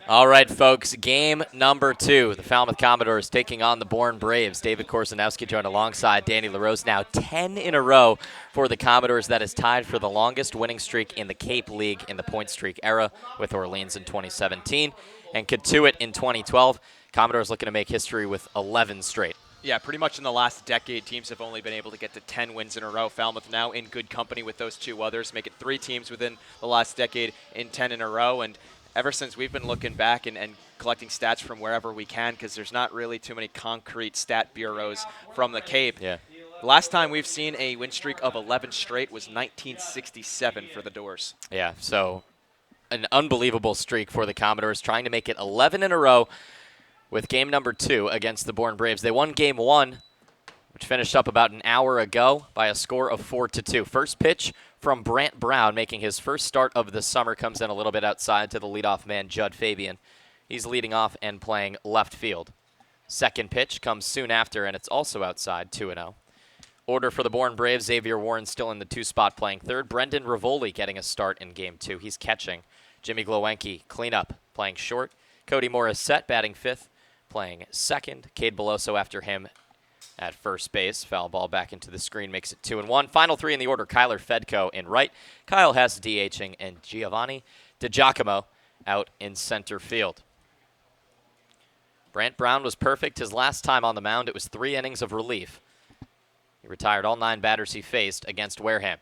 All right, folks, game number 2. The Falmouth Commodores taking on the Bourne Braves. David Korzenowski joined alongside Danny LaRose. Now 10 in a row for the Commodores. That is tied for the longest winning streak in the Cape League in the point streak era with Orleans in 2017 and Katuitt in 2012. Commodores looking to make history with 11 straight. Yeah, pretty much in the last decade, teams have only been able to get to 10 wins in a row. Falmouth now in good company with those two others, make it 3 teams within the last decade in 10 in a row. And ever since we've been looking back and collecting stats from wherever we can, because there's not really too many concrete stat bureaus from the Cape. Yeah. The last time we've seen a win streak of 11 straight was 1967 for the Doors. Yeah, so an unbelievable streak for the Commodores, trying to make it 11 in a row with game number 2 against the Bourne Braves. They won game 1, which finished up about an hour ago by a score of 4-2. First pitch from Brant Brown, making his first start of the summer, comes in a little bit outside to the leadoff man, Judd Fabian. He's leading off and playing left field. Second pitch comes soon after, and it's also outside, 2-0. Order for the Bourne Braves, Xavier Warren still in the 2 spot playing third. Brendan Rivoli getting a start in game 2. He's catching. Jimmy Glowenke, cleanup, playing short. Cody Morissette batting 5th. Playing second. Cade Beloso after him at first base. Foul ball back into the screen makes it 2-1. Final 3 in the order. Kyler Fedko in right. Kyle Hess DHing and Giovanni DiGiacomo out in center field. Brant Brown was perfect his last time on the mound. It was 3 innings of relief. He retired all 9 batters he faced against Wareham.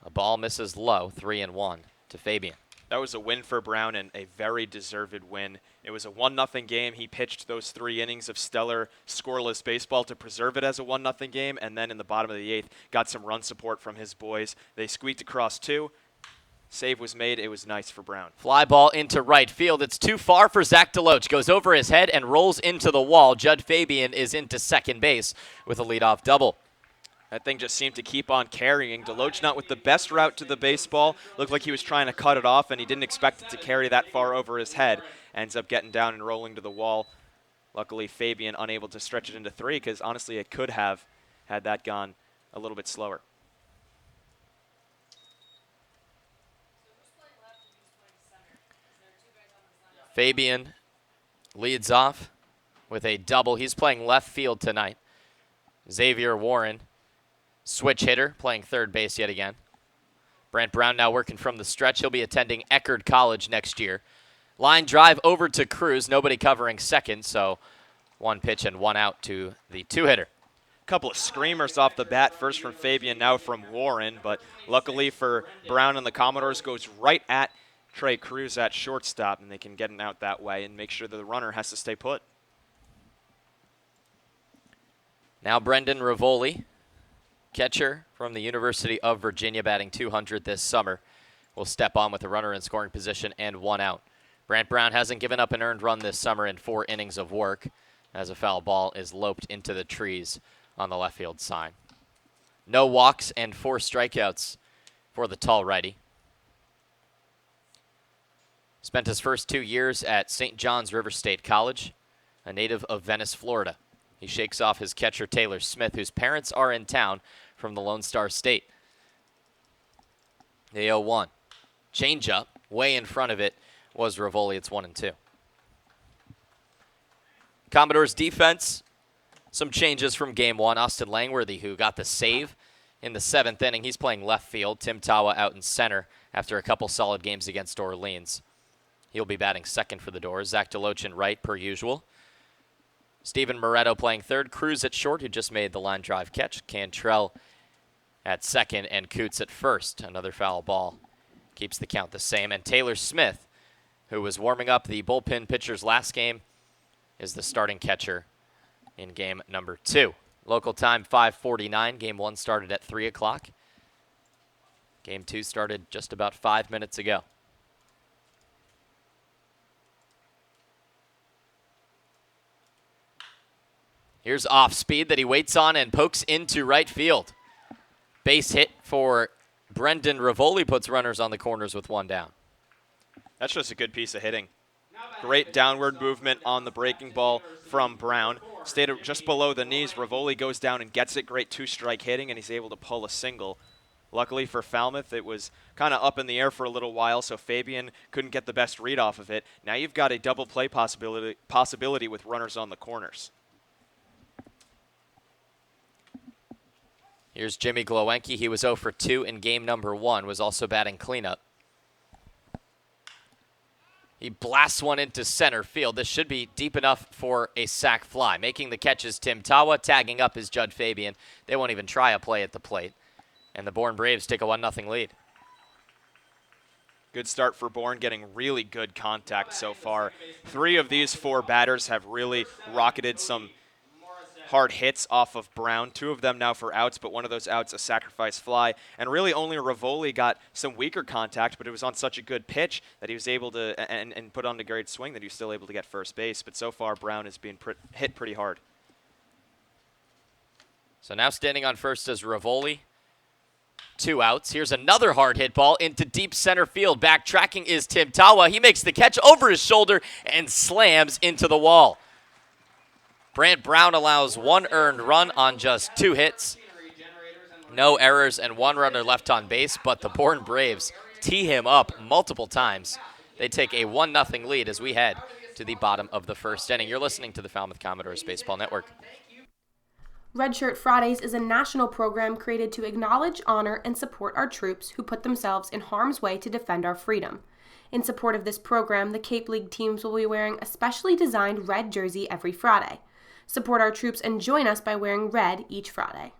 A ball misses low, 3-1 to Fabian. That was a win for Brown and a very deserved win. It was a 1-0 game. He pitched those 3 innings of stellar scoreless baseball to preserve it as a 1-0 game, and then in the bottom of the 8th, got some run support from his boys. They squeaked across 2. Save was made. It was nice for Brown. Fly ball into right field. It's too far for Zach DeLoach. Goes over his head and rolls into the wall. Judd Fabian is into second base with a leadoff double. That thing just seemed to keep on carrying. DeLoach not with the best route to the baseball. Looked like he was trying to cut it off, and he didn't expect it to carry that far over his head. Ends up getting down and rolling to the wall. Luckily, Fabian unable to stretch it into 3, because honestly it could have had that gone a little bit slower. Fabian leads off with a double. He's playing left field tonight. Xavier Warren, switch hitter, playing third base yet again. Brant Brown now working from the stretch. He'll be attending Eckerd College next year. Line drive over to Cruz. Nobody covering second, so 1 pitch and 1 out to the 2-hitter. Couple of screamers off the bat, first from Fabian, now from Warren, but luckily for Brown and the Commodores, goes right at Trey Cruz at shortstop, and they can get an out that way and make sure that the runner has to stay put. Now Brendan Rivoli, catcher from the University of Virginia, batting 200 this summer, will step on with a runner in scoring position and 1 out. Brant Brown hasn't given up an earned run this summer in 4 innings of work, as a foul ball is loped into the trees on the left field side. No walks and 4 strikeouts for the tall righty. Spent his first 2 years at St. John's River State College, a native of Venice, Florida. He shakes off his catcher, Taylor Smith, whose parents are in town from the Lone Star State. The 0-1. Changeup, way in front of it, was Rivoli. It's 1-2. Commodores defense, some changes from game 1. Austin Langworthy, who got the save in the 7th inning. He's playing left field. Tim Tawa out in center after a couple solid games against Orleans. He'll be batting second for the Doors. Zach DeLoach in right, per usual. Steven Moretto playing third. Cruz at short, who just made the line drive catch. Cantrell at second, and Coots at first. Another foul ball keeps the count the same. And Taylor Smith, who was warming up the bullpen pitchers last game, is the starting catcher in game number 2. Local time 5:49. Game 1 started at 3 o'clock. Game 2 started just about 5 minutes ago. Here's off speed that he waits on and pokes into right field. Base hit for Brendan Rivoli, puts runners on the corners with 1 down. That's just a good piece of hitting. Great downward movement on the breaking ball from Brown. Stayed just below the knees. Rivoli goes down and gets it. Great 2-strike hitting, and he's able to pull a single. Luckily for Falmouth, it was kind of up in the air for a little while, so Fabian couldn't get the best read off of it. Now you've got a double play possibility with runners on the corners. Here's Jimmy Glowenke. He was 0 for 2 in game number 1, was also batting cleanup. He blasts one into center field. This should be deep enough for a sac fly. Making the catch is Tim Tawa. Tagging up is Judd Fabian. They won't even try a play at the plate. And the Bourne Braves take a 1-0 lead. Good start for Bourne, getting really good contact so far. 3 of these 4 batters have really rocketed some hard hits off of Brown. 2 of them now for outs, but one of those outs a sacrifice fly. And really only Rivoli got some weaker contact, but it was on such a good pitch that he was able to, and put on a great swing that he was still able to get first base. But so far, Brown is being hit pretty hard. So now standing on first is Rivoli. 2 outs. Here's another hard hit ball into deep center field. Backtracking is Tim Tawa. He makes the catch over his shoulder and slams into the wall. Brant Brown allows 1 earned run on just 2 hits. No errors and 1 runner left on base, but the Bourne Braves tee him up multiple times. They take a 1-0 lead as we head to the bottom of the first inning. You're listening to the Falmouth Commodores Baseball Network. Red Shirt Fridays is a national program created to acknowledge, honor, and support our troops who put themselves in harm's way to defend our freedom. In support of this program, the Cape League teams will be wearing a specially designed red jersey every Friday. Support our troops and join us by wearing red each Friday.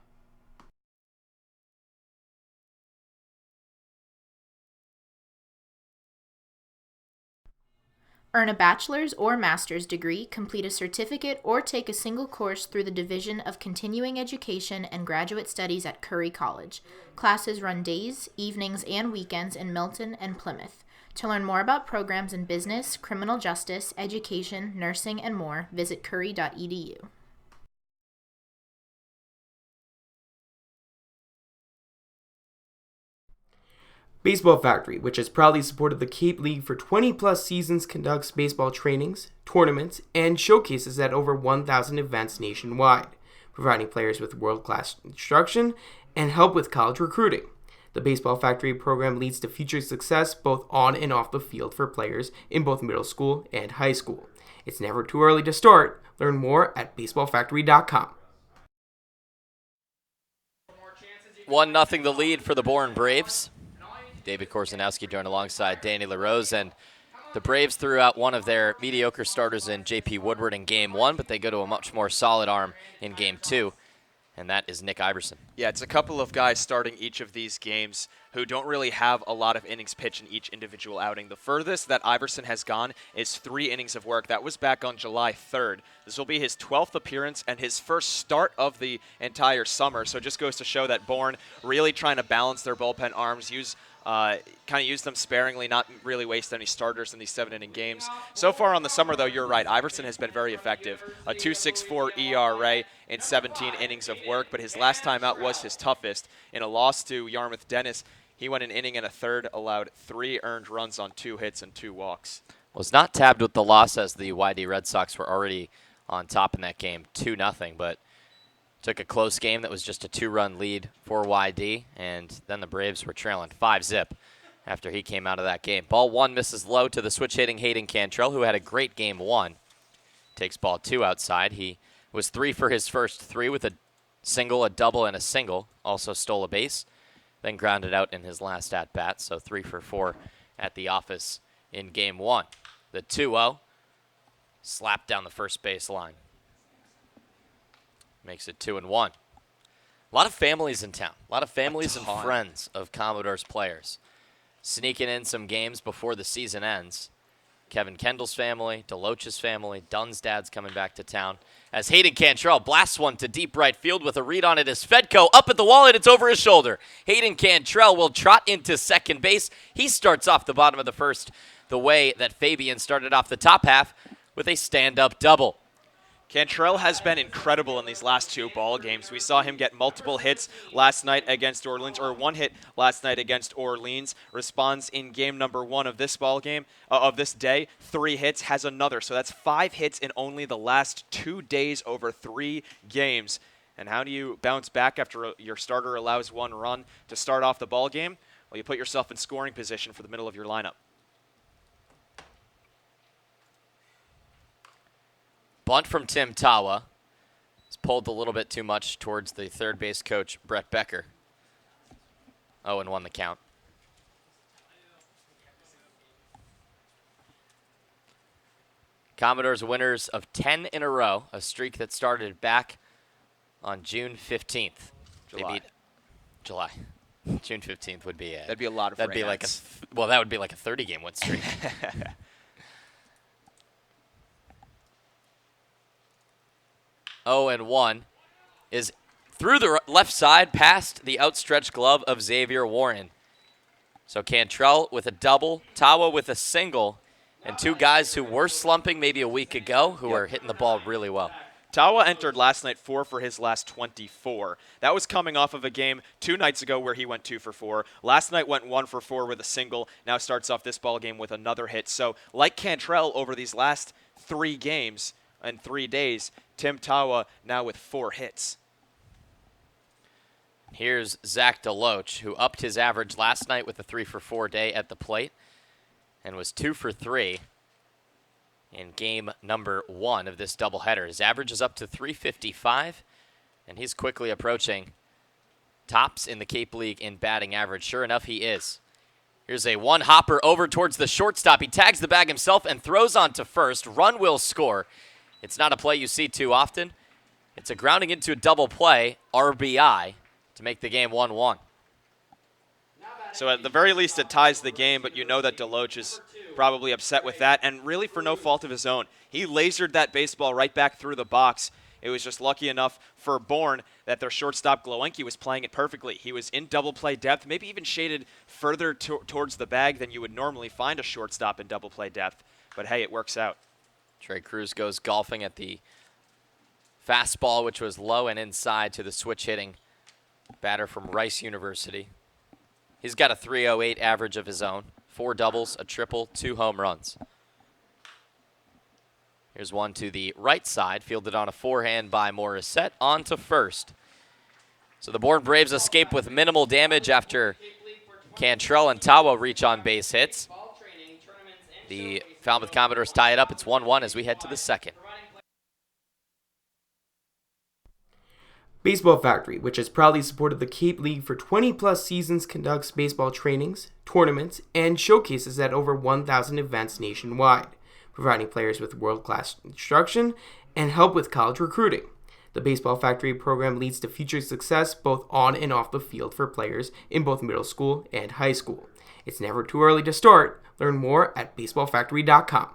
Earn a bachelor's or master's degree, complete a certificate, or take a single course through the Division of Continuing Education and Graduate Studies at Curry College. Classes run days, evenings, and weekends in Milton and Plymouth. To learn more about programs in business, criminal justice, education, nursing, and more, visit curry.edu. Baseball Factory, which has proudly supported the Cape League for 20-plus seasons, conducts baseball trainings, tournaments, and showcases at over 1,000 events nationwide, providing players with world-class instruction and help with college recruiting. The Baseball Factory program leads to future success both on and off the field for players in both middle school and high school. It's never too early to start. Learn more at baseballfactory.com. 1-0 the lead for the Bourne Braves. David Korzenowski joined alongside Danny LaRose, and the Braves threw out one of their mediocre starters in J.P. Woodward in Game 1, but they go to a much more solid arm in Game 2, and that is Nick Iverson. Yeah, it's a couple of guys starting each of these games who don't really have a lot of innings pitched in each individual outing. The furthest that Iverson has gone is 3 innings of work. That was back on July 3rd. This will be his 12th appearance and his first start of the entire summer, so it just goes to show that Bourne really trying to balance their bullpen arms, use them sparingly, not really waste any starters in these 7-inning games. So far on the summer, though, you're right. Iverson has been very effective. A 2.64 ERA in 17 innings of work, but his last time out was his toughest. In a loss to Yarmouth Dennis, he went an inning and a third, allowed 3 earned runs on 2 hits and 2 walks. Was not tabbed with the loss as the YD Red Sox were already on top in that game, 2-0, but took a close game that was just a 2-run lead for YD, and then the Braves were trailing 5-zip after he came out of that game. Ball 1 misses low to the switch-hitting Hayden Cantrell, who had a great Game 1. Takes ball 2 outside. He was 3 for his first 3 with a single, a double, and a single. Also stole a base, then grounded out in his last at-bat, so 3 for 4 at the office in Game 1. The 2-0 slapped down the first base line. Makes it 2-1. A lot of families in town. A lot of families and friends of Commodores players sneaking in some games before the season ends. Kevin Kendall's family, DeLoach's family, Dunn's dad's coming back to town. As Hayden Cantrell blasts one to deep right field with a read on it as Fedko up at the wall, and it's over his shoulder. Hayden Cantrell will trot into second base. He starts off the bottom of the first the way that Fabian started off the top half with a stand-up double. Cantrell has been incredible in these last 2 ball games. We saw him get multiple hits last night against Orleans, or 1 hit last night against Orleans. Responds in game number 1 of this ball game, of this day. 3 hits, has another. So that's 5 hits in only the last 2 days over 3 games. And how do you bounce back after your starter allows one run to start off the ball game? Well, you put yourself in scoring position for the middle of your lineup. Bunt from Tim Tawa. It's pulled a little bit too much towards the third base coach, Brett Becker. 0-1 the count. Commodores winners of 10 in a row, a streak that started back on June 15th. July. July. June 15th would be That'd be a lot of that'd be like that would be like a 30-game win streak. 0-1 is through the left side past the outstretched glove of Xavier Warren. So Cantrell with a double, Tawa with a single, and two guys who were slumping maybe a week ago who are hitting the ball really well. Tawa entered last night 4 for his last 24. That was coming off of a game 2 nights ago where he went 2 for 4. Last night went 1 for 4 with a single. Now starts off this ball game with another hit. So like Cantrell over these last 3 games and 3 days, Tim Tawa now with 4 hits. Here's Zach DeLoach, who upped his average last night with a 3 for 4 day at the plate and was 2 for 3 in game number 1 of this doubleheader. His average is up to 355, and he's quickly approaching tops in the Cape League in batting average. Sure enough, he is. Here's a one-hopper over towards the shortstop. He tags the bag himself and throws on to first. Run will score. It's not a play you see too often. It's a grounding into a double play, RBI, to make the game 1-1. So at the very least, it ties the game, but you know that DeLoach is probably upset with that, and really for no fault of his own. He lasered that baseball right back through the box. It was just lucky enough for Bourne that their shortstop Glowenke was playing it perfectly. He was in double play depth, maybe even shaded further towards the bag than you would normally find a shortstop in double play depth. But hey, it works out. Trey Cruz goes golfing at the fastball, which was low and inside to the switch hitting batter from Rice University. He's got a 308 average of his own, 4 doubles, a triple, 2 home runs. Here's one to the right side, fielded on a forehand by Morissette, on to first. So the Bourne Braves escape with minimal damage after Cantrell and Tawa reach on base hits. The Falmouth Commodores tie it up. It's 1-1 as we head to the second. Baseball Factory, which has proudly supported the Cape League for 20-plus seasons, conducts baseball trainings, tournaments, and showcases at over 1,000 events nationwide, providing players with world-class instruction and help with college recruiting. The Baseball Factory program leads to future success both on and off the field for players in both middle school and high school. It's never too early to start. Learn more at baseballfactory.com.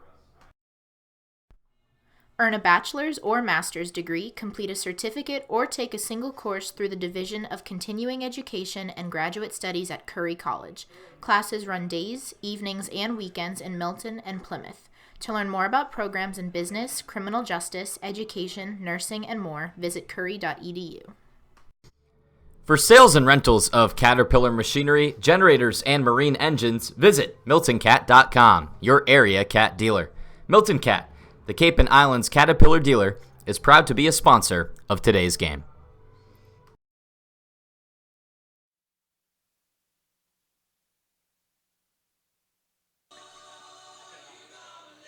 Earn a bachelor's or master's degree, complete a certificate, or take a single course through the Division of Continuing Education and Graduate Studies at Curry College. Classes run days, evenings, and weekends in Milton and Plymouth. To learn more about programs in business, criminal justice, education, nursing, and more, visit curry.edu. For sales and rentals of Caterpillar machinery, generators, and marine engines, visit MiltonCat.com, your area cat dealer. Milton Cat, the Cape and Islands Caterpillar dealer, is proud to be a sponsor of today's game.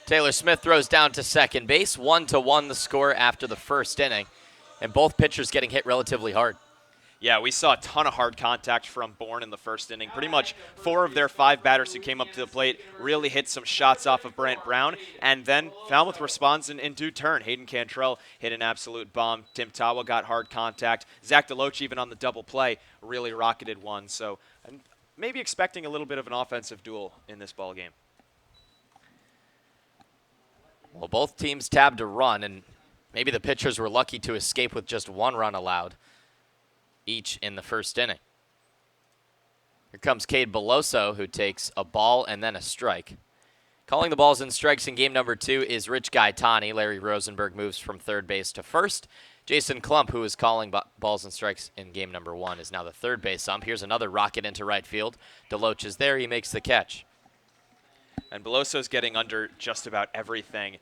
Taylor Smith throws down to second base, 1-1 the score after the first inning, and both pitchers getting hit relatively hard. Yeah, we saw a ton of hard contact from Bourne in the first inning. Pretty much 4 of their 5 batters who came up to the plate really hit some shots off of Brant Brown. And then Falmouth responds in due turn. Hayden Cantrell hit an absolute bomb. Tim Tawa got hard contact. Zach DeLoach, even on the double play, really rocketed one. So I'm maybe expecting a little bit of an offensive duel in this ball game. Well, both teams tabbed a run, and maybe the pitchers were lucky to escape with just 1 run allowed each in the first inning. Here comes Cade Beloso, who takes a ball and then a strike. Calling the balls and strikes in game number 2 is Rich Gaetani. Larry Rosenberg moves from third base to first. Jason Klump, who is calling balls and strikes in game number 1, is now the third base ump. Here's another rocket into right field. DeLoach is there. He makes the catch. And Beloso's getting under just about everything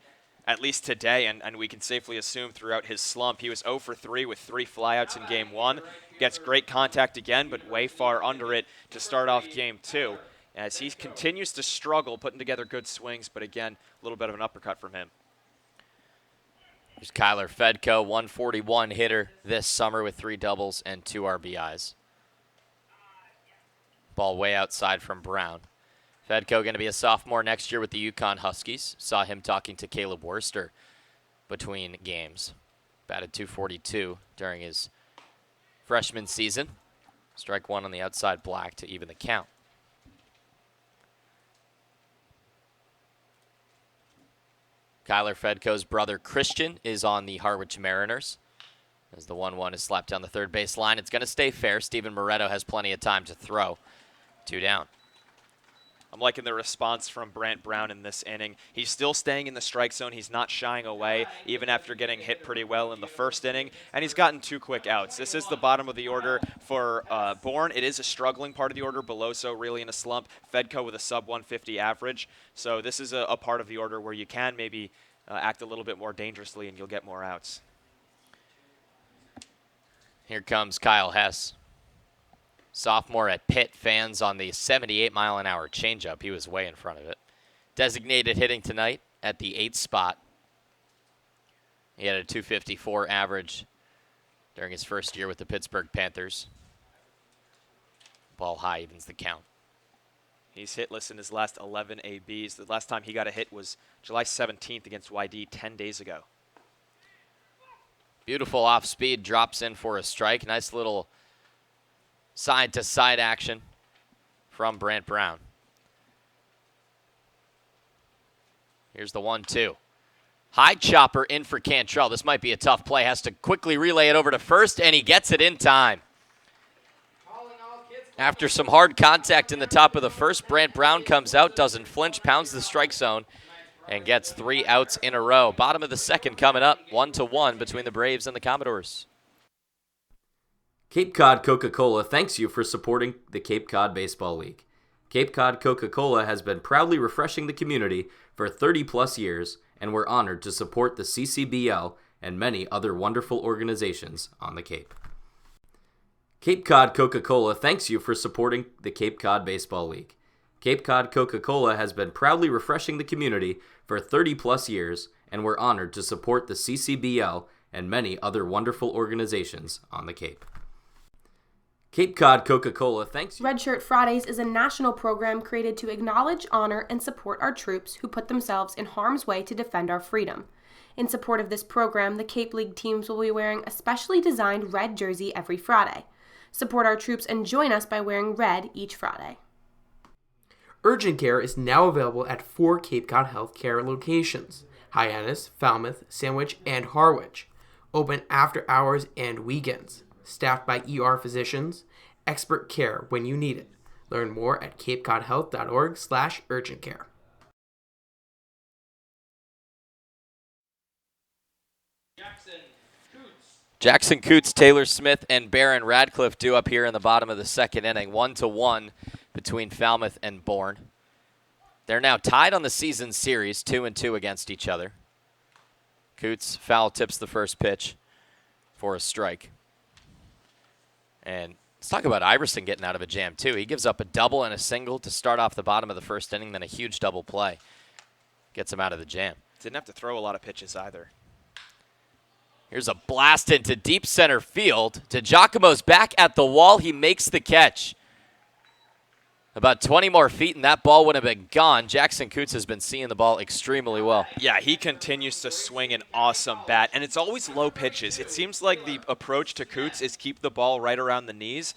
at least today, and we can safely assume throughout his slump. He was 0 for 3 with 3 flyouts in Game 1. Gets great contact again, but way far under it to start off Game 2. As he continues to struggle putting together good swings, but again, a little bit of an uppercut from him. Here's Kyler Fedko, 141 hitter this summer with 3 doubles and 2 RBIs. Ball way outside from Brown. Fedko going to be a sophomore next year with the Yukon Huskies. Saw him talking to Caleb Worster between games. Batted .242 during his freshman season. Strike 1 on the outside black to even the count. Kyler Fedko's brother Christian is on the Harwich Mariners. As the 1-1 is slapped down the third base line, it's going to stay fair. Steven Moretto has plenty of time to throw. 2 down. I'm liking the response from Brant Brown in this inning. He's still staying in the strike zone. He's not shying away, even after getting hit pretty well in the first inning. And he's gotten 2 quick outs. This is the bottom of the order for Bourne. It is a struggling part of the order. Beloso really in a slump. Fedko with a sub-150 average. So this is a part of the order where you can maybe act a little bit more dangerously and you'll get more outs. Here comes Kyle Hess. Sophomore at Pitt, fans on the 78-mile-an-hour changeup. He was way in front of it. Designated hitting tonight at the 8th spot. He had a .254 average during his first year with the Pittsburgh Panthers. Ball high evens the count. He's hitless in his last 11 ABs. The last time he got a hit was July 17th against YD 10 days ago. Beautiful off-speed, drops in for a strike. Nice little side-to-side action from Brant Brown. Here's the 1-2. High chopper in for Cantrell. This might be a tough play. Has to quickly relay it over to first, and he gets it in time. After some hard contact in the top of the first, Brant Brown comes out, doesn't flinch, pounds the strike zone, and gets 3 outs in a row. Bottom of the second coming up, 1-1 between the Braves and the Commodores. Cape Cod Coca-Cola thanks you for supporting the Cape Cod Baseball League. Cape Cod Coca-Cola has been proudly refreshing the community for 30-plus years, and we're honored to support the CCBL and many other wonderful organizations on the Cape. Cape Cod Coca-Cola thanks you for supporting the Cape Cod Baseball League. Cape Cod Coca-Cola has been proudly refreshing the community for 30-plus years, and we're honored to support the CCBL and many other wonderful organizations on the Cape. Cape Cod Coca-Cola thanks you. Red Shirt Fridays is a national program created to acknowledge, honor, and support our troops who put themselves in harm's way to defend our freedom. In support of this program, the Cape League teams will be wearing a specially designed red jersey every Friday. Support our troops and join us by wearing red each Friday. Urgent care is now available at 4 Cape Cod Healthcare locations: Hyannis, Falmouth, Sandwich, and Harwich. Open after hours and weekends. Staffed by ER physicians. Expert care when you need it. Learn more at capecodhealth.org/urgentcare. Jackson Coots, Taylor Smith, and Barron Radcliffe due up here in the bottom of the second inning. 1-1 between Falmouth and Bourne. They're now tied on the season series, 2-2 against each other. Coots foul tips the first pitch for a strike. And let's talk about Iverson getting out of a jam, too. He gives up a double and a single to start off the bottom of the first inning, then a huge double play. Gets him out of the jam. Didn't have to throw a lot of pitches either. Here's a blast into deep center field. DiGiacomo's back at the wall. He makes the catch. About 20 more feet, and that ball would have been gone. Jackson Coots has been seeing the ball extremely well. Yeah, he continues to swing an awesome bat, and it's always low pitches. It seems like the approach to Coots is keep the ball right around the knees.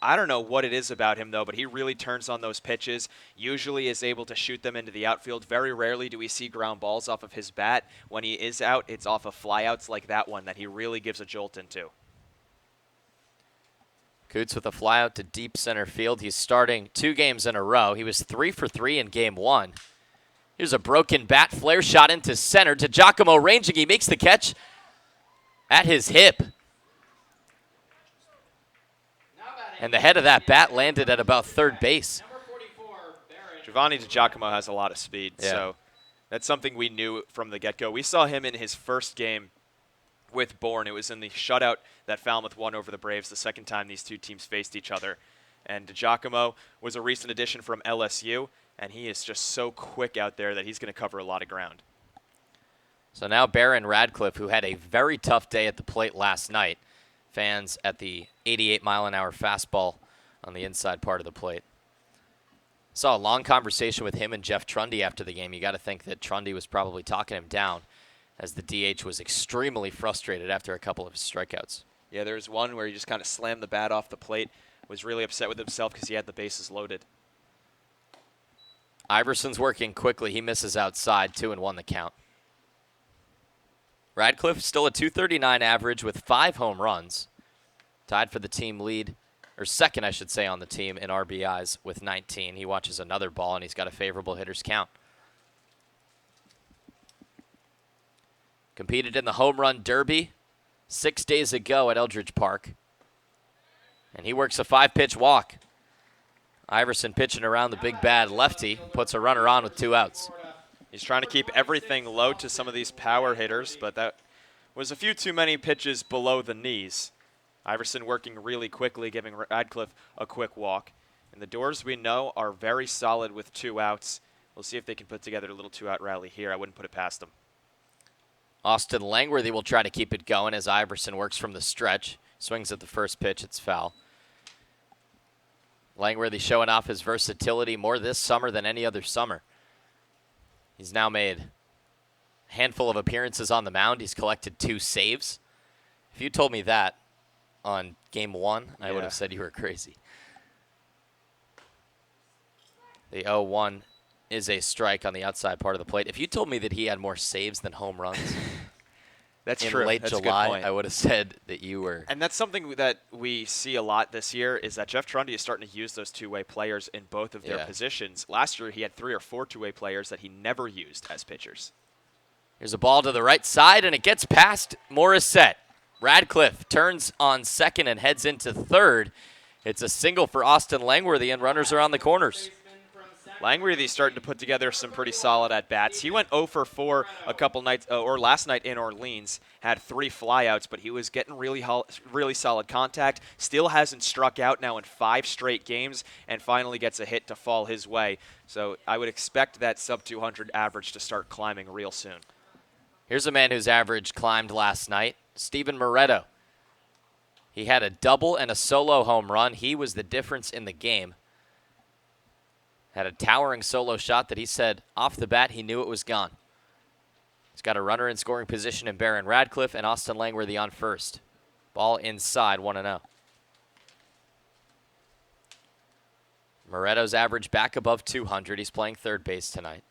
I don't know what it is about him, though, but he really turns on those pitches, usually is able to shoot them into the outfield. Very rarely do we see ground balls off of his bat. When he is out, it's off of flyouts like that one that he really gives a jolt into. Coots with a flyout to deep center field. He's starting 2 games in a row. He was 3 for 3 in game 1. Here's a broken bat, flare shot into center. DiGiacomo ranging. He makes the catch at his hip. And the head of that bat landed at about third base. Giovanni DiGiacomo has a lot of speed, Yeah. so That's something we knew from the get-go. We saw him in his first game with Bourne. It was in the shutout that Falmouth won over the Braves the second time these two teams faced each other. And DiGiacomo was a recent addition from LSU, and he is just so quick out there that he's going to cover a lot of ground. So now Baron Radcliffe, who had a very tough day at the plate last night. Fans at the 88-mile-an-hour fastball on the inside part of the plate. Saw a long conversation with him and Jeff Trundy after the game. You got to think that Trundy was probably talking him down, as the DH was extremely frustrated after a couple of his strikeouts. Yeah, there was one where he just kind of slammed the bat off the plate, was really upset with himself because he had the bases loaded. Iverson's working quickly. He misses outside, 2-1 the count. Radcliffe still a .239 average with 5 home runs. Tied for the team lead, or second, I should say, on the team in RBIs with 19. He watches another ball, and he's got a favorable hitter's count. Competed in the home run derby 6 days ago at Eldridge Park. And he works a 5-pitch walk. Iverson pitching around the big bad lefty, puts a runner on with 2 outs. He's trying to keep everything low to some of these power hitters, but that was a few too many pitches below the knees. Iverson working really quickly, giving Radcliffe a quick walk. And the Doors, we know, are very solid with 2 outs. We'll see if they can put together a little 2-out rally here. I wouldn't put it past them. Austin Langworthy will try to keep it going as Iverson works from the stretch. Swings at the first pitch. It's foul. Langworthy showing off his versatility more this summer than any other summer. He's now made a handful of appearances on the mound. He's collected 2 saves. If you told me that on game 1, I would have said you were crazy. The 0-1 is a strike on the outside part of the plate. If you told me that he had more saves than home runs That's in true. late That's July, I would have said that you were. And that's something that we see a lot this year is that Jeff Trundy is starting to use those two-way players in both of their positions. Last year, he had 3 or 4 two-way players that he never used as pitchers. Here's a ball to the right side, and it gets past Morissette. Radcliffe turns on second and heads into third. It's a single for Austin Langworthy, and runners are on the corners. Langworthy starting to put together some pretty solid at-bats. He went 0 for 4 a couple nights, or last night in Orleans, had 3 flyouts, but he was getting really solid contact. Still hasn't struck out now in 5 straight games, and finally gets a hit to fall his way. So I would expect that sub-200 average to start climbing real soon. Here's a man whose average climbed last night, Steven Moretto. He had a double and a solo home run. He was the difference in the game. Had a towering solo shot that he said off the bat he knew it was gone. He's got a runner in scoring position in Baron Radcliffe and Austin Langworthy on first. Ball inside, 1-0. Moretto's average back above 200. He's playing third base tonight.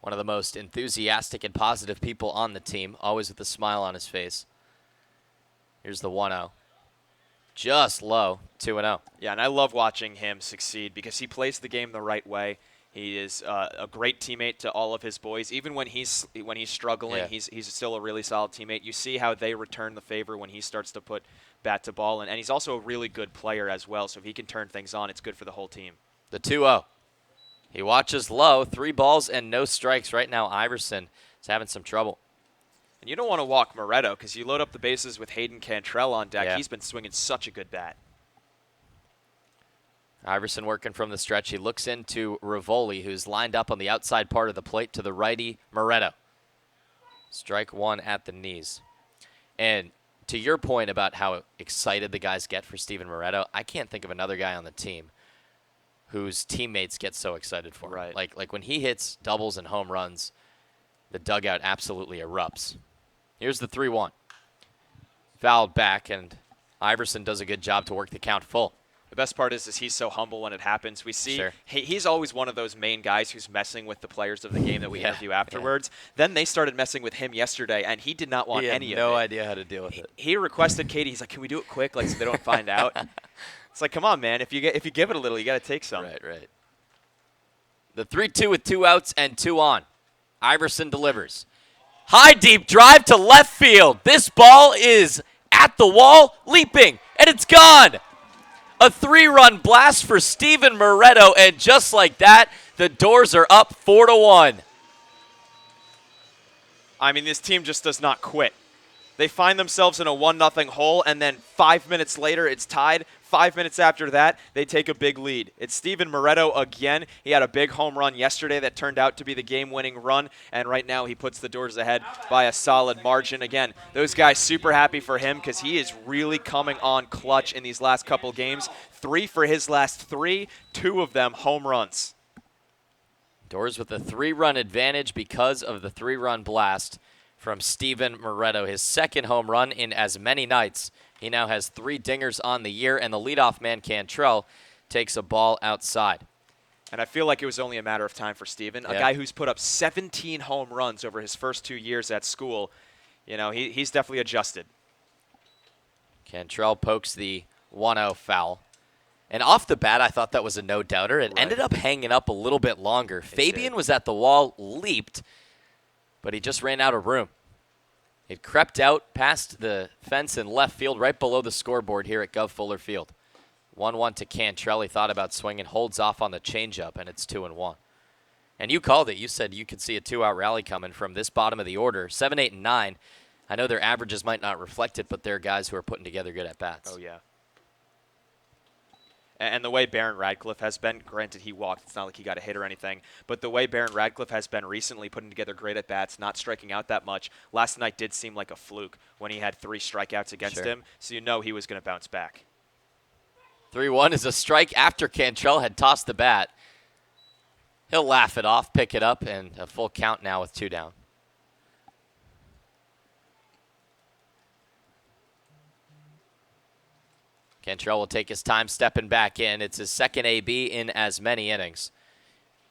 One of the most enthusiastic and positive people on the team, always with a smile on his face. Here's the 1-0. Just low, 2-0. Yeah, and I love watching him succeed because he plays the game the right way. He is a great teammate to all of his boys. Even when he's struggling, he's still a really solid teammate. You see how they return the favor when he starts to put bat to ball, and he's also a really good player as well. So if he can turn things on, it's good for the whole team. The 2-0. He watches low, 3 balls and no strikes. Right now, Iverson is having some trouble. And you don't want to walk Moretto because you load up the bases with Hayden Cantrell on deck. Yeah. He's been swinging such a good bat. Iverson working from the stretch. He looks into Rivoli, who's lined up on the outside part of the plate to the righty, Moretto. Strike 1 at the knees. And to your point about how excited the guys get for Steven Moretto, I can't think of another guy on the team whose teammates get so excited for him. Right. Like when he hits doubles and home runs, the dugout absolutely erupts. Here's the 3-1. Fouled back, and Iverson does a good job to work the count full. The best part is he's so humble when it happens. We see Sure. he's always one of those main guys who's messing with the players of the game that we interview afterwards. Then they started messing with him yesterday, and he did not want any of it. No idea how to deal with it. He requested Katie. He's like, "Can we do it quick, like so they don't find out?" It's like, come on, man. If you give it a little, you got to take some. Right. The 3-2 with 2 outs and 2 on. Iverson delivers. High deep drive to left field. This ball is at the wall, leaping, and it's gone. A 3-run blast for Steven Moretto, and just like that, The Doors are up 4-1. I mean, this team just does not quit. They find themselves in a 1-0 hole, and then 5 minutes later, it's tied. 5 minutes after that, they take a big lead. It's Steven Moretto again. He had a big home run yesterday that turned out to be the game-winning run, and right now he puts the Doors ahead by a solid margin. Again, those guys super happy for him because he is really coming on clutch in these last couple games. 3 for his last 3, 2 of them home runs. Doors with a 3-run advantage because of the 3-run blast from Steven Moretto, his second home run in as many nights. He now has 3 dingers on the year, and the leadoff man, Cantrell, takes a ball outside. And I feel like it was only a matter of time for Steven, a guy who's put up 17 home runs over his first 2 years at school. You know, he's definitely adjusted. Cantrell pokes the 1-0 foul. And off the bat, I thought that was a no-doubter. It ended up hanging up a little bit longer. Fabian was at the wall, leaped, but he just ran out of room. It crept out past the fence in left field, right below the scoreboard here at Gov Fuller Field. 1-1 to Cantrell. He thought about swinging, holds off on the changeup, and it's 2-1. And you called it. You said you could see a 2-out rally coming from this bottom of the order. 7, 8, and 9. I know their averages might not reflect it, but they're guys who are putting together good at-bats. Oh, yeah. And the way Barron Radcliffe has been, granted he walked, it's not like he got a hit or anything, but the way Barron Radcliffe has been recently putting together great at-bats, not striking out that much. Last night did seem like a fluke when he had 3 strikeouts against him, so you know he was going to bounce back. 3-1 is a strike after Cantrell had tossed the bat. He'll laugh it off, pick it up, and a full count now with 2 down. Cantrell will take his time stepping back in. It's his second AB in as many innings.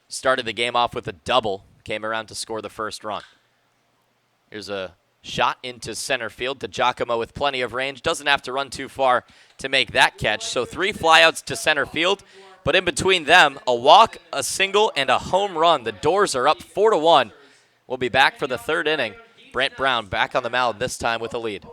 Started the game off with a double, came around to score the first run. Here's a shot into center field to Giacomo with plenty of range. Doesn't have to run too far to make that catch. So 3 flyouts to center field, but in between them, a walk, a single, and a home run. The Doors are up 4-1. We'll be back for the 3rd inning. Brant Brown back on the mound, this time with a lead.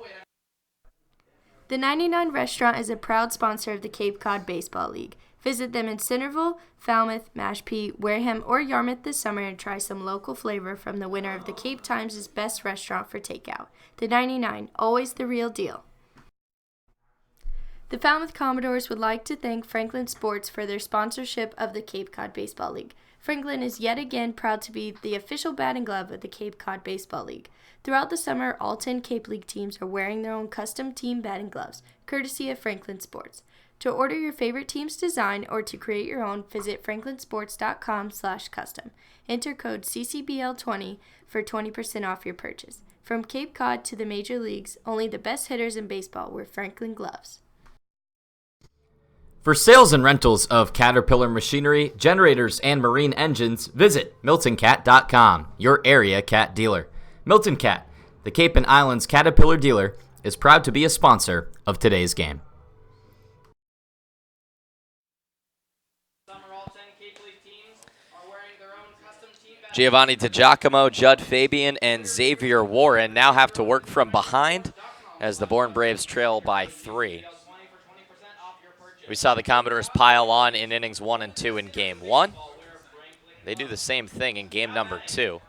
The 99 Restaurant is a proud sponsor of the Cape Cod Baseball League. Visit them in Centerville, Falmouth, Mashpee, Wareham, or Yarmouth this summer and try some local flavor from the winner of the Cape Times' Best Restaurant for Takeout. The 99, always the real deal. The Falmouth Commodores would like to thank Franklin Sports for their sponsorship of the Cape Cod Baseball League. Franklin is yet again proud to be the official batting glove of the Cape Cod Baseball League. Throughout the summer, all 10 Cape League teams are wearing their own custom team batting gloves, courtesy of Franklin Sports. To order your favorite team's design or to create your own, visit franklinsports.com/custom. Enter code CCBL20 for 20% off your purchase. From Cape Cod to the major leagues, only the best hitters in baseball wear Franklin gloves. For sales and rentals of Caterpillar machinery, generators, and marine engines, visit MiltonCat.com, your area cat dealer. Milton Cat, the Cape and Islands Caterpillar dealer, is proud to be a sponsor of today's game. Giovanni DiGiacomo, Judd Fabian, and Xavier Warren now have to work from behind as the Bourne Braves trail by 3. We saw the Commodores pile on in innings 1 and 2 in Game 1. They do the same thing in Game number 2.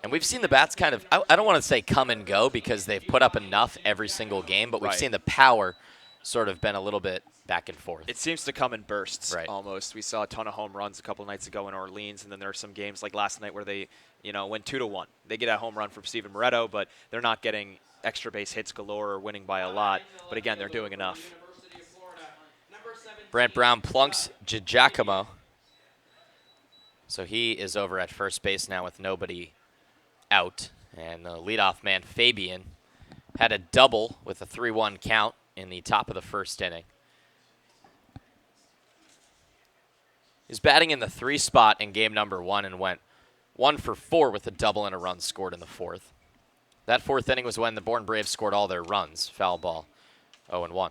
And we've seen the bats kind of, I don't want to say come and go because they've put up enough every single game, but we've seen the power sort of been a little bit back and forth. It seems to come in bursts almost. We saw a ton of home runs a couple nights ago in Orleans, and then there are some games like last night where they, went 2-1. They get a home run from Steven Moretto, but they're not getting extra base hits galore or winning by a lot. But again, they're doing enough. Brant Brown plunks DiGiacomo. So he is over at first base now with nobody out. And the leadoff man, Fabian, had a double with a 3-1 count in the top of the first inning. He's batting in the 3 spot in game number 1 and went 1 for 4 with a double and a run scored in the 4th. That 4th inning was when the Bourne Braves scored all their runs. Foul ball, 0-1.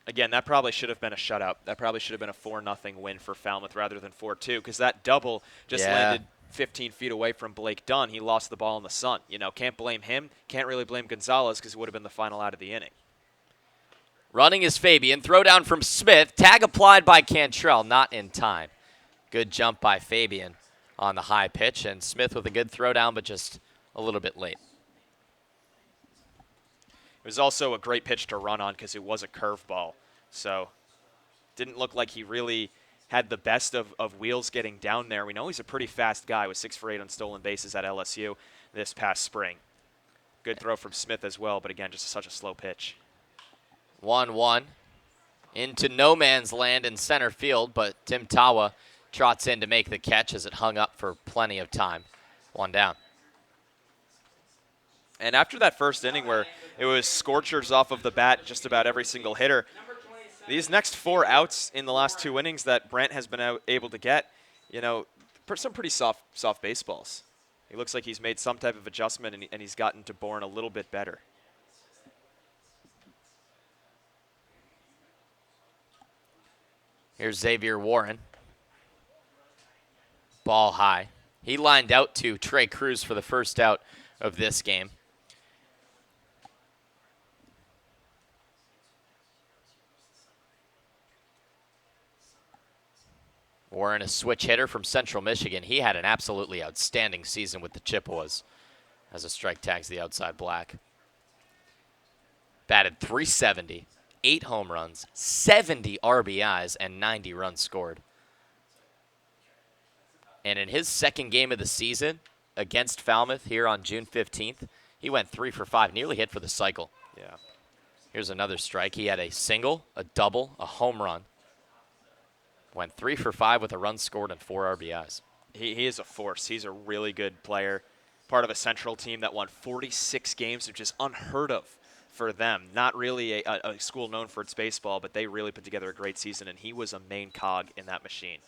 Again, that probably should have been a shutout. That probably should have been a 4-0 win for Falmouth rather than 4-2 because that double just landed 15 feet away from Blake Dunn. He lost the ball in the sun. Can't blame him. Can't really blame Gonzalez because it would have been the final out of the inning. Running is Fabian. Throw down from Smith. Tag applied by Cantrell. Not in time. Good jump by Fabian on the high pitch. And Smith with a good throw down, but just a little bit late. It was also a great pitch to run on because it was a curveball. So didn't look like he really had the best of wheels getting down there. We know he's a pretty fast guy with 6 for 8 on stolen bases at LSU this past spring. Good throw from Smith as well, but again, just such a slow pitch. 1-1 into no man's land in center field, but Tim Tawa trots in to make the catch as it hung up for plenty of time. 1 down. And after that first inning where it was scorchers off of the bat, just about every single hitter, these next 4 outs in the last 2 innings that Brant has been able to get, some pretty soft baseballs. He looks like he's made some type of adjustment, and he's gotten to Bourne a little bit better. Here's Xavier Warren. Ball high. He lined out to Trey Cruz for the first out of this game. Warren, a switch hitter from Central Michigan. He had an absolutely outstanding season with the Chippewas as a strike tags the outside black. Batted .370, 8 home runs, 70 RBIs, and 90 runs scored. And in his second game of the season against Falmouth here on June 15th, he went 3 for 5, nearly hit for the cycle. Yeah. Here's another strike. He had a single, a double, a home run. Went 3 for 5 with a run scored and 4 RBIs. He is a force. He's a really good player. Part of a Central team that won 46 games, which is unheard of for them. Not really a school known for its baseball, but they really put together a great season, and he was a main cog in that machine.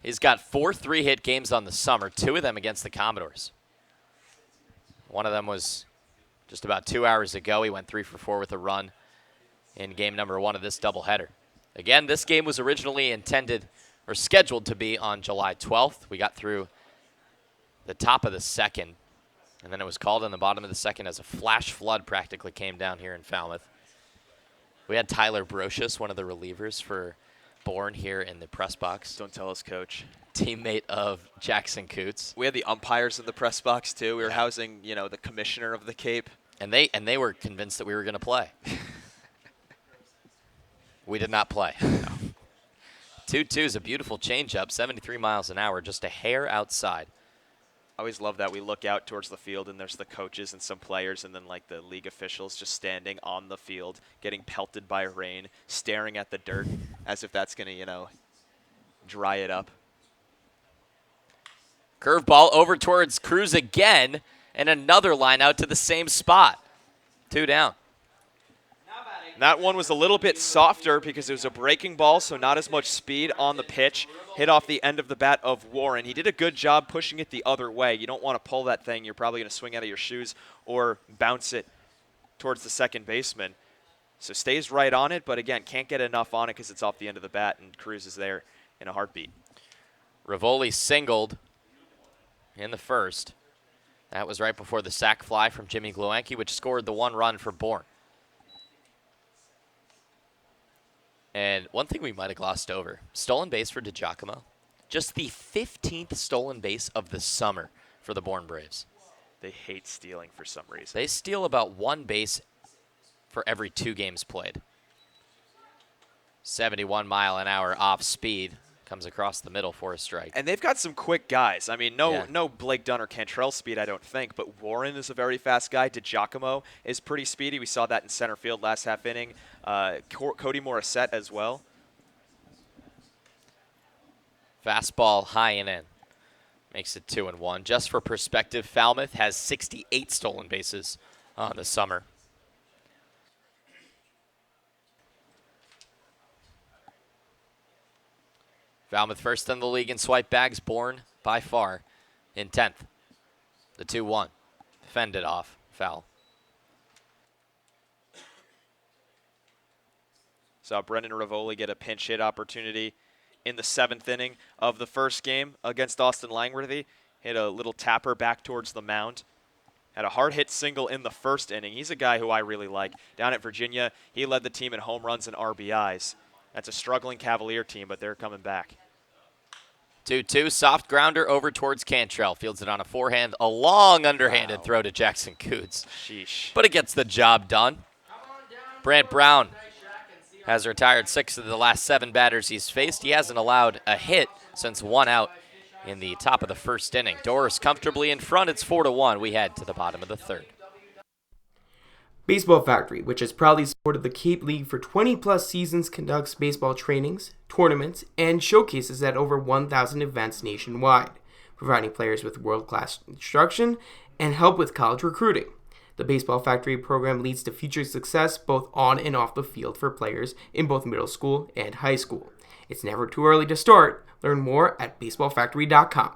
He's got 4 3-hit games on the summer, 2 of them against the Commodores. One of them was just about 2 hours ago. He went 3 for 4 with a run in game number 1 of this doubleheader. Again, this game was originally intended or scheduled to be on July 12th. We got through the top of the second, and then it was called in the bottom of the second as a flash flood practically came down here in Falmouth. We had Tyler Brocious, one of the relievers for Bourne, here in the press box. Don't tell us, Coach. Teammate of Jackson Coots. We had the umpires in the press box, too. We were housing, the commissioner of the Cape. And they were convinced that we were going to play. We did not play. 2-2 is a beautiful changeup, 73 miles an hour, just a hair outside. I always love that we look out towards the field and there's the coaches and some players and then like the league officials just standing on the field, getting pelted by rain, staring at the dirt as if that's going to, dry it up. Curveball over towards Cruz again, and another line out to the same spot. 2 down. That one was a little bit softer because it was a breaking ball, so not as much speed on the pitch. Hit off the end of the bat of Warren. He did a good job pushing it the other way. You don't want to pull that thing. You're probably going to swing out of your shoes or bounce it towards the second baseman. So stays right on it, but again, can't get enough on it because it's off the end of the bat, and Cruz is there in a heartbeat. Rivoli singled in the first. That was right before the sac fly from Jimmy Gluenke, which scored the 1 run for Bourne. And one thing we might have glossed over, stolen base for DiGiacomo. Just the 15th stolen base of the summer for the Bourne Braves. They hate stealing for some reason. They steal about 1 base for every 2 games played. 71 mile an hour off speed comes across the middle for a strike. And they've got some quick guys. I mean, no Blake Dunn or Cantrell speed, I don't think, but Warren is a very fast guy. DiGiacomo is pretty speedy. We saw that in center field last half inning. Cody Morissette as well. Fastball high and in. Makes it 2-1. Just for perspective, Falmouth has 68 stolen bases on the summer. Falmouth first in the league in swipe bags. Bourne by far in 10th. The 2-1. Fended off. Foul. Saw Brendan Rivoli get a pinch hit opportunity in the 7th inning of the first game against Austin Langworthy. Hit a little tapper back towards the mound. Had a hard hit single in the first inning. He's a guy who I really like. Down at Virginia, he led the team in home runs and RBIs. That's a struggling Cavalier team, but they're coming back. 2-2, soft grounder over towards Cantrell. Fields it on a forehand, a long underhanded throw to Jackson Coots. Sheesh. But it gets the job done. Brant Brown has retired 6 of the last 7 batters he's faced. He hasn't allowed a hit since 1 out in the top of the first inning. Doris comfortably in front. It's 4-1. We head to the bottom of the third. Baseball Factory, which has proudly supported the Cape League for 20-plus seasons, conducts baseball trainings, tournaments, and showcases at over 1,000 events nationwide, providing players with world-class instruction and help with college recruiting. The Baseball Factory program leads to future success both on and off the field for players in both middle school and high school. It's never too early to start. Learn more at baseballfactory.com.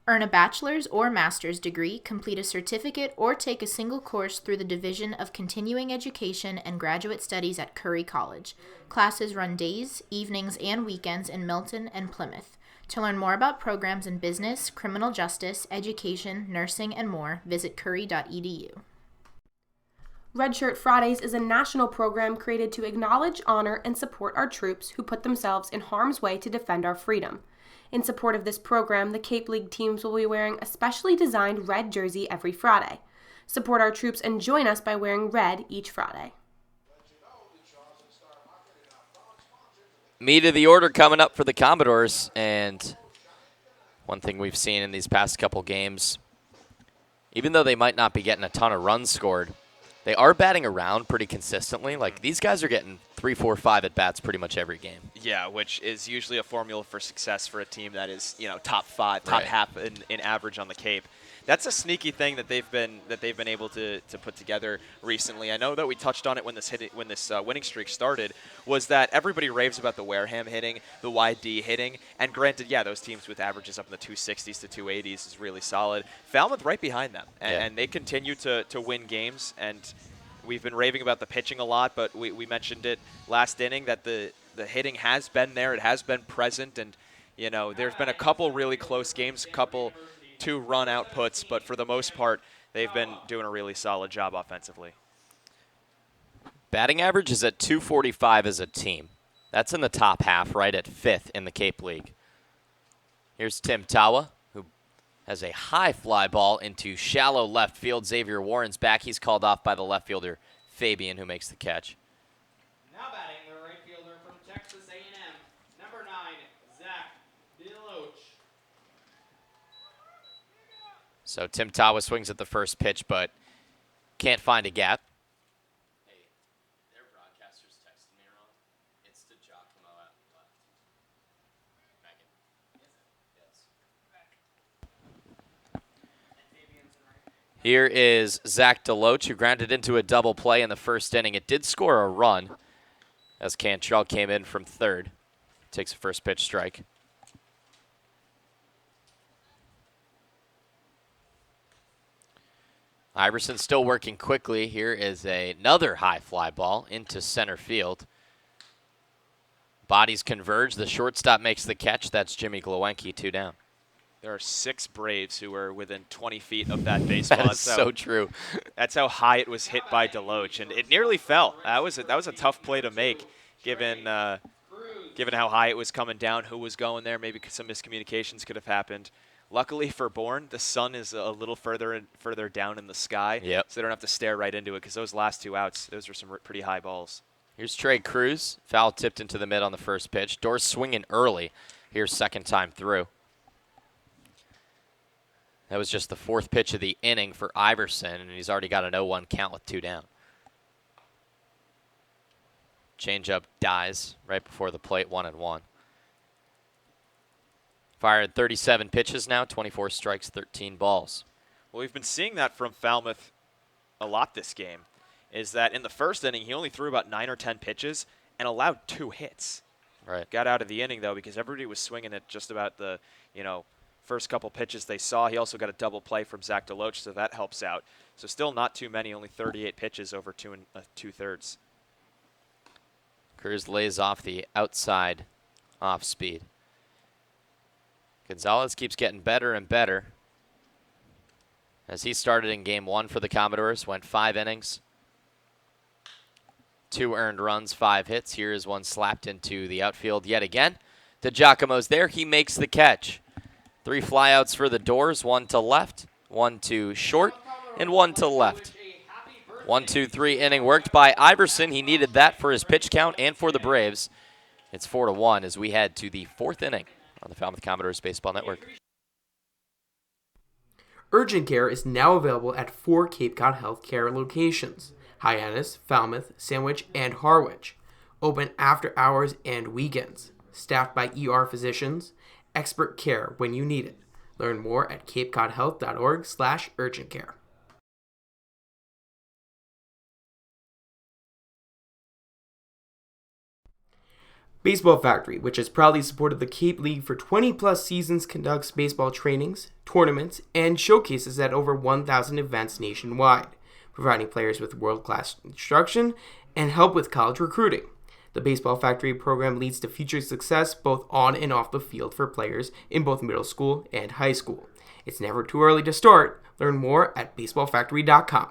Earn a bachelor's or master's degree, complete a certificate, or take a single course through the Division of Continuing Education and Graduate Studies at Curry College. Classes run days, evenings, and weekends in Milton and Plymouth. To learn more about programs in business, criminal justice, education, nursing, and more, visit curry.edu. Red Shirt Fridays is a national program created to acknowledge, honor, and support our troops who put themselves in harm's way to defend our freedom. In support of this program, the Cape League teams will be wearing a specially designed red jersey every Friday. Support our troops and join us by wearing red each Friday. Meat of the order coming up for the Commodores, and one thing we've seen in these past couple games, even though they might not be getting a ton of runs scored, they are batting around pretty consistently. Like, these guys are getting 3, 4, 5 at-bats pretty much every game. Yeah, which is usually a formula for success for a team that is, top 5, top half in average on the Cape. That's a sneaky thing that they've been able to put together recently. I know that we touched on it when this winning streak started, was that everybody raves about the Wareham hitting, the YD hitting, and granted, yeah, those teams with averages up in the 260s to 280s is really solid. Falmouth right behind them, and they continue to win games, and we've been raving about the pitching a lot, but we mentioned it last inning that the hitting has been there, it has been present, and there's been a couple really close games, couple 2-run outputs, but for the most part, they've been doing a really solid job offensively. Batting average is at 245 as a team. That's in the top half, right at 5th in the Cape League. Here's Tim Tawa, who has a high fly ball into shallow left field. Xavier Warren's back. He's called off by the left fielder, Fabian, who makes the catch. Now batting the right fielder from Texas A&M, number 9, Zach DeLoach. So Tim Tawa swings at the first pitch, but can't find a gap. Hey, their broadcaster's texted me wrong. It's to Giacomo at left. Yes. Here is Zach DeLoach, who grounded into a double play in the first inning. It did score a run as Cantrell came in from third. Takes a first pitch strike. Iverson still working quickly. Here is another high fly ball into center field. Bodies converge. The shortstop makes the catch. That's Jimmy Glowenke, 2 down. There are 6 Braves who are within 20 feet of that baseball. That is so true. That's how high it was hit by DeLoach, and it nearly fell. That was a tough play to make, given how high it was coming down, who was going there. Maybe some miscommunications could have happened. Luckily for Bourne, the sun is a little further down in the sky, Yep. so they don't have to stare right into it, because those last 2 outs, those were some pretty high balls. Here's Trey Cruz. Foul tipped into the mid on the first pitch. Doors swinging early. Here's second time through. That was just the 4th pitch of the inning for Iverson, and he's already got an 0-1 count with 2 down. Changeup dies right before the plate, 1-1. Fired 37 pitches now, 24 strikes, 13 balls. Well, we've been seeing that from Falmouth a lot this game, is that in the first inning, he only threw about 9 or 10 pitches and allowed 2 hits. Right. Got out of the inning, though, because everybody was swinging at just about the, first couple pitches they saw. He also got a double play from Zach DeLoach, so that helps out. So still not too many, only 38 pitches over 2 2/3. Cruz lays off the outside off speed. Gonzalez keeps getting better and better as he started in game 1 for the Commodores, went 5 innings, 2 earned runs, 5 hits. Here is one slapped into the outfield yet again. DeGiacomo's there. He makes the catch. 3 flyouts for the Doors, 1 to left, 1 to short, and 1 to left. 1-2-3 inning worked by Iverson. He needed that for his pitch count and for the Braves. It's 4-1 as we head to the 4th inning on the Falmouth Commodores Baseball Network. Urgent care is now available at 4 Cape Cod healthcare locations: Hyannis, Falmouth, Sandwich, and Harwich. Open after hours and weekends. Staffed by ER physicians. Expert care when you need it. Learn more at capecodhealth.org/urgentcare. Baseball Factory, which has proudly supported the Cape League for 20-plus seasons, conducts baseball trainings, tournaments, and showcases at over 1,000 events nationwide, providing players with world-class instruction and help with college recruiting. The Baseball Factory program leads to future success both on and off the field for players in both middle school and high school. It's never too early to start. Learn more at baseballfactory.com.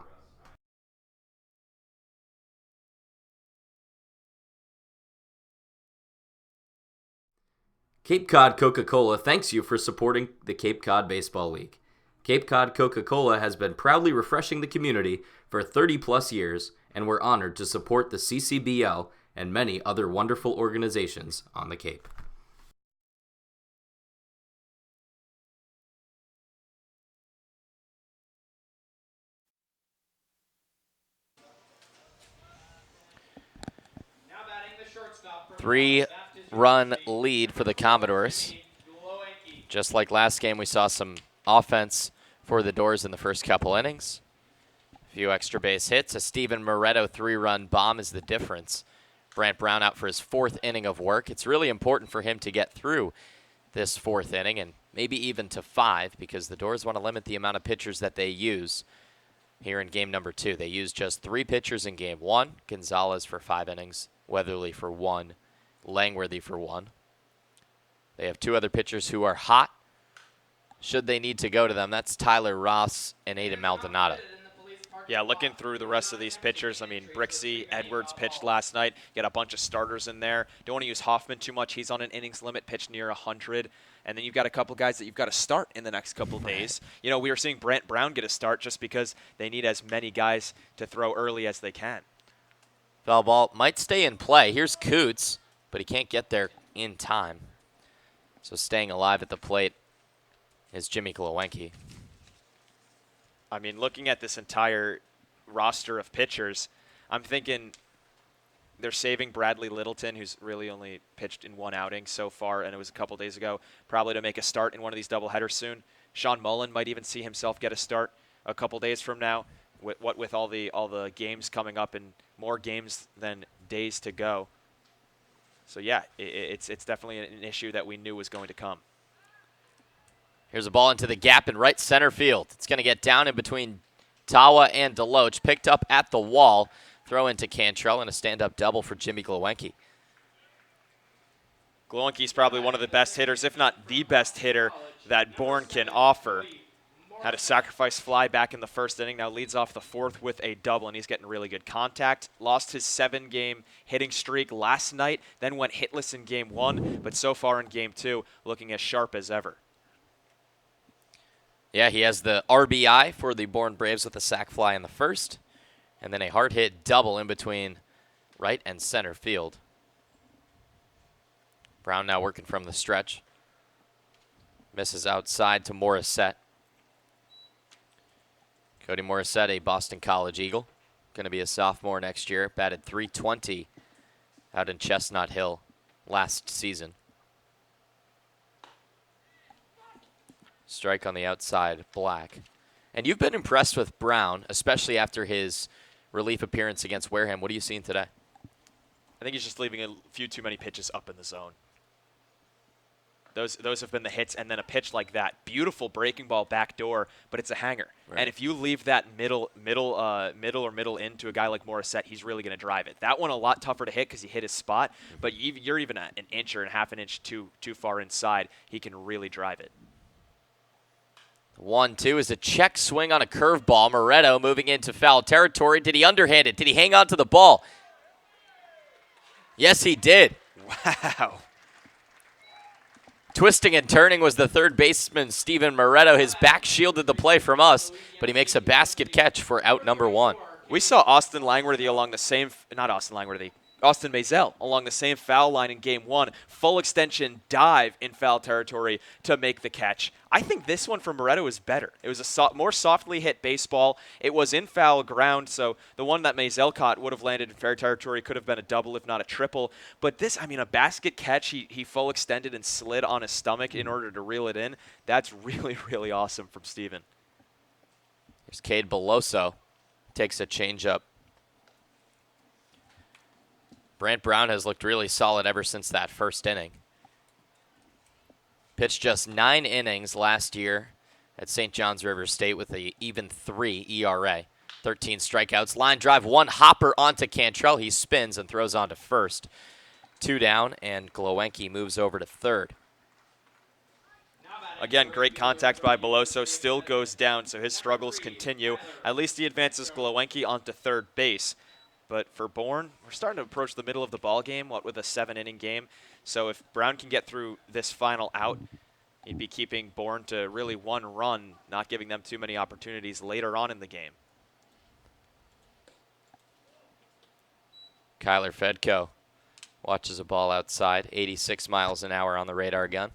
Cape Cod Coca-Cola thanks you for supporting the Cape Cod Baseball League. Cape Cod Coca-Cola has been proudly refreshing the community for 30-plus years, and we're honored to support the CCBL and many other wonderful organizations on the Cape. Now batting the shortstop from 3-run lead for the Commodores. Just like last game, we saw some offense for the Doors in the first couple innings. A few extra base hits. A Steven Moretto 3-run bomb is the difference. Brant Brown out for his 4th inning of work. It's really important for him to get through this 4th inning and maybe even to 5 because the Doors want to limit the amount of pitchers that they use here in game number 2. They used just 3 pitchers in game 1. Gonzalez for 5 innings, Weatherly for 1, Langworthy for 1. They have 2 other pitchers who are hot should they need to go to them. That's Tyler Ross and Aiden Maldonado. Yeah, looking through the rest of these pitchers, I mean, Brixey, Edwards pitched last night. Get a bunch of starters in there. Don't want to use Hoffman too much. He's on an innings limit, pitched near 100. And then you've got a couple guys that you've got to start in the next couple of days. You know, we were seeing Brant Brown get a start just because they need as many guys to throw early as they can. Foul ball might stay in play. Here's Coots, but he can't get there in time. So staying alive at the plate is Jimmy Glowenke. I mean, looking at this entire roster of pitchers, I'm thinking they're saving Bradley Littleton, who's really only pitched in 1 outing so far, and it was a couple days ago, probably to make a start in one of these doubleheaders soon. Sean Mullen might even see himself get a start a couple days from now, with all the games coming up and more games than days to go. So yeah, it's definitely an issue that we knew was going to come. Here's a ball into the gap in right center field. It's going to get down in between Tawa and Deloach. Picked up at the wall. Throw into Cantrell and a stand-up double for Jimmy Glowenke. Glowenke's probably one of the best hitters, if not the best hitter that Bourne can offer. Had a sacrifice fly back in the 1st inning. Now leads off the 4th with a double, and he's getting really good contact. Lost his 7-game hitting streak last night, then went hitless in game 1, but so far in game 2, looking as sharp as ever. Yeah, he has the RBI for the Bourne Braves with a sac fly in the 1st, and then a hard hit double in between right and center field. Brown now working from the stretch. Misses outside to Morissette. Cody Morissette, a Boston College Eagle. Going to be a sophomore next year. Batted .320 out in Chestnut Hill last season. Strike on the outside, Black. And you've been impressed with Brown, especially after his relief appearance against Wareham. What are you seeing today? I think he's just leaving a few too many pitches up in the zone. Those have been the hits, and then a pitch like that. Beautiful breaking ball back door, but it's a hanger. Right. And if you leave that middle in to a guy like Morissette, he's really going to drive it. That one a lot tougher to hit because he hit his spot, but you're even an inch or a half an inch too far inside. He can really drive it. 1-2 is a check swing on a curveball. Moretto moving into foul territory. Did he underhand it? Did he hang on to the ball? Yes, he did. Wow. Twisting and turning was the third baseman, Steven Moretto. His back shielded the play from us, but he makes a basket catch for out number 1. We saw Austin Maisel along the same foul line in game 1. Full extension dive in foul territory to make the catch. I think this one from Moretto is better. It was a more softly hit baseball. It was in foul ground, so the one that Maisel caught would have landed in fair territory, could have been a double if not a triple. But this, a basket catch, he full extended and slid on his stomach in order to reel it in. That's really, really awesome from Steven. Here's Cade Beloso. Takes a changeup. Brant Brown has looked really solid ever since that first inning. Pitched just 9 innings last year at St. John's River State with an even 3 ERA. 13 strikeouts. Line drive, 1 hopper onto Cantrell. He spins and throws on to first. 2 down, and Glowenke moves over to third. Again, great contact by Beloso. Still goes down, so his struggles continue. At least he advances Glowenke onto third base. But for Bourne, we're starting to approach the middle of the ball game, with a 7-inning game. So if Brown can get through this final out, he'd be keeping Bourne to really 1 run, not giving them too many opportunities later on in the game. Kyler Fedko watches a ball outside, 86 miles an hour on the radar gun.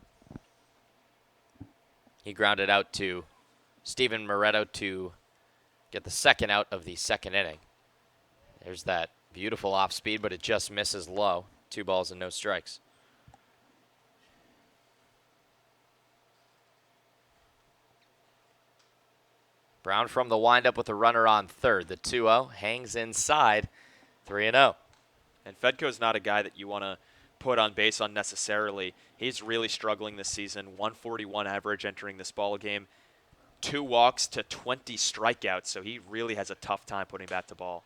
He grounded out to Steven Moretto to get the second out of the second inning. There's that beautiful off speed, but it just misses low. 2 balls and no strikes. Brown from the windup with a runner on third. The 2-0 hangs inside, 3-0. And Fedko's not a guy that you want to put on base unnecessarily. He's really struggling this season. 141 average entering this ball game. 2 walks to 20 strikeouts, so he really has a tough time putting bat to ball.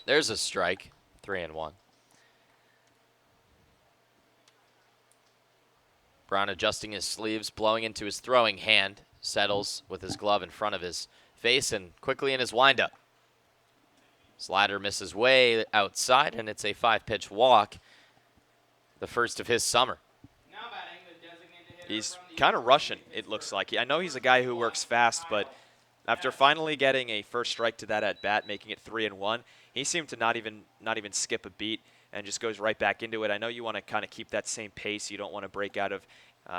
There's a strike, 3-1. Brown adjusting his sleeves, blowing into his throwing hand, settles with his glove in front of his face and quickly in his windup. Slider misses way outside, and it's a 5-pitch walk, the first of his summer. He's kind of rushing, it looks like. I know he's a guy who works fast, but after finally getting a first strike to that at bat, making it 3-1, he seemed to not even skip a beat and just goes right back into it. I know you want to kind of keep that same pace. You don't want to break out of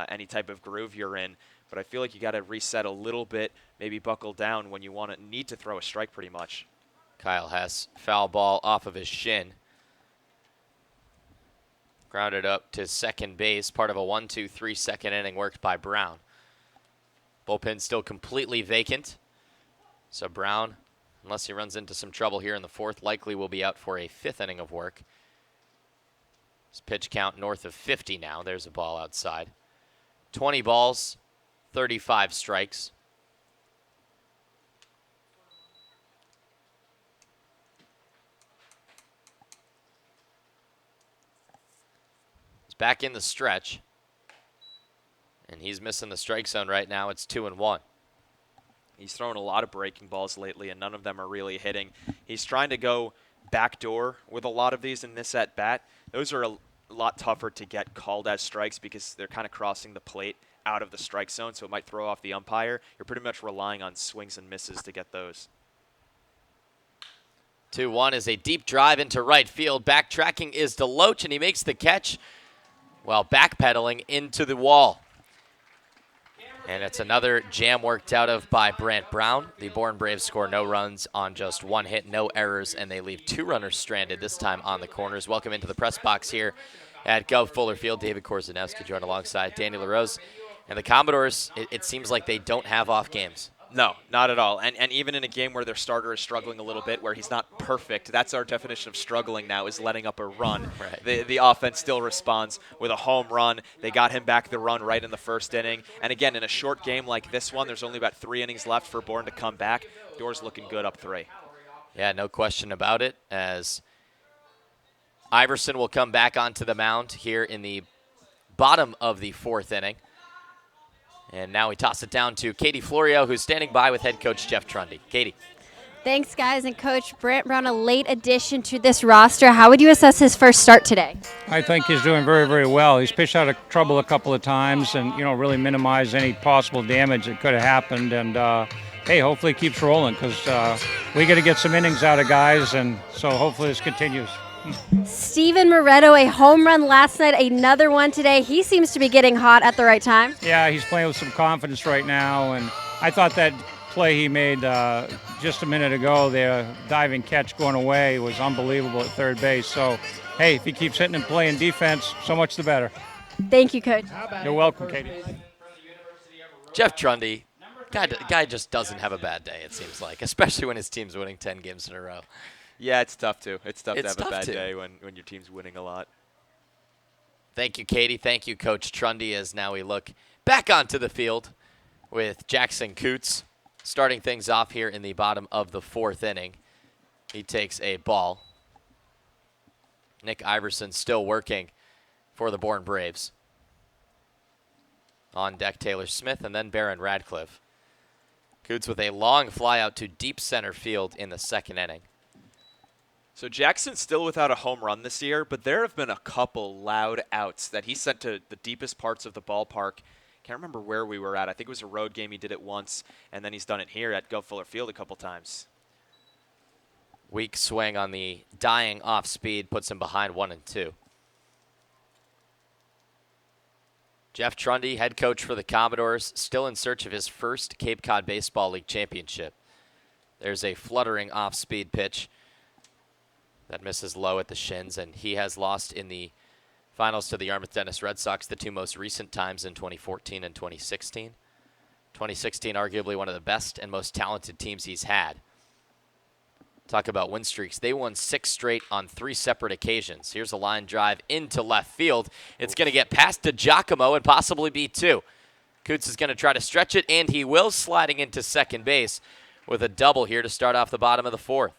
any type of groove you're in, but I feel like you got to reset a little bit, maybe buckle down when you need to throw a strike pretty much. Kyle Hess, foul ball off of his shin. Grounded up to second base, part of a 1-2-3 second inning worked by Brown. Bullpen still completely vacant. So Brown, unless he runs into some trouble here in the 4th, likely will be out for a 5th inning of work. His pitch count north of 50 now. There's a ball outside. 20 balls, 35 strikes. Back in the stretch, and he's missing the strike zone right now. It's 2-1. He's thrown a lot of breaking balls lately, and none of them are really hitting. He's trying to go backdoor with a lot of these in this at-bat. Those are a lot tougher to get called as strikes because they're kind of crossing the plate out of the strike zone, so it might throw off the umpire. You're pretty much relying on swings and misses to get those. 2-1 is a deep drive into right field. Backtracking is DeLoach, and he makes the catch while backpedaling into the wall. And it's another jam worked out of by Brant Brown. The Bourne Braves score no runs on just 1 hit, no errors, and they leave 2 runners stranded, this time on the corners. Welcome into the press box here at Gov Fuller Field. David Korzanowski joined alongside Danny LaRose. And the Commodores, it seems like they don't have off games. No, not at all. And even in a game where their starter is struggling a little bit, where he's not perfect, that's our definition of struggling now, is letting up a run. Right. The offense still responds with a home run. They got him back the run right in the 1st inning. And again, in a short game like this one, there's only about 3 innings left for Bourne to come back. Door's looking good up 3. Yeah, no question about it, as Iverson will come back onto the mound here in the bottom of the 4th inning. And now we toss it down to Katie Florio, who's standing by with head coach Jeff Trundy. Katie. Thanks, guys. And Coach Brant Brown, a late addition to this roster. How would you assess his first start today? I think he's doing very, very well. He's pitched out of trouble a couple of times and, really minimized any possible damage that could have happened. And, hey, hopefully it keeps rolling because we got to get some innings out of guys, and so hopefully this continues. Steven Moretto, a home run last night, another one today. He seems to be getting hot at the right time. Yeah, he's playing with some confidence right now, and I thought that play he made just a minute ago, the diving catch going away, was unbelievable at third base. So, hey, if he keeps hitting and playing defense, so much the better. Thank you, Coach. You're welcome, Katie. Jeff Trundy, guy just doesn't have a bad day, it seems like, especially when his team's winning 10 games in a row. Yeah, it's tough to. It's tough to It's have a tough bad to. day when your team's winning a lot. Thank you, Katie. Thank you, Coach Trundy, as now we look back onto the field with Jackson Coots starting things off here in the bottom of the 4th inning. He takes a ball. Nick Iverson still working for the Bourne Braves. On deck, Taylor Smith, and then Barron Radcliffe. Coots with a long fly out to deep center field in the 2nd inning. So Jackson's still without a home run this year, but there have been a couple loud outs that he sent to the deepest parts of the ballpark. Can't remember where we were at. I think it was a road game. He did it once, and then he's done it here at Gov Fuller Field a couple times. Weak swing on the dying off speed puts him behind 1-2. Jeff Trundy, head coach for the Commodores, still in search of his first Cape Cod Baseball League championship. There's a fluttering off-speed pitch that misses low at the shins, and he has lost in the finals to the Yarmouth Dennis Red Sox, the two most recent times in 2014 and 2016. 2016, arguably one of the best and most talented teams he's had. Talk about win streaks. They won 6 straight on 3 separate occasions. Here's a line drive into left field. It's going to get past DiGiacomo and possibly be 2. Coots is going to try to stretch it, and he will, sliding into second base with a double here to start off the bottom of the 4th.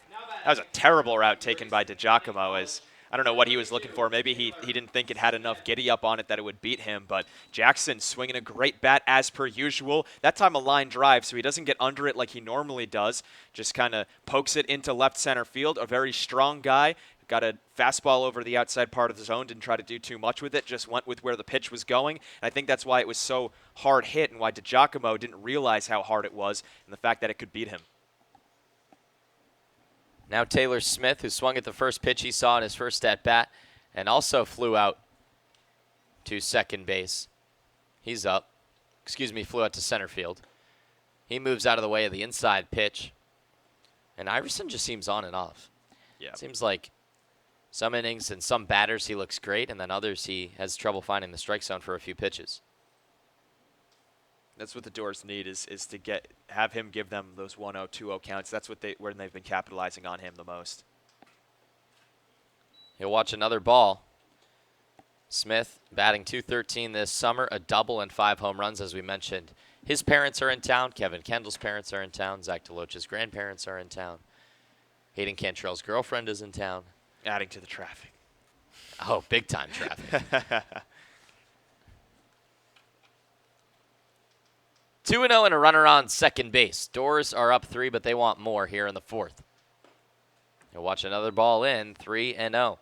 That was a terrible route taken by DiGiacomo. As I don't know what he was looking for. Maybe he didn't think it had enough giddy up on it that it would beat him. But Jackson swinging a great bat as per usual. That time a line drive, so he doesn't get under it like he normally does. Just kind of pokes it into left center field. A very strong guy. Got a fastball over the outside part of the zone. Didn't try to do too much with it. Just went with where the pitch was going. And I think that's why it was so hard hit and why DiGiacomo didn't realize how hard it was and the fact that it could beat him. Now Taylor Smith, who swung at the first pitch he saw in his first at-bat and also flew out to second base. He's up. Flew out to center field. He moves out of the way of the inside pitch. And Iverson just seems on and off. Yeah. It seems like some innings and some batters he looks great, and then others he has trouble finding the strike zone for a few pitches. That's what the Doors need is to have him give them those 1-0, 2-0 counts. That's where they've been capitalizing on him the most. He'll watch another ball. Smith batting .213 this summer, a double and 5 home runs, as we mentioned. His parents are in town. Kevin Kendall's parents are in town. Zach DeLoach's grandparents are in town. Hayden Cantrell's girlfriend is in town. Adding to the traffic. Oh, big time traffic. 2-0 and a runner on second base. Doors are up 3, but they want more here in the 4th. He'll watch another ball in, 3-0.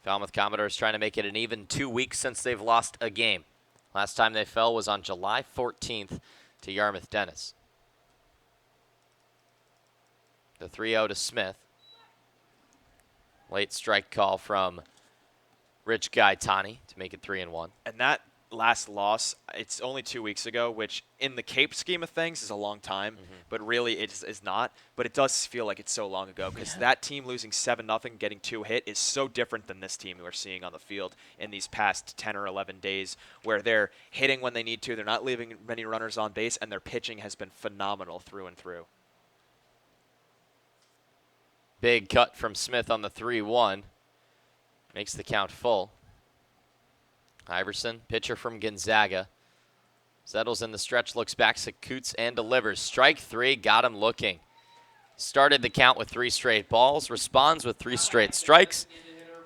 Falmouth Commodores trying to make it an even 2 weeks since they've lost a game. Last time they fell was on July 14th to Yarmouth Dennis. The 3-0 to Smith. Late strike call from Rich Gaetani to make it 3-1. And that last loss, it's only 2 weeks ago, which in the Cape scheme of things is a long time, but really it is not. But it does feel like it's so long ago because that team losing 7-0, getting 2 hit is so different than this team we're seeing on the field in these past 10 or 11 days where they're hitting when they need to, they're not leaving many runners on base, and their pitching has been phenomenal through and through. Big cut from Smith on the 3-1. Makes the count full. Iverson, pitcher from Gonzaga. Settles in the stretch, looks back to Coots and delivers. Strike 3, got him looking. started the count with 3 straight balls, responds with 3 straight strikes.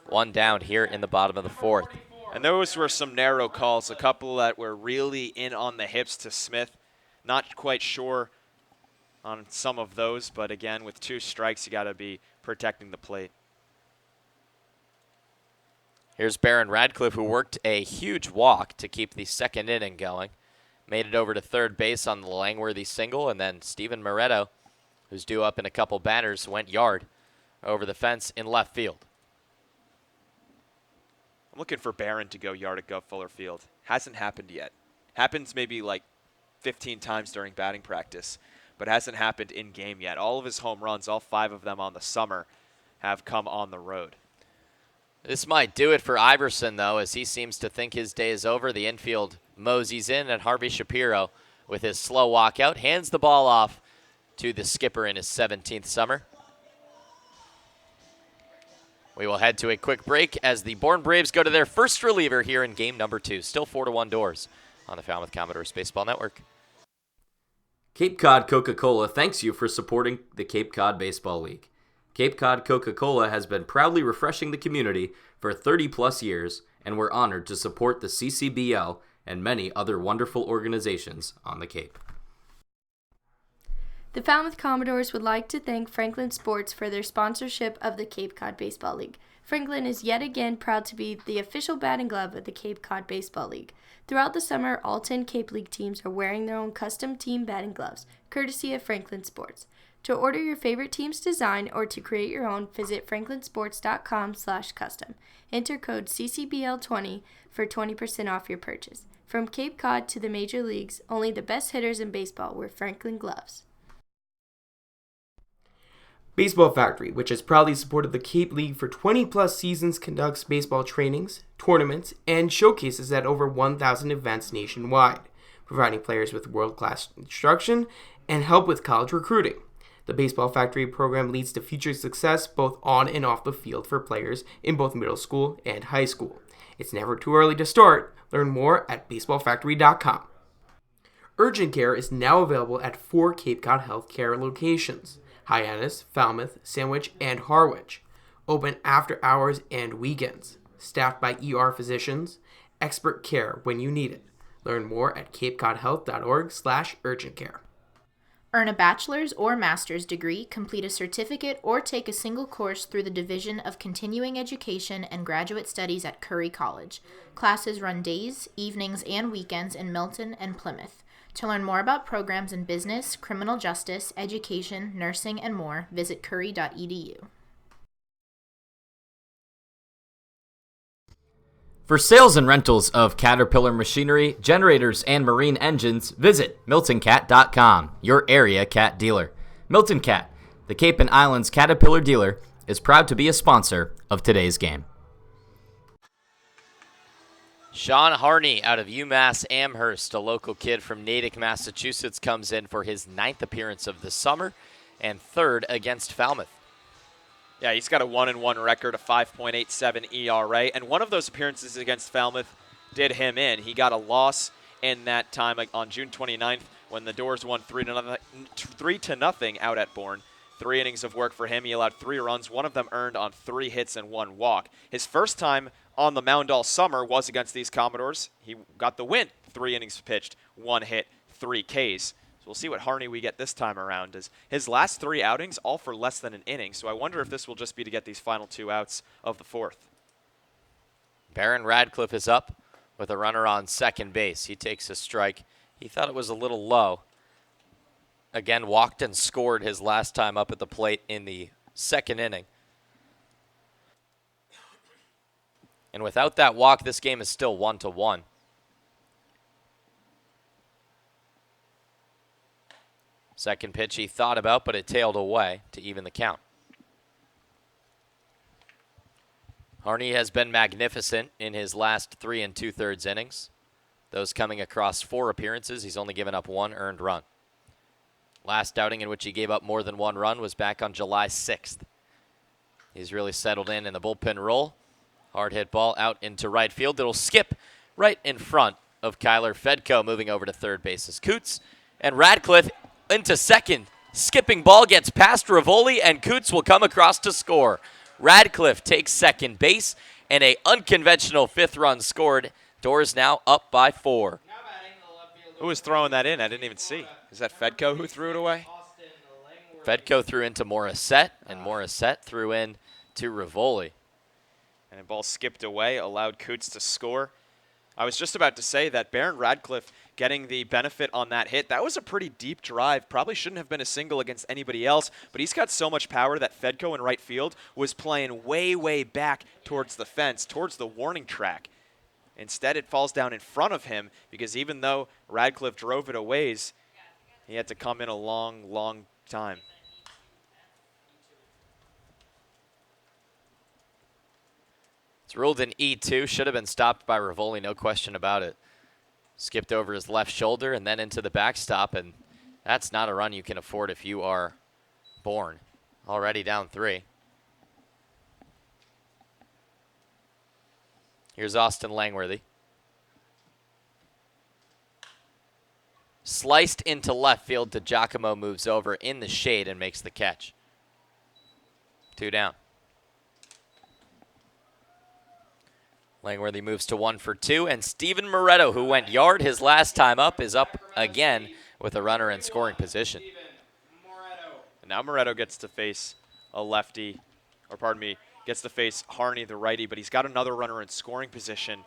1 down here in the bottom of the 4th. And those were some narrow calls, a couple that were really in on the hips to Smith. Not quite sure on some of those, but again, with 2 strikes, you got to be protecting the plate. Here's Baron Radcliffe, who worked a huge walk to keep the 2nd inning going. Made it over to third base on the Langworthy single, and then Steven Moretto, who's due up in a couple batters, went yard over the fence in left field. I'm looking for Barron to go yard at Gov Fuller Field. Hasn't happened yet. Happens maybe like 15 times during batting practice, but hasn't happened in game yet. All of his home runs, all 5 of them on the summer, have come on the road. This might do it for Iverson, though, as he seems to think his day is over. The infield moseys in, and Harvey Shapiro, with his slow walkout, hands the ball off to the skipper in his 17th summer. We will head to a quick break as the Bourne Braves go to their first reliever here in game number 2. Still 4-1 Doors on the Falmouth Commodores Baseball Network. Cape Cod Coca-Cola thanks you for supporting the Cape Cod Baseball League. Cape Cod Coca-Cola has been proudly refreshing the community for 30-plus years, and we're honored to support the CCBL and many other wonderful organizations on the Cape. The Falmouth Commodores would like to thank Franklin Sports for their sponsorship of the Cape Cod Baseball League. Franklin is yet again proud to be the official batting glove of the Cape Cod Baseball League. Throughout the summer, all 10 Cape League teams are wearing their own custom team batting gloves, courtesy of Franklin Sports. To order your favorite team's design or to create your own, visit franklinsports.com/custom. Enter code CCBL20 for 20% off your purchase. From Cape Cod to the major leagues, only the best hitters in baseball wear Franklin gloves. Baseball Factory, which has proudly supported the Cape League for 20-plus seasons, conducts baseball trainings, tournaments, and showcases at over 1,000 events nationwide, providing players with world-class instruction and help with college recruiting. The Baseball Factory program leads to future success both on and off the field for players in both middle school and high school. It's never too early to start. Learn more at baseballfactory.com. Urgent care is now available at 4 Cape Cod healthcare locations: Hyannis, Falmouth, Sandwich, and Harwich. Open after hours and weekends. Staffed by ER physicians. Expert care when you need it. Learn more at capecodhealth.org/urgentcare. Earn a bachelor's or master's degree, complete a certificate, or take a single course through the Division of Continuing Education and Graduate Studies at Curry College. Classes run days, evenings, and weekends in Milton and Plymouth. To learn more about programs in business, criminal justice, education, nursing, and more, visit curry.edu. For sales and rentals of Caterpillar machinery, generators, and marine engines, visit MiltonCat.com, your area cat dealer. Milton Cat, the Cape and Islands Caterpillar dealer, is proud to be a sponsor of today's game. Sean Harney out of UMass Amherst, a local kid from Natick, Massachusetts, comes in for his 9th appearance of the summer and 3rd against Falmouth. Yeah, he's got a 1-1 record, a 5.87 ERA, and one of those appearances against Falmouth did him in. He got a loss in that time on June 29th when the Doors won 3-0 out at Bourne. 3 innings of work for him. He allowed 3 runs, one of them earned on 3 hits and 1 walk. His first time on the mound all summer was against these Commodores. He got the win. 3 innings pitched, 1 hit, 3 Ks. We'll see what Harney we get this time around. As his last 3 outings, all for less than an inning, so I wonder if this will just be to get these final 2 outs of the 4th. Baron Radcliffe is up with a runner on second base. He takes a strike. He thought it was a little low. Again, walked and scored his last time up at the plate in the 2nd inning. And without that walk, this game is still 1-1. Second pitch he thought about, but it tailed away to even the count. Harney has been magnificent in his last 3 2/3 innings. Those coming across 4 appearances, he's only given up 1 earned run. Last outing in which he gave up more than 1 run was back on July 6th. He's really settled in the bullpen role. Hard hit ball out into right field. It'll skip right in front of Kyler Fedko, moving over to third base as Coots. And Radcliffe into second, skipping ball gets past Rivoli, and Coots will come across to score. Radcliffe takes second base, and a unconventional fifth run scored. Doors now up by 4. Who was throwing that in? I didn't even see. Is that Fedko who threw it away? Fedko threw into Morissette, and Morissette threw in to Rivoli. And the ball skipped away, allowed Coots to score. I was just about to say that Baron Radcliffe getting the benefit on that hit. That was a pretty deep drive. Probably shouldn't have been a single against anybody else, but he's got so much power that Fedko in right field was playing way, way back towards the fence, towards the warning track. Instead, it falls down in front of him because even though Radcliffe drove it a ways, he had to come in a long, long time. It's ruled an E2. Should have been stopped by Rivoli, no question about it. Skipped over his left shoulder and then into the backstop, and that's not a run you can afford if you are Bourne. Already down 3. Here's Austin Langworthy. Sliced into left field to Giacomo, moves over in the shade and makes the catch. 2 down. Langworthy moves to 1 for 2, and Steven Moretto, who went yard his last time up, is up again with a runner in scoring position. And now Moretto gets to face a lefty, or pardon me, gets to face Harney, the righty, but he's got another runner in scoring position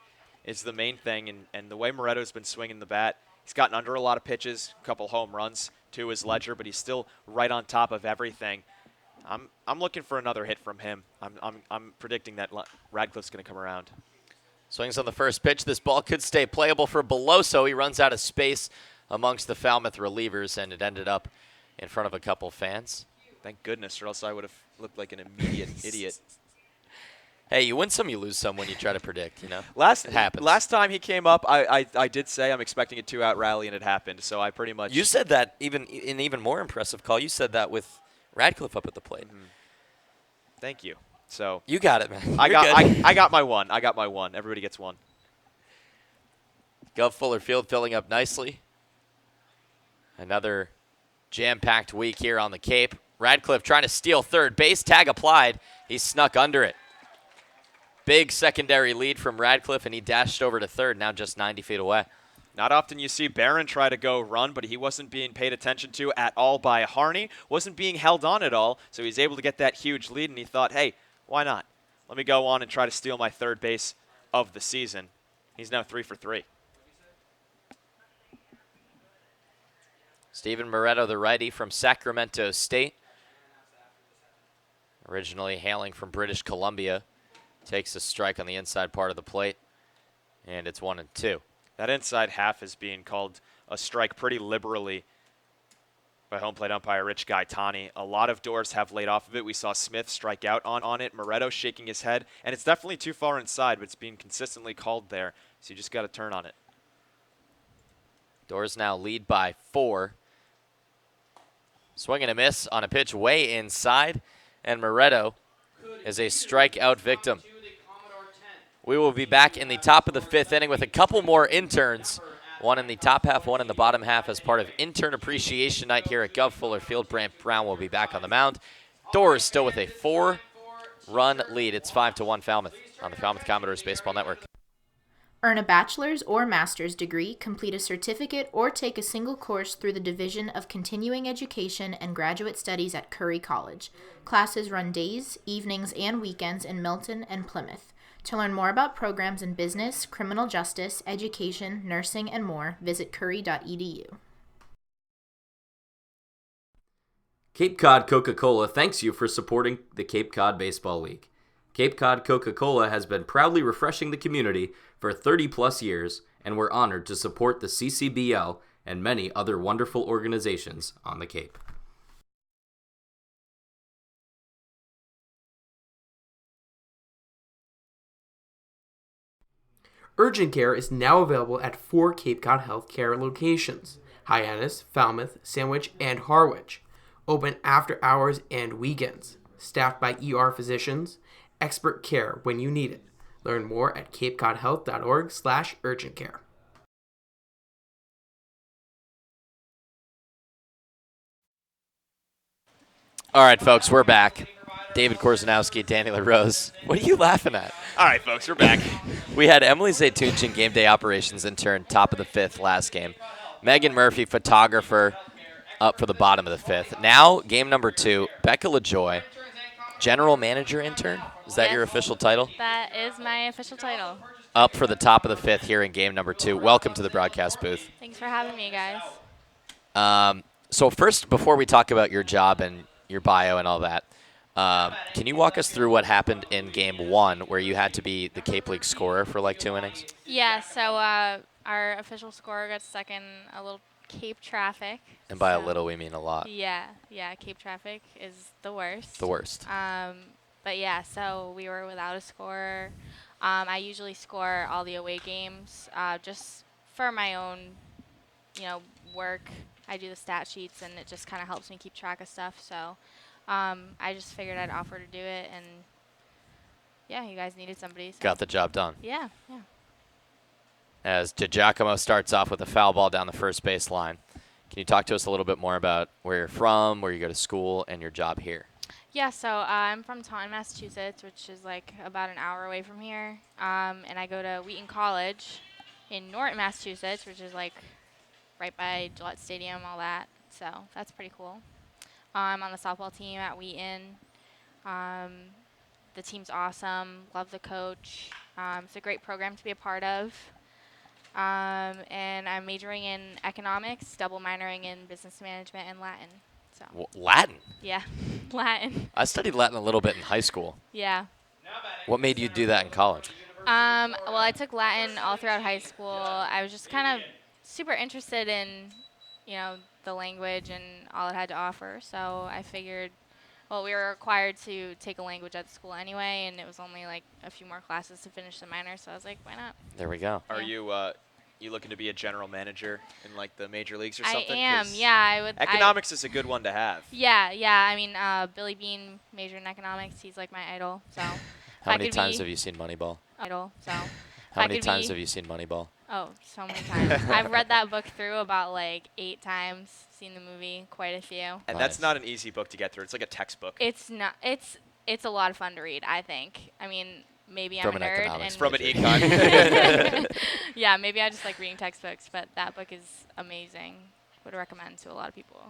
is the main thing, and the way Moretto's been swinging the bat, he's gotten under a lot of pitches, a couple home runs to his ledger, but he's still right on top of everything. I'm looking for another hit from him. I'm predicting that Radcliffe's going to come around. Swings on the first pitch. This ball could stay playable for Beloso. He runs out of space amongst the Falmouth relievers, and it ended up in front of a couple fans. Thank goodness, or else I would have looked like an immediate idiot. Hey, you win some, you lose some when you try to predict, you know? It happens. Last time he came up, I did say I'm expecting a 2-out rally, and it happened, so I pretty much... You said that in an even more impressive call. You said that with Radcliffe up at the plate. Mm-hmm. Thank you. So you got it, man. I got my one. I got my one. Everybody gets one. Gov Fuller Field filling up nicely. Another jam-packed week here on the Cape. Radcliffe trying to steal third base. Tag applied. He snuck under it. Big secondary lead from Radcliffe, and he dashed over to third, now just 90 feet away. Not often you see Barron try to go run, but he wasn't being paid attention to at all by Harney. Wasn't being held on at all, so he's able to get that huge lead, and he thought, hey, why not? Let me go on and try to steal my third base of the season. He's now 3 for 3. Steven Moretto, the righty from Sacramento State, originally hailing from British Columbia, takes a strike on the inside part of the plate, and it's 1-2. That inside half is being called a strike pretty liberally by home plate umpire Rich Gaetani. A lot of doors have laid off of it. We saw Smith strike out on it. Moretto shaking his head, and it's definitely too far inside, but it's being consistently called there, so you just got to turn on it. Doors now lead by 4. Swing and a miss on a pitch way inside, and Moretto is a strikeout victim. We will be back in the top of the 5th inning with a couple more interns, one in the top half, one in the bottom half, as part of Intern Appreciation Night here at Gov Fuller Field. Brant Brown will be back on the mound. Doors still with a 4-run lead. It's 5-1 Falmouth on the Falmouth Commodores Baseball Network. Earn a bachelor's or master's degree, complete a certificate, or take a single course through the Division of Continuing Education and Graduate Studies at Curry College. Classes run days, evenings, and weekends in Milton and Plymouth. To learn more about programs in business, criminal justice, education, nursing, and more, visit curry.edu. Cape Cod Coca-Cola thanks you for supporting the Cape Cod Baseball League. Cape Cod Coca-Cola has been proudly refreshing the community for 30-plus years, and we're honored to support the CCBL and many other wonderful organizations on the Cape. Urgent care is now available at 4 Cape Cod Healthcare locations: Hyannis, Falmouth, Sandwich, and Harwich. Open after hours and weekends. Staffed by ER physicians. Expert care when you need it. Learn more at capecodhealth.org/urgentcare. All right, folks, we're back. David Korzanowski, Danny LaRose. What are you laughing at? All right, folks, we're back. We had Emily Zaytunchin, game day operations intern, top of the fifth last game. Megan Murphy, photographer, up for the bottom of the fifth. Now, game number 2, Becca LaJoy, general manager intern. Is that your official title? That is my official title. Up for the top of the fifth here in game number 2. Welcome to the broadcast booth. Thanks for having me, guys. So first, before we talk about your job and your bio and all that, can you walk us through what happened in game 1 where you had to be the Cape League scorer for like 2 innings? Yeah, so our official scorer got stuck in a little Cape traffic. And by a little, we mean a lot. Yeah, Cape traffic is the worst. The worst. But yeah, so we were without a scorer. I usually score all the away games just for my own, work. I do the stat sheets, and it just kind of helps me keep track of stuff. So I just figured I'd offer to do it, and yeah, you guys needed somebody. So. Got the job done. Yeah. As DiGiacomo starts off with a foul ball down the first base line. Can you talk to us a little bit more about where you're from, where you go to school, and your job here? Yeah, so I'm from Taunton, Massachusetts, which is like about an hour away from here. And I go to Wheaton College in Norton, Massachusetts, which is like right by Gillette Stadium, all that. So that's pretty cool. I'm on the softball team at Wheaton. The team's awesome. Love the coach. It's a great program to be a part of. And I'm majoring in economics, double minoring in business management and Latin. So. Latin? Yeah, Latin. I studied Latin a little bit in high school. Yeah. What made you do that in college? Well, I took Latin all throughout high school. I was just kind of super interested in, the language and all it had to offer. So I figured, well, we were required to take a language at the school anyway, and it was only like a few more classes to finish the minor. So I was like, why not? There we go. Are you looking to be a general manager in like the major leagues or something? I am. Yeah, I would. Economics is a good one to have. Yeah. I mean, Billy Bean majored in economics. He's like my idol. So. How many times have you seen Moneyball? Idol. So. How many times have you seen Moneyball? Oh, so many times. I've read that book through about like 8 times. Seen the movie quite a few. And that's not an easy book to get through. It's like a textbook. It's not. It's a lot of fun to read, I think. I mean, maybe From I'm a an nerd. economics From an major. econ. Yeah, maybe I just like reading textbooks, but that book is amazing. Would recommend to a lot of people.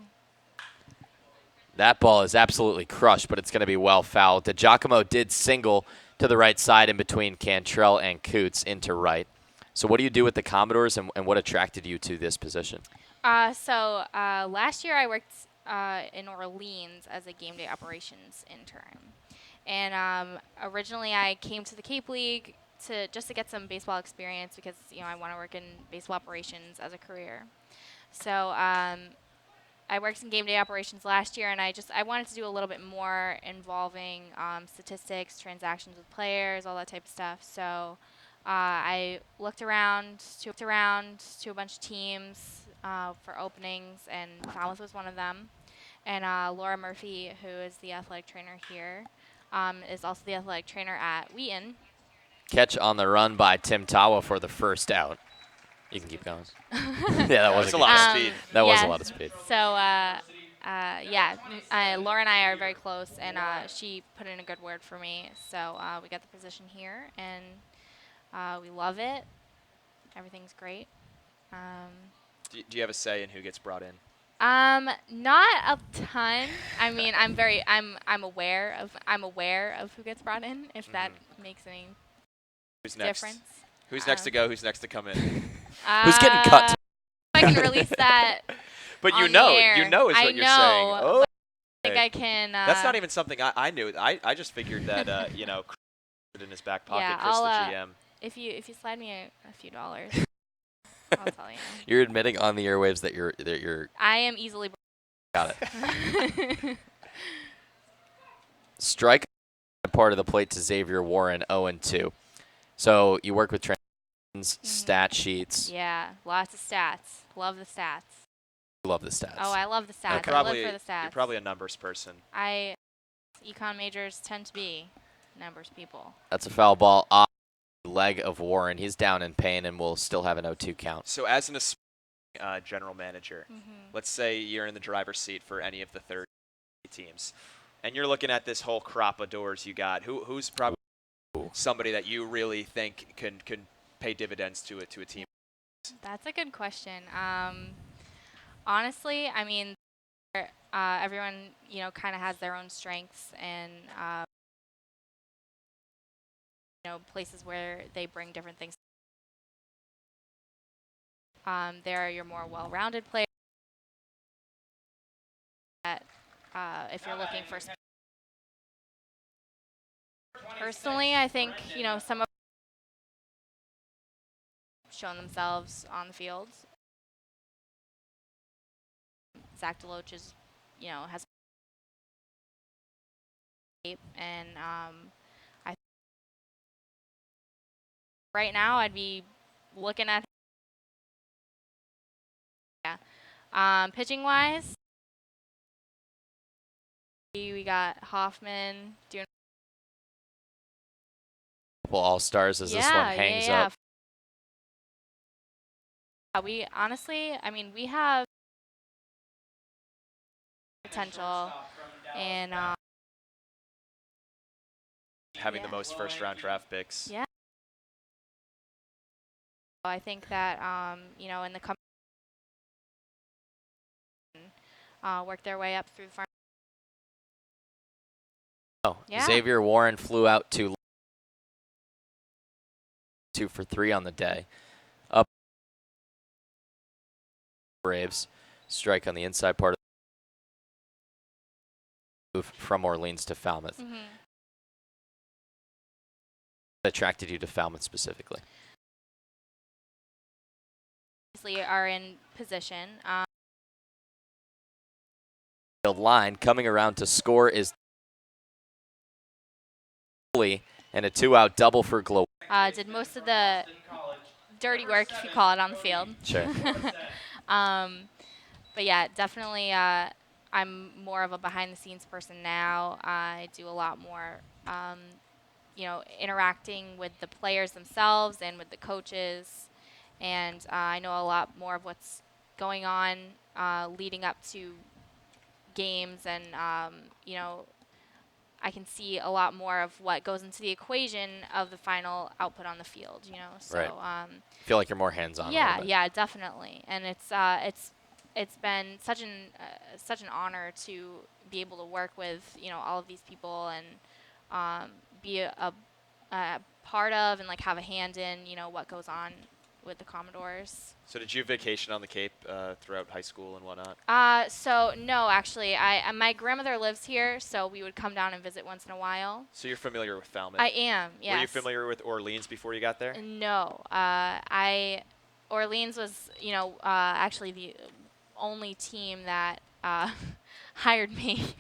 That ball is absolutely crushed, but it's going to be well fouled. DiGiacomo did single to the right side in between Cantrell and Coots into right. So what do you do with the Commodores, and what attracted you to this position? So last year I worked in Orleans as a game day operations intern. And originally I came to the Cape League to get some baseball experience because, I want to work in baseball operations as a career. So I worked in game day operations last year, and I wanted to do a little bit more involving statistics, transactions with players, all that type of stuff. So I looked around to a bunch of teams for openings, and Falmouth was one of them. And Laura Murphy, who is the athletic trainer here, is also the athletic trainer at Wheaton. Catch on the run by Tim Tawa for the first out. You can keep going. Yeah, that was a lot of speed. That was a lot of speed. So, Laura and I are very close, and she put in a good word for me. So we got the position here, and we love it. Everything's great. Do you have a say in who gets brought in? Not a ton. I mean, I'm aware of who gets brought in, if that makes any Who's next? difference. Who's next to go? Who's next to come in? Who's getting cut? I can release that. But on the air. is what you're saying. Oh, I think I can. That's not even something I knew. I just figured that Chris in his back pocket, Yeah, Chris I'll, the GM. If you slide me a few dollars, I'll tell you. You're admitting on the airwaves that you're. I am easily. Got it. Strike part of the plate to Xavier Warren, 0-2. So you work with stat sheets. Yeah, lots of stats. Love the stats. Love the stats. Oh, I love the stats. Okay. I live for the stats. You're probably a numbers person. Econ majors tend to be numbers people. That's a foul ball off the leg of Warren. He's down in pain and will still have an 0-2 count. So as an general manager, let's say you're in the driver's seat for any of the 30 teams. And you're looking at this whole crop of doors you got. Who's probably somebody that you really think can pay dividends to a team? That's a good question. Honestly, I mean, everyone, kind of has their own strengths and, places where they bring different things. There are your more well-rounded players that, if you're looking for. Personally, I think, some of shown themselves on the field. Zach Deloach is, has and I right now I'd be looking at pitching wise. We got Hoffman doing Couple all-stars as this one hangs up. We honestly, I mean, we have potential and having the most first-round draft picks. Yeah. I think that in the work their way up through the farm. Oh, Yeah. Xavier Warren flew out to 2 for 3 on the day. Up Braves strike on the inside part of the move from Orleans to Falmouth. Mm-hmm. What attracted you to Falmouth specifically? Obviously are in position. The line coming around to score is and a 2-out double for Glow. Did most of the dirty work, if you call it, on the field. Sure. But yeah, definitely I'm more of a behind-the-scenes person now. I do a lot more, interacting with the players themselves and with the coaches. And I know a lot more of what's going on leading up to games and, I can see a lot more of what goes into the equation of the final output on the field, So, right. I feel like you're more hands-on. Yeah, definitely. And it's been such an honor to be able to work with all of these people and be a part of and like have a hand in what goes on with the Commodores. So did you vacation on the Cape throughout high school and whatnot? So no, actually, my grandmother lives here, so we would come down and visit once in a while. So you're familiar with Falmouth? I am, yes. Were you familiar with Orleans before you got there? No, Orleans was, actually the only team that hired me.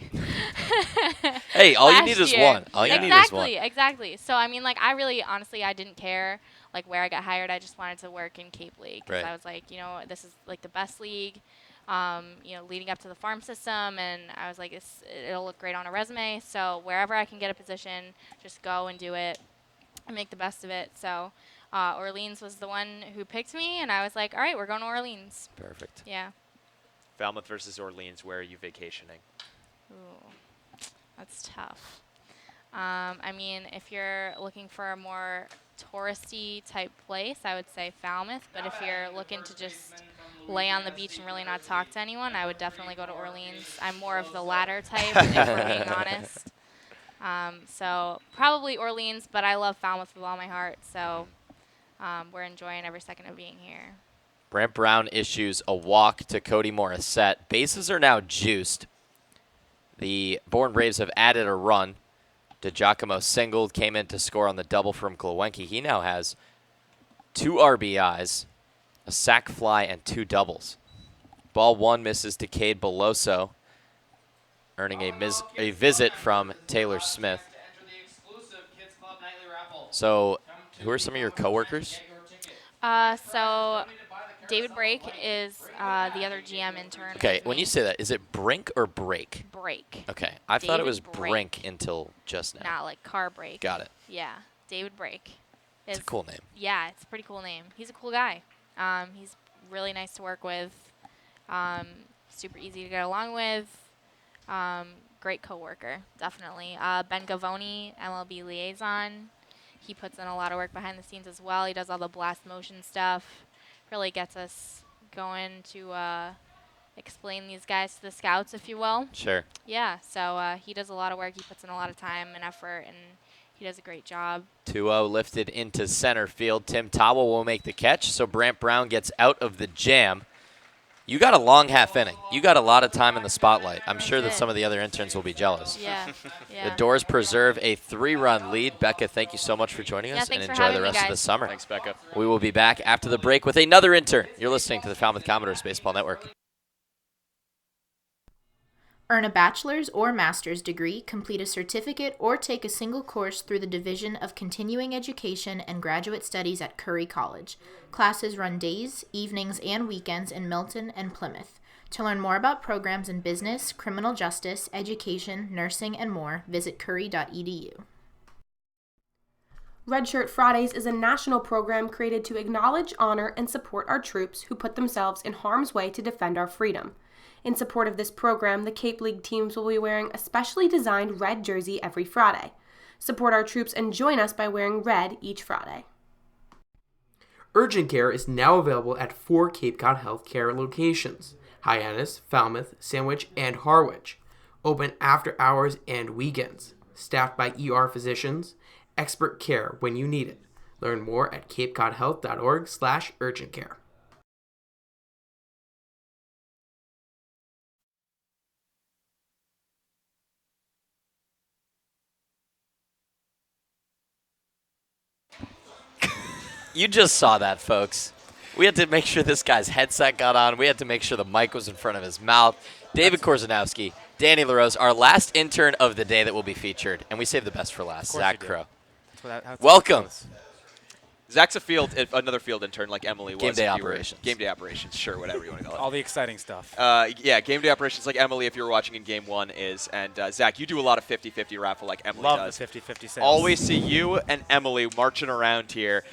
Hey, all you need is one. All you need is one. Exactly. So I mean, like, I really, honestly, I didn't care like where I got hired. I just wanted to work in Cape League because I was like, this is like the best league, leading up to the farm system, and I was like, it'll look great on a resume. So wherever I can get a position, just go and do it and make the best of it. So Orleans was the one who picked me, and I was like, all right, we're going to Orleans. Perfect. Yeah. Falmouth versus Orleans, where are you vacationing? Ooh, that's tough. I mean, if you're looking for a more touristy type place, I would say Falmouth. But if you're looking to just lay on the beach and really not talk to anyone, I would definitely go to Orleans. I'm more of the latter type, if we're being honest. So probably Orleans, but I love Falmouth with all my heart. So we're enjoying every second of being here. Brant Brown issues a walk to Cody Morissette. Bases are now juiced. The Bourne Braves have added a run. DeGiacomo singled, came in to score on the double from Glowenke. He now has 2 RBIs, a sac fly, and 2 doubles. Ball 1 misses to Cade Beloso, earning a visit from Taylor Smith. So, who are some of your coworkers? So David Brake is the other GM intern. Okay, when you say that, is it Brink or Break? Brake. Okay, I thought it was David Brink until just now. Not like car brake. Got it. Yeah, David Brake. It's a cool name. Yeah, it's a pretty cool name. He's a cool guy. He's really nice to work with. Super easy to get along with. great coworker, definitely. Ben Gavoni, MLB liaison. He puts in a lot of work behind the scenes as well. He does all the blast motion stuff. Really gets us going to explain these guys to the scouts, if you will. Sure. Yeah, so he does a lot of work. He puts in a lot of time and effort, and he does a great job. 2-0 lifted into center field. Tim Tawa will make the catch, so Brant Brown gets out of the jam. You got a long half inning. You got a lot of time in the spotlight. I'm sure that some of the other interns will be jealous. Yeah. The Doors preserve a 3-run lead. Becca, thank you so much for joining us, and enjoy the rest of the summer. Thanks, Becca. We will be back after the break with another intern. You're listening to the Falmouth Commodores Baseball Network. Earn a bachelor's or master's degree, complete a certificate, or take a single course through the Division of Continuing Education and Graduate Studies at Curry College. Classes run days, evenings, and weekends in Milton and Plymouth. To learn more about programs in business, criminal justice, education, nursing, and more, visit curry.edu. Red Shirt Fridays is a national program created to acknowledge, honor, and support our troops who put themselves in harm's way to defend our freedom. In support of this program, the Cape League teams will be wearing a specially designed red jersey every Friday. Support our troops and join us by wearing red each Friday. Urgent care is now available at 4 Cape Cod Healthcare locations: Hyannis, Falmouth, Sandwich, and Harwich. Open after hours and weekends. Staffed by ER physicians. Expert care when you need it. Learn more at capecodhealth.org/urgentcare. You just saw that, folks. We had to make sure this guy's headset got on. We had to make sure the mic was in front of his mouth. David Korzanowski, Danny LaRose, our last intern of the day that will be featured. And we saved the best for last, Zach Crow. Welcome. Zach's another field intern like Emily was. Game day operations. Game day operations, sure, whatever you want to call it. All the exciting stuff. Yeah, game day operations like Emily, if you were watching in game one, is. And Zach, you do a lot of 50-50 raffle like Emily Love does. the 50-50 sales. Always see you and Emily marching around here,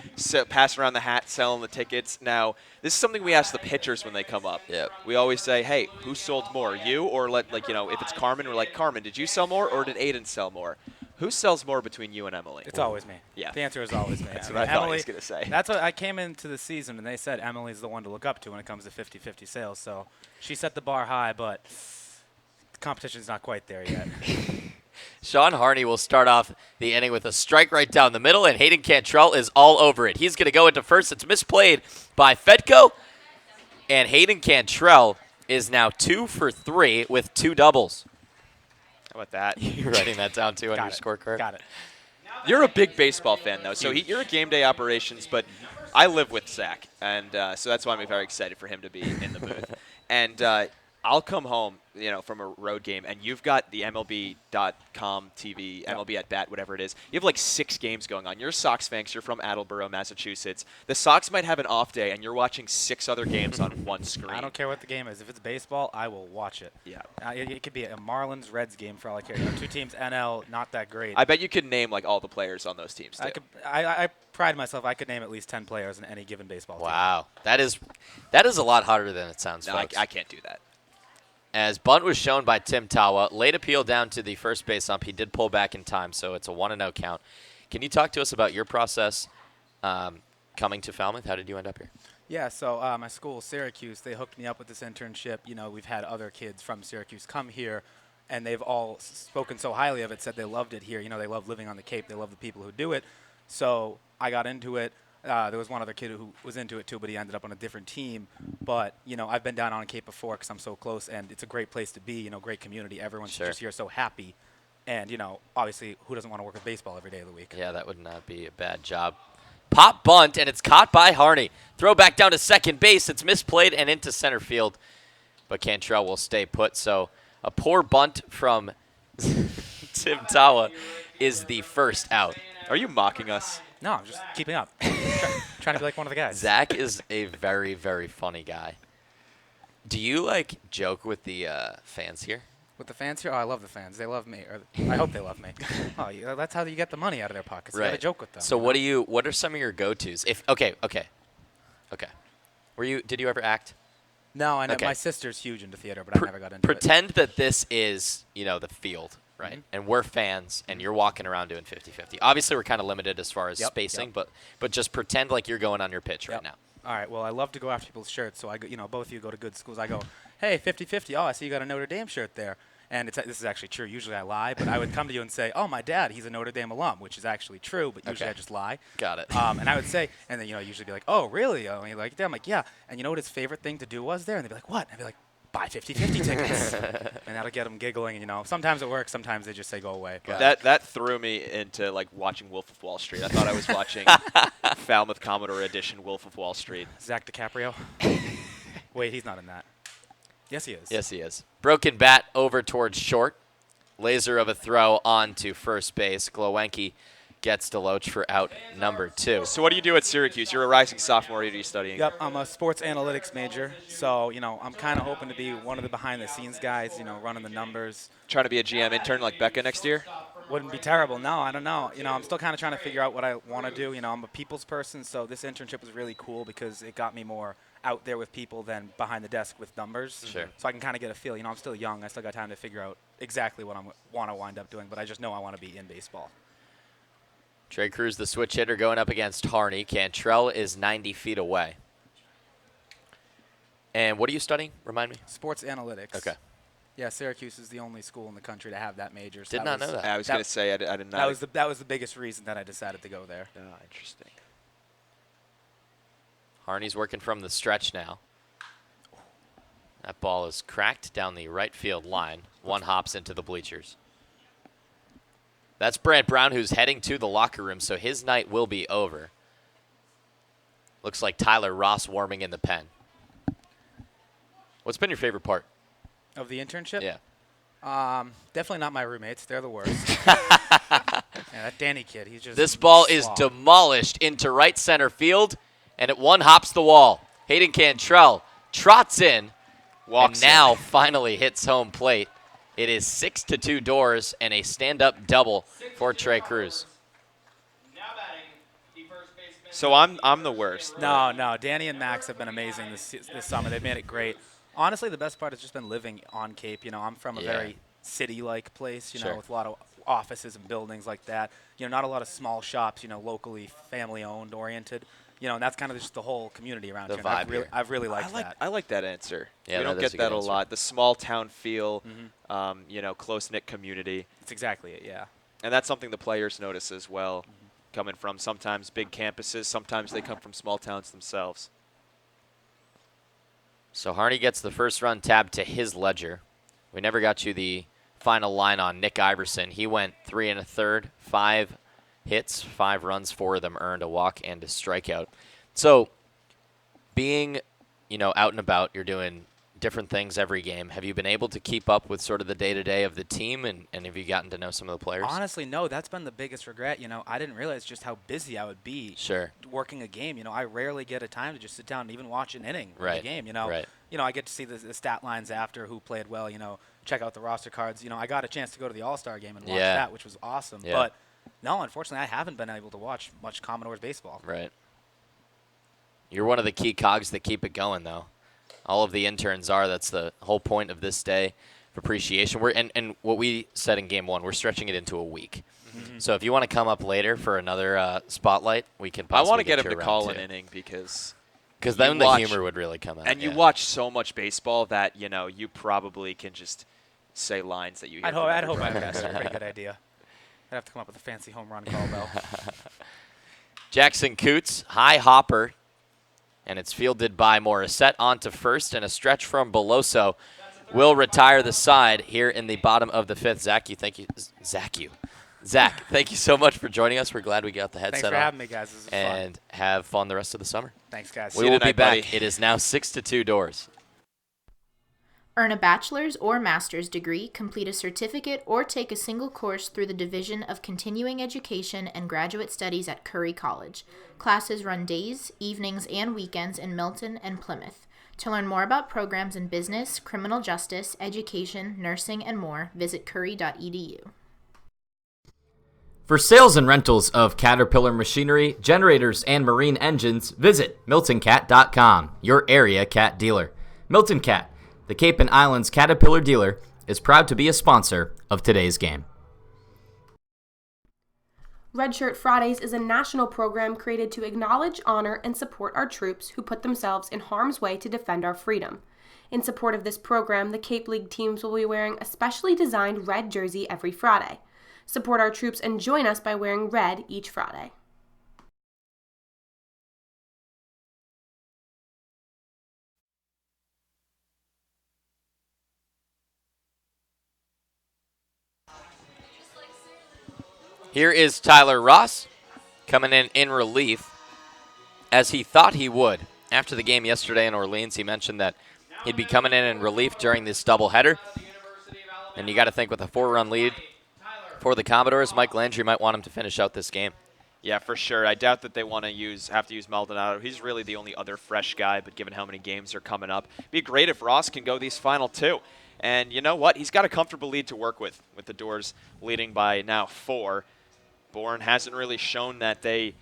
passing around the hat, selling the tickets. Now, this is something we ask the pitchers when they come up. Yep. We always say, hey, who sold more, you or if it's Carmen, we're like, Carmen, did you sell more or did Aiden sell more? Who sells more between you and Emily? It's always me. Yeah. The answer is always me. That's what I thought he was going to say. That's what I came into the season, and they said Emily's the one to look up to when it comes to 50-50 sales. So she set the bar high, but the competition's not quite there yet. Sean Harney will start off the inning with a strike right down the middle, and Hayden Cantrell is all over it. He's going to go into first. It's misplayed by Fedko, and Hayden Cantrell is now 2 for 3 with 2 doubles. How about that? You're writing that down, too, on your scorecard? Got it. You're a big baseball fan, though, so you're a game day operations, but I live with Zach, and so that's why I'm very excited for him to be in the booth. And I'll come home, from a road game, and you've got the MLB.com TV, MLB at Bat, whatever it is. You have like 6 games going on. You're a Sox fan 'cause you're from Attleboro, Massachusetts. The Sox might have an off day, and you're watching 6 other games on one screen. I don't care what the game is. If it's baseball, I will watch it. Yeah. It could be a Marlins-Reds game for all I care. 2 teams, NL, not that great. I bet you could name like all the players on those teams, too. I pride myself. I could name at least 10 players in any given baseball team. Wow. That is a lot harder than it sounds, No, folks. I can't do that. As bunt was shown by Tim Tawa, late appeal down to the first base ump. He did pull back in time, so it's a 1-0 count. Can you talk to us about your process coming to Falmouth? How did you end up here? Yeah, so my school, Syracuse, they hooked me up with this internship. We've had other kids from Syracuse come here, and they've all spoken so highly of it, said they loved it here. They love living on the Cape. They love the people who do it. So I got into it. There was one other kid who was into it too, but he ended up on a different team. But, I've been down on Cape before because I'm so close, and it's a great place to be, great community. Everyone's just here so happy. And, obviously, who doesn't want to work with baseball every day of the week? Yeah, that would not be a bad job. Pop bunt, and it's caught by Harney. Throw back down to second base. It's misplayed and into center field. But Cantrell will stay put. So a poor bunt from Tim Tawa is the first out. Are you mocking us? No, I'm just keeping up. Trying to be like one of the guys. Zach is a very, very funny guy. Do you, joke with the fans here? With the fans here? Oh, I love the fans. They love me. Or I hope they love me. Oh, that's how you get the money out of their pockets. You got to joke with them. So what are some of your go-tos? What are some of your go-tos? Okay. Did you ever act? No, I know Okay. my sister's huge into theater, but I never got into it. Pretend that this is, the field, right? Mm-hmm. And we're fans, and you're walking around doing 50-50. Obviously, we're kind of limited as far as spacing, but just pretend like you're going on your pitch right now. All right, well, I love to go after people's shirts, so both of you go to good schools. I go, hey, 50-50, oh, I see you got a Notre Dame shirt there. And this is actually true. Usually I lie, but I would come to you and say, oh, my dad, he's a Notre Dame alum, which is actually true, but usually I just lie. Got it. And I would say, and then, usually be like, oh, really? Oh, and you're like, yeah. I'm like, yeah. And you know what his favorite thing to do was there? And they'd be like, what? And I'd be like, buy 50-50 tickets. And that'll get them giggling. And, sometimes it works. Sometimes they just say, go away. That threw me into, watching Wolf of Wall Street. I thought I was watching Falmouth Commodore edition Wolf of Wall Street. Zach DiCaprio? Wait, he's not in that. Yes, he is. Yes, he is. Broken bat over towards short. Laser of a throw on to first base. Glowenke gets Deloach for out number 2. So what do you do at Syracuse? You're a rising sophomore. What are you studying? Yep, I'm a sports analytics major. So, I'm kind of hoping to be one of the behind-the-scenes guys, running the numbers. Trying to be a GM intern like Becca next year? Wouldn't be terrible. No, I don't know. I'm still kind of trying to figure out what I want to do. I'm a people's person, so this internship was really cool because it got me more out there with people than behind the desk with numbers. Sure. So I can kind of get a feel. I'm still young. I still got time to figure out exactly what I want to wind up doing, but I just know I want to be in baseball. Trey Cruz, the switch hitter, going up against Harney. Cantrell is 90 feet away. And what are you studying? Remind me. Sports analytics. Okay. Yeah, Syracuse is the only school in the country to have that major. So Did not know that. I was going to say I did not. That was the biggest reason that I decided to go there. Oh, interesting. Harney's working from the stretch now. That ball is cracked down the right field line. One hops into the bleachers. That's Brant Brown, who's heading to the locker room, so his night will be over. Looks like Tyler Ross warming in the pen. What's been your favorite part? Of the internship? Yeah. Definitely not my roommates. They're the worst. Yeah, that Danny kid, he's just... This ball is demolished into right center field, and it one hops the wall. Hayden Cantrell trots in, Walks and now in. finally hits home plate. It is 6-2 Doors and a stand-up double for Trey Cruz. So I'm the worst. No. Danny and Max have been amazing this summer. They've made it great. Honestly, the best part has just been living on Cape. I'm from a very city-like place, with a lot of offices and buildings like that. Not a lot of small shops, locally family-owned, oriented. And that's kind of just the whole community around here. I've really liked that. I like that answer. Yeah, we don't get that a lot. The small town feel, close-knit community. That's exactly it, yeah. And that's something the players notice as well, coming from sometimes big campuses. Sometimes they come from small towns themselves. So Harney gets the first run tabbed to his ledger. We never got you the final line on Nick Iverson. He went 3 1/3, 5 hits, 5 runs, 4 of them earned, a walk and a strikeout. So being, out and about, you're doing different things every game. Have you been able to keep up with sort of the day-to-day of the team, and have you gotten to know some of the players? Honestly, no. That's been the biggest regret. I didn't realize just how busy I would be working a game. I rarely get a time to just sit down and even watch an inning of a game. I get to see the stat lines after who played well, check out the roster cards. I got a chance to go to the All-Star game and watch that, which was awesome. Yeah. But no, unfortunately, I haven't been able to watch much Commodores baseball. Right. You're one of the key cogs that keep it going, though. All of the interns are. That's the whole point of this day of appreciation. And what we said in Game 1, we're stretching it into a week. Mm-hmm. So if you want to come up later for another spotlight, we can possibly I want to get him to around call too. an inning because then the humor would really come out. And you watch so much baseball that, you probably can just say lines that you hear. I'd hope I have a pretty good idea. I'd have to come up with a fancy home run call, though. Jackson Coots, high hopper, and it's fielded by Morissette onto first, and a stretch from Beloso will retire the side here in the bottom of the 5th. Zach, thank you so much for joining us. We're glad we got the headset on. Thanks for having me, guys. This is and fun. have fun the rest of the summer. Thanks, guys. We will be back. It is now 6-2 Doors. Earn a bachelor's or master's degree, complete a certificate, or take a single course through the Division of Continuing Education and Graduate Studies at Curry College. Classes run days, evenings, and weekends in Milton and Plymouth. To learn more about programs in business, criminal justice, education, nursing, and more, visit curry.edu. For sales and rentals of Caterpillar machinery, generators, and marine engines, visit MiltonCat.com, your area cat dealer. Milton Cat, the Cape and Islands Caterpillar dealer, is proud to be a sponsor of today's game. Red Shirt Fridays is a national program created to acknowledge, honor, and support our troops who put themselves in harm's way to defend our freedom. In support of this program, the Cape League teams will be wearing a specially designed red jersey every Friday. Support our troops and join us by wearing red each Friday. Here is Tyler Ross coming in relief, as he thought he would. After the game yesterday in Orleans, he mentioned that he'd be coming in relief during this doubleheader. And you got to think with a 4-run lead for the Commodores, Mike Landry might want him to finish out this game. Yeah, for sure. I doubt that they want to have to use Maldonado. He's really the only other fresh guy, but given how many games are coming up, it'd be great if Ross can go these final 2. And you know what? He's got a comfortable lead to work with the Doors leading by now 4. Bourne hasn't really shown that they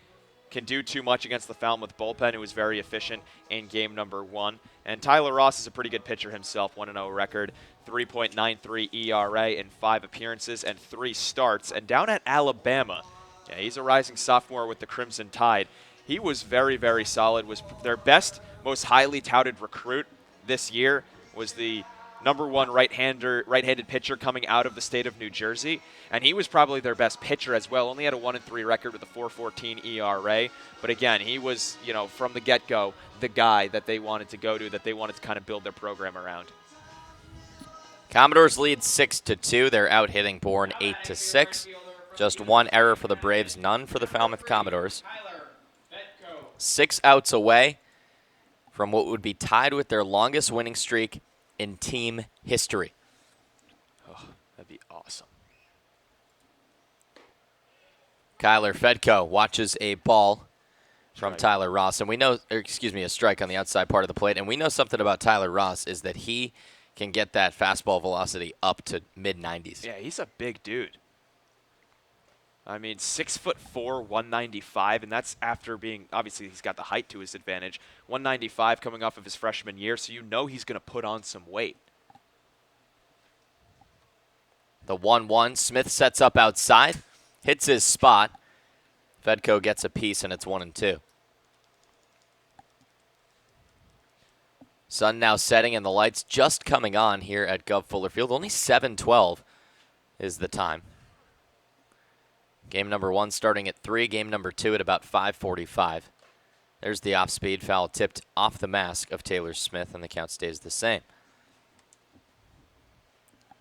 can do too much against the Falmouth bullpen, who was very efficient in game number 1. And Tyler Ross is a pretty good pitcher himself, 1-0 record, 3.93 ERA in 5 appearances and 3 starts. And down at Alabama, yeah, he's a rising sophomore with the Crimson Tide. He was very, very solid, was their best, most highly touted recruit this year, was the number 1 right-handed pitcher coming out of the state of New Jersey, and he was probably their best pitcher as well. Only had a 1-3 record with a 4.14 ERA, but again, he was, from the get-go, the guy that they wanted to go to, that they wanted to kind of build their program around. Commodores lead 6-2. They're out hitting Bourne 8-6. Just 1 error for the Braves, none for the Falmouth Commodores. 6 outs away from what would be tied with their longest winning streak in team history. Oh, that'd be awesome. Kyler Fedko watches a ball from Tyler Ross, and we know, a strike on the outside part of the plate, and we know something about Tyler Ross is that he can get that fastball velocity up to mid-90s. Yeah, he's a big dude. I mean, 6'4", 195, and that's after being, obviously he's got the height to his advantage, 195 coming off of his freshman year, so you know he's going to put on some weight. The 1-1, Smith sets up outside, hits his spot. Fedko gets a piece, and it's 1-2. Sun now setting, and the lights just coming on here at Gov Fuller Field. Only 7:12 is the time. Game number 1 starting at 3, game number 2 at about 5:45. There's the off-speed foul tipped off the mask of Taylor Smith, and the count stays the same.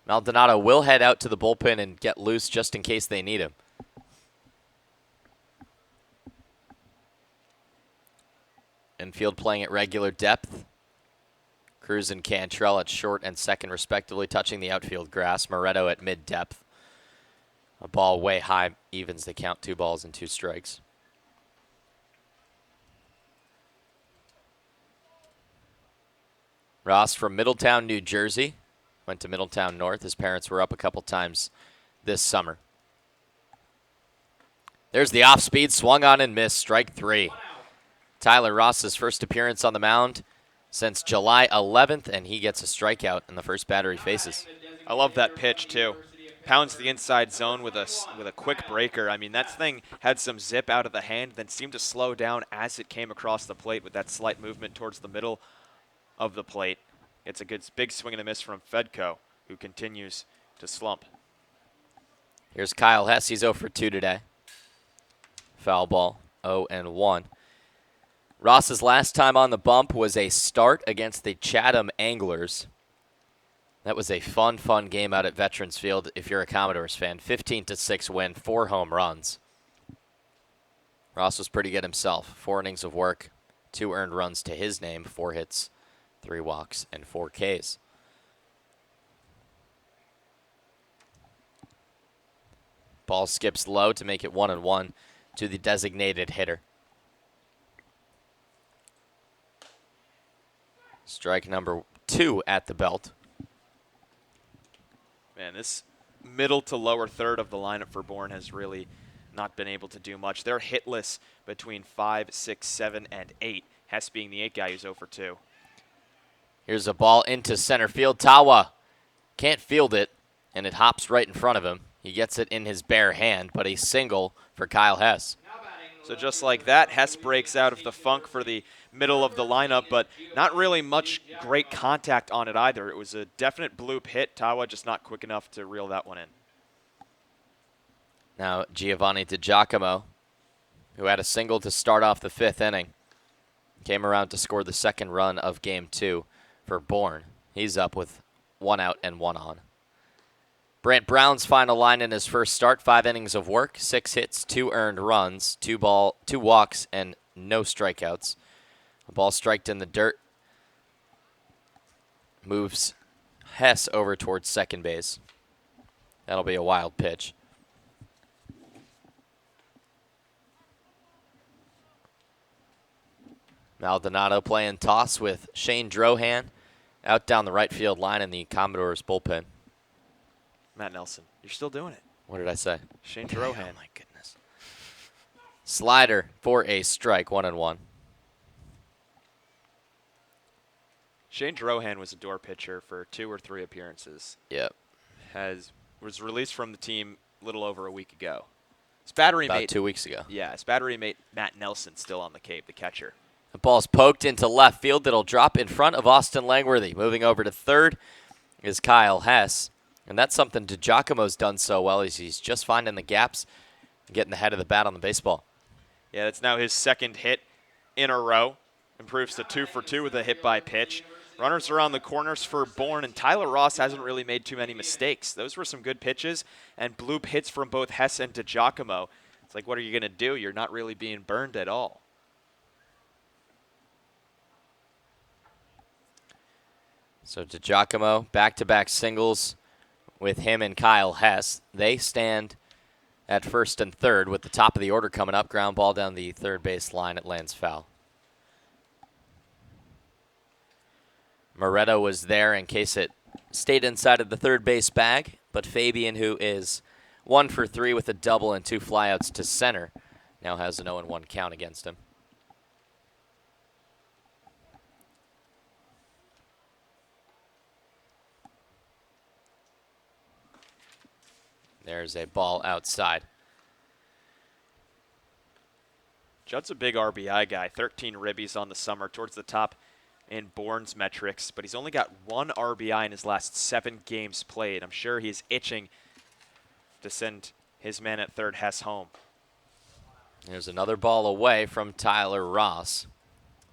Maldonado will head out to the bullpen and get loose just in case they need him. Infield playing at regular depth. Cruz and Cantrell at short and second respectively, touching the outfield grass. Moretto at mid-depth. A ball way high evens the count, 2 balls and 2 strikes. Ross from Middletown, New Jersey. Went to Middletown North. His parents were up a couple times this summer. There's the off-speed, swung on and missed, strike 3. Tyler Ross's first appearance on the mound since July 11th, and he gets a strikeout in the first batter he faces. I love that pitch, too. Pounds the inside zone with a quick breaker. I mean, that thing had some zip out of the hand, then seemed to slow down as it came across the plate with that slight movement towards the middle of the plate. It's a good big swing and a miss from Fedko, who continues to slump. Here's Kyle Hess. He's 0 for 2 today. Foul ball, 0-1. Ross's last time on the bump was a start against the Chatham Anglers. That was a fun game out at Veterans Field if you're a Commodores fan. 15-6 win, 4 home runs. Ross was pretty good himself. 4 innings of work, 2 earned runs to his name, 4 hits, 3 walks, and 4 Ks. Ball skips low to make it 1-1 to the designated hitter. Strike number 2 at the belt. Man, this middle to lower third of the lineup for Bourne has really not been able to do much. They're hitless between 5, 6, 7, and 8. Hess being the 8 guy who's 0 for 2. Here's a ball into center field. Tawa can't field it, and it hops right in front of him. He gets it in his bare hand, but a single for Kyle Hess. So just like that, Hess breaks out of the funk for the middle of the lineup, but not really much great contact on it either. It was a definite bloop hit. Tawa just not quick enough to reel that one in. Now Giovanni DiGiacomo, who had a single to start off the 5th inning, came around to score the second run of Game 2 for Bourne. He's up with 1 out and 1 on. Brant Brown's final line in his first start, 5 innings of work, 6 hits, 2 earned runs, 2 walks, and no strikeouts. A ball striked in the dirt. Moves Hess over towards second base. That'll be a wild pitch. Maldonado playing toss with Shane Drohan out down the right field line in the Commodores bullpen. Matt Nelson, you're still doing it. What did I say? Shane Drohan. Oh, my goodness. Slider for a strike, 1-1. Shane Drohan was a door pitcher for 2 or 3 appearances. Yep. Was released from the team a little over a week ago. His battery About mate 2 weeks ago. Yeah, his battery mate Matt Nelson still on the Cape, the catcher. The ball's poked into left field. It'll drop in front of Austin Langworthy. Moving over to third is Kyle Hess. And that's something DiGiacomo's done so well. He's just finding the gaps and getting the head of the bat on the baseball. Yeah, that's now his second hit in a row. Improves to 2 for 2 with a hit by pitch. Runners are on the corners for Bourne, and Tyler Ross hasn't really made too many mistakes. Those were some good pitches and bloop hits from both Hess and DiGiacomo. It's like, what are you going to do? You're not really being burned at all. So DiGiacomo, back-to-back singles with him and Kyle Hess. They stand at first and third with the top of the order coming up. Ground ball down the third base line. It lands foul. Moretto was there in case it stayed inside of the third base bag, but Fabian, who is 1 for 3 with a double and 2 flyouts to center, now has an 0-1 count against him. There's a ball outside. Judd's a big RBI guy, 13 ribbies on the summer, towards the top in Bourne's metrics, but he's only got 1 RBI in his last 7 games played. I'm sure he's itching to send his man at third, Hess, home. There's another ball away from Tyler Ross.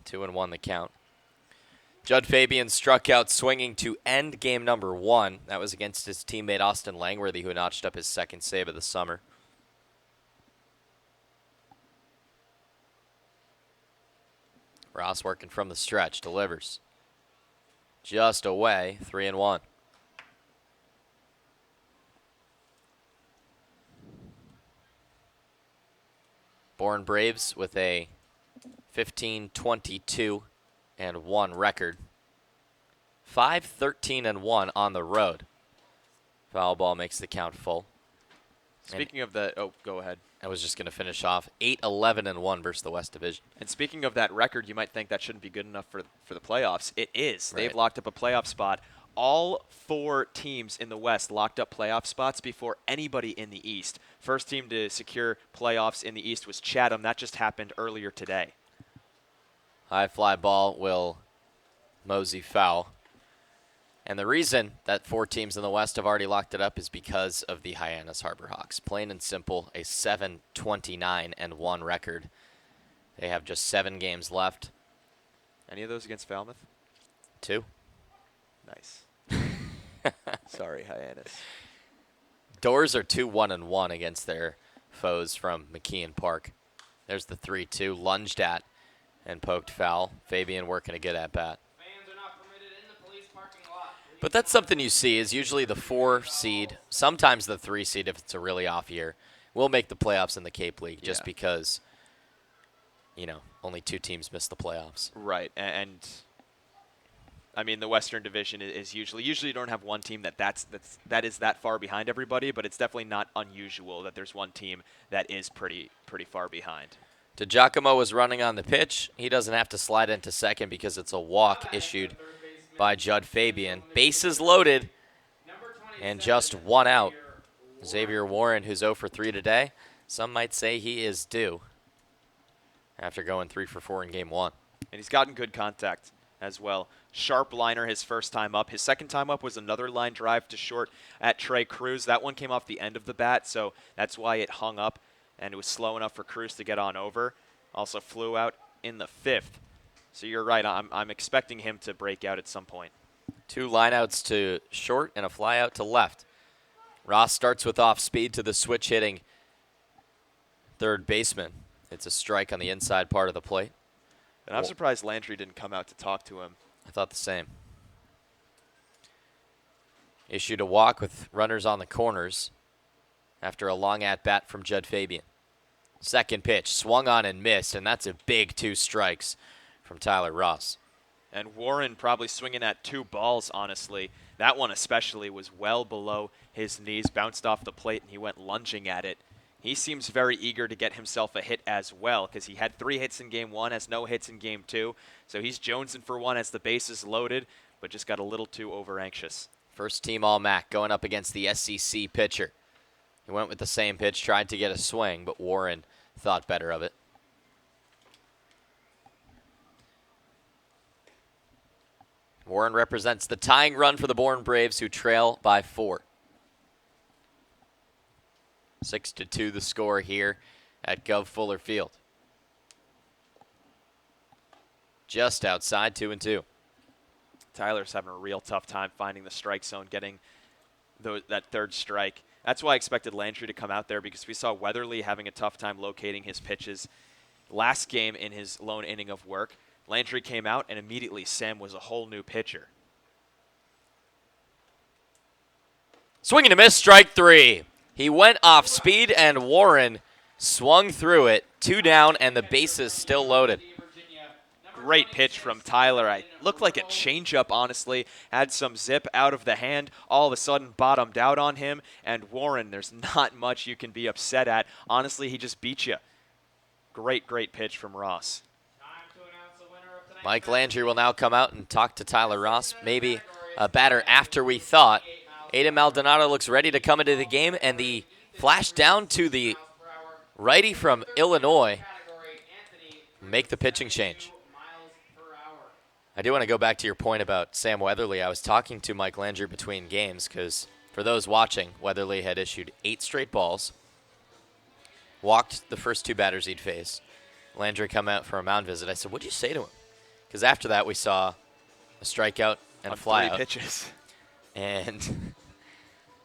2-1 the count. Judd Fabian struck out swinging to end game number 1. That was against his teammate Austin Langworthy, who notched up his second save of the summer. Ross working from the stretch, delivers. Just away, 3-1. Bourne Braves with a 15-22-1 record. 5-13-1 on the road. Foul ball makes the count full. Speaking of the, go ahead. I was just going to finish off 8-11-1 versus the West Division. And speaking of that record, you might think that shouldn't be good enough for the playoffs. It is. Right. They've locked up a playoff spot. All 4 teams in the West locked up playoff spots before anybody in the East. First team to secure playoffs in the East was Chatham. That just happened earlier today. High fly ball will mosey foul. And the reason that 4 teams in the West have already locked it up is because of the Hyannis Harbor Hawks. Plain and simple, a 7-29-1 record. They have just 7 games left. Any of those against Falmouth? 2. Nice. Sorry, Hyannis. Doors are 2-1-1 against their foes from McKeon Park. There's the 3-2, lunged at and poked foul. Fabian working a good at-bat. But that's something you see is usually the 4 seed, sometimes the 3 seed if it's a really off year, will make the playoffs in the Cape League just because, only 2 teams miss the playoffs. Right, and I mean the Western Division is usually you don't have one team that is that far behind everybody, but it's definitely not unusual that there's one team that is pretty far behind. DiGiacomo was running on the pitch. He doesn't have to slide into second because it's a walk issued by Judd Fabian. Bases loaded and just one out. Xavier Warren, who's 0 for 3 today, some might say he is due after going 3 for 4 in game 1. And he's gotten good contact as well. Sharp liner his first time up. His second time up was another line drive to short at Trey Cruz. That one came off the end of the bat, so that's why it hung up, and it was slow enough for Cruz to get on over. Also flew out in the 5th. So you're right, I'm expecting him to break out at some point. 2 lineouts to short and a fly out to left. Ross starts with off speed to the switch hitting third baseman. It's a strike on the inside part of the plate. And I'm surprised Landry didn't come out to talk to him. I thought the same. Issued a walk with runners on the corners after a long at-bat from Judd Fabian. Second pitch, swung on and missed, and that's a big 2 strikes from Tyler Ross. And Warren probably swinging at 2 balls, honestly. That one especially was well below his knees, bounced off the plate, and he went lunging at it. He seems very eager to get himself a hit as well, because he had 3 hits in game 1, has no hits in game 2. So he's jonesing for one as the bases loaded, but just got a little too over anxious. First team All-MAC going up against the SEC pitcher. He went with the same pitch, tried to get a swing, but Warren thought better of it. Warren represents the tying run for the Bourne Braves, who trail by 4. 6-2 the score here at Gov Fuller Field. Just outside 2-2. Tyler's having a real tough time finding the strike zone, getting that third strike. That's why I expected Landry to come out there, because we saw Weatherly having a tough time locating his pitches last game in his lone inning of work. Landry came out, and immediately Sam was a whole new pitcher. Swing and a miss, strike 3. He went off speed, and Warren swung through it. 2 down, and the bases still loaded. Great pitch from Tyler. I looked like a changeup, honestly. Had some zip out of the hand. All of a sudden bottomed out on him. And Warren, there's not much you can be upset at. Honestly, he just beat you. Great, great pitch from Ross. Mike Landry will now come out and talk to Tyler Ross. Maybe a batter after we thought. Aiden Maldonado looks ready to come into the game, and the flash down to the righty from Illinois make the pitching change. I do want to go back to your point about Sam Weatherly. I was talking to Mike Landry between games because for those watching, Weatherly had issued 8 straight balls, walked the first 2 batters he'd faced. Landry come out for a mound visit. I said, what'd you say to him? Because after that, we saw a strikeout and a flyout. 3 pitches. And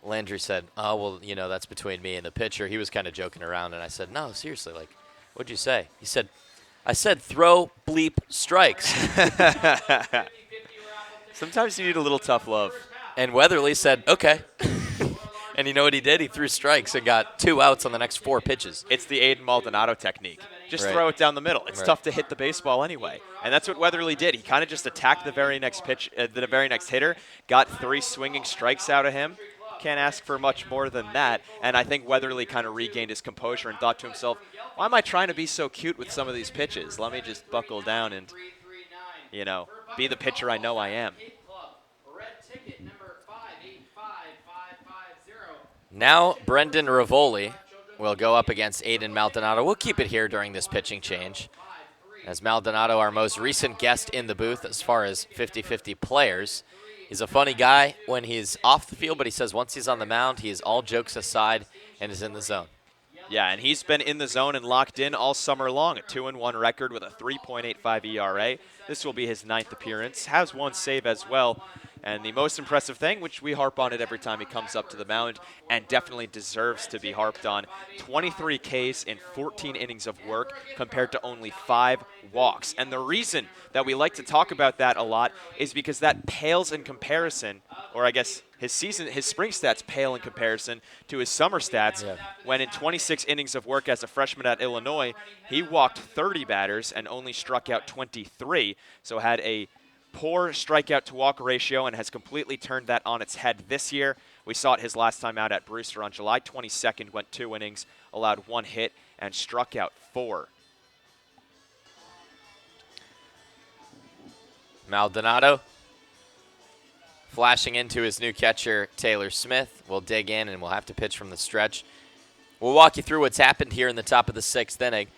Landry said, oh, well, you know, that's between me and the pitcher. He was kind of joking around, and I said, no, seriously, like, what'd you say? He said, I said throw bleep strikes. Sometimes you need a little tough love. And Weatherly said, okay. And you know what he did? He threw strikes and got 2 outs on the next 4 pitches. It's the Aiden Maldonado technique. Just Right. throw it down the middle. It's Right. tough to hit the baseball anyway. And that's what Weatherly did. He kind of just attacked the very next pitch, the very next hitter, got 3 swinging strikes out of him. Can't ask for much more than that. And I think Weatherly kind of regained his composure and thought to himself, why am I trying to be so cute with some of these pitches? Let me just buckle down and, you know, be the pitcher I know I am. Now Brendan Rivoli will go up against Aiden Maldonado. We'll keep it here during this pitching change, as Maldonado, our most recent guest in the booth as far as 50-50 players, is a funny guy when he's off the field, but he says once he's on the mound, he is all jokes aside and is in the zone. Yeah, and he's been in the zone and locked in all summer long. A 2-1 record with a 3.85 ERA. This will be his 9th appearance. Has 1 save as well. And the most impressive thing, which we harp on it every time he comes up to the mound, and definitely deserves to be harped on, 23 Ks in 14 innings of work compared to only 5 walks. And the reason that we like to talk about that a lot is because that pales in comparison, or I guess his spring stats pale in comparison to his summer stats, when in 26 innings of work as a freshman at Illinois, he walked 30 batters and only struck out 23, so had a poor strikeout to walk ratio and has completely turned that on its head this year. We saw it his last time out at Brewster on July 22nd, went 2 innings, allowed 1 hit, and struck out 4. Maldonado Flashing into his new catcher, Taylor Smith. We'll dig in and we'll have to pitch from the stretch. We'll walk you through what's happened here in the top of the 6th inning.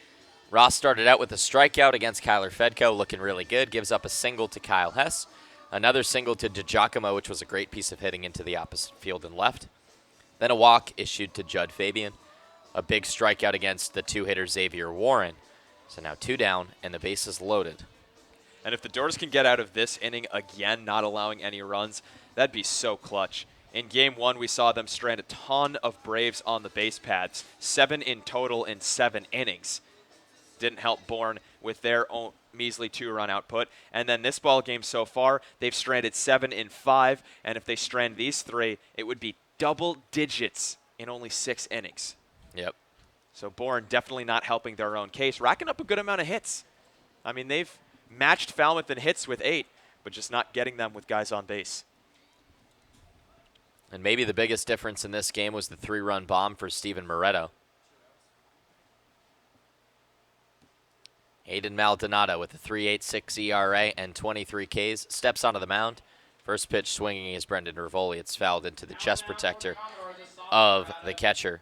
Ross started out with a strikeout against Kyler Fedko, looking really good. Gives up a single to Kyle Hess. Another single to DiGiacomo, which was a great piece of hitting into the opposite field and left. Then a walk issued to Judd Fabian. A big strikeout against the two-hitter Xavier Warren. So now 2 down and the bases loaded. And if the Doors can get out of this inning again, not allowing any runs, that'd be so clutch. In Game 1, we saw them strand a ton of Braves on the base paths, 7 in total in 7 innings. Didn't help Bourne with their own measly 2-run output. And then this ball game so far, they've stranded 7 in 5, and if they strand these 3, it would be double digits in only 6 innings. Yep. So Bourne definitely not helping their own case, racking up a good amount of hits. I mean, they've matched Falmouth in hits with 8, but just not getting them with guys on base. And maybe the biggest difference in this game was the 3-run bomb for Steven Moretto. Aiden Maldonado with a 3.86 ERA and 23 Ks steps onto the mound. First pitch swinging is Brendan Rivoli. It's fouled into the chest protector of the catcher.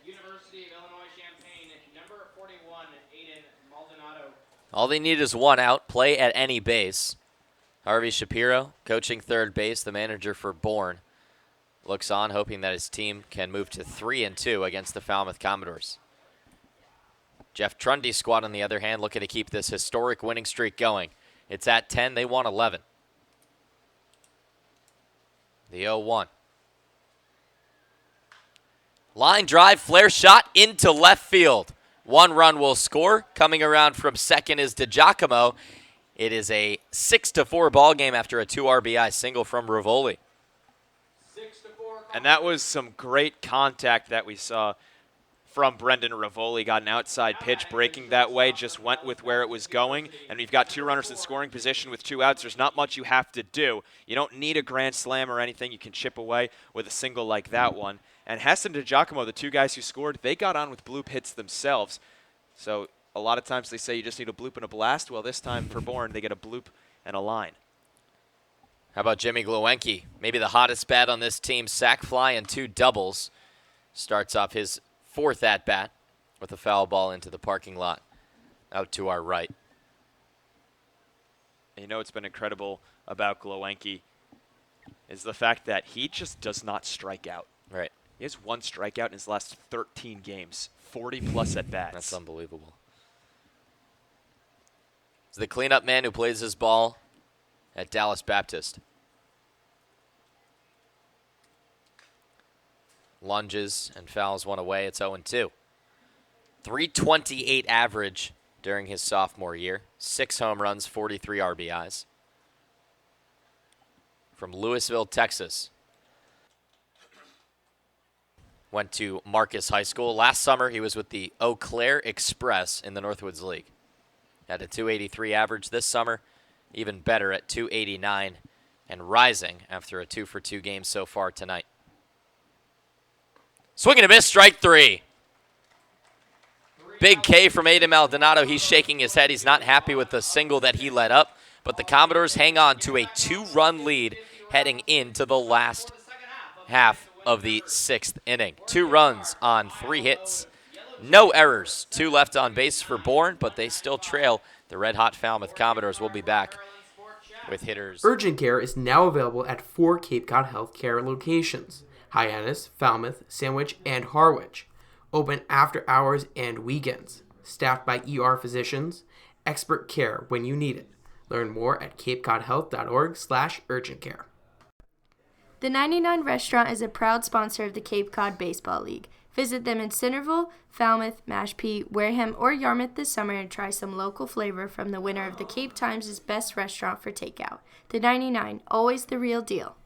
University of Illinois Champaign, number 41, Aiden Maldonado. All they need is 1 out, play at any base. Harvey Shapiro, coaching third base, the manager for Bourne, looks on, hoping that his team can move to 3-2 against the Falmouth Commodores. Jeff Trundy's squad, on the other hand, looking to keep this historic winning streak going. It's at 10. They won 11. The 0-1. Line drive, flare shot into left field. 1 run will score. Coming around from second is DiGiacomo. It is a 6-4 ball game after a 2 RBI single from Rivoli. And that was some great contact that we saw from Brendan Rivoli. Got an outside pitch breaking that way, just went with where it was going. And we've got 2 runners in scoring position with 2 outs. There's not much you have to do. You don't need a grand slam or anything. You can chip away with a single like that one. And Hess and DiGiacomo, the 2 guys who scored, they got on with bloop hits themselves. So a lot of times they say you just need a bloop and a blast. Well, this time for Bourne, they get a bloop and a line. How about Jimmy Gluenke? Maybe the hottest bat on this team. Sack fly and 2 doubles. Starts off his 4th at-bat with a foul ball into the parking lot out to our right. And you know what's been incredible about Gluenke is the fact that he just does not strike out. Right. He has 1 strikeout in his last 13 games, 40-plus at-bats. That's unbelievable. It's the cleanup man who plays his ball at Dallas Baptist. Lunges and fouls 1 away. It's 0-2. 328 average during his sophomore year. 6 home runs, 43 RBIs. From Louisville, Texas. Went to Marcus High School. Last summer, he was with the Eau Claire Express in the Northwoods League. Had a 283 average this summer. Even better at 289 and rising after a 2-for-2 game so far tonight. Swing and a miss, strike 3. Big K from Aiden Maldonado. He's shaking his head. He's not happy with the single that he let up. But the Commodores hang on to a 2-run lead heading into the last half of the 6th inning. 2 runs on 3 hits. No errors. 2 left on base for Bourne, but they still trail the red-hot Falmouth Commodores. Will be back with hitters. Urgent care is now available at 4 Cape Cod Healthcare locations: Hyannis, Falmouth, Sandwich, and Harwich. Open after hours and weekends. Staffed by ER physicians. Expert care when you need it. Learn more at capecodhealth.org/urgentcare. The 99 Restaurant is a proud sponsor of the Cape Cod Baseball League. Visit them in Centerville, Falmouth, Mashpee, Wareham, or Yarmouth this summer and try some local flavor from the winner of the Cape Times' Best Restaurant for Takeout. The 99, always the real deal.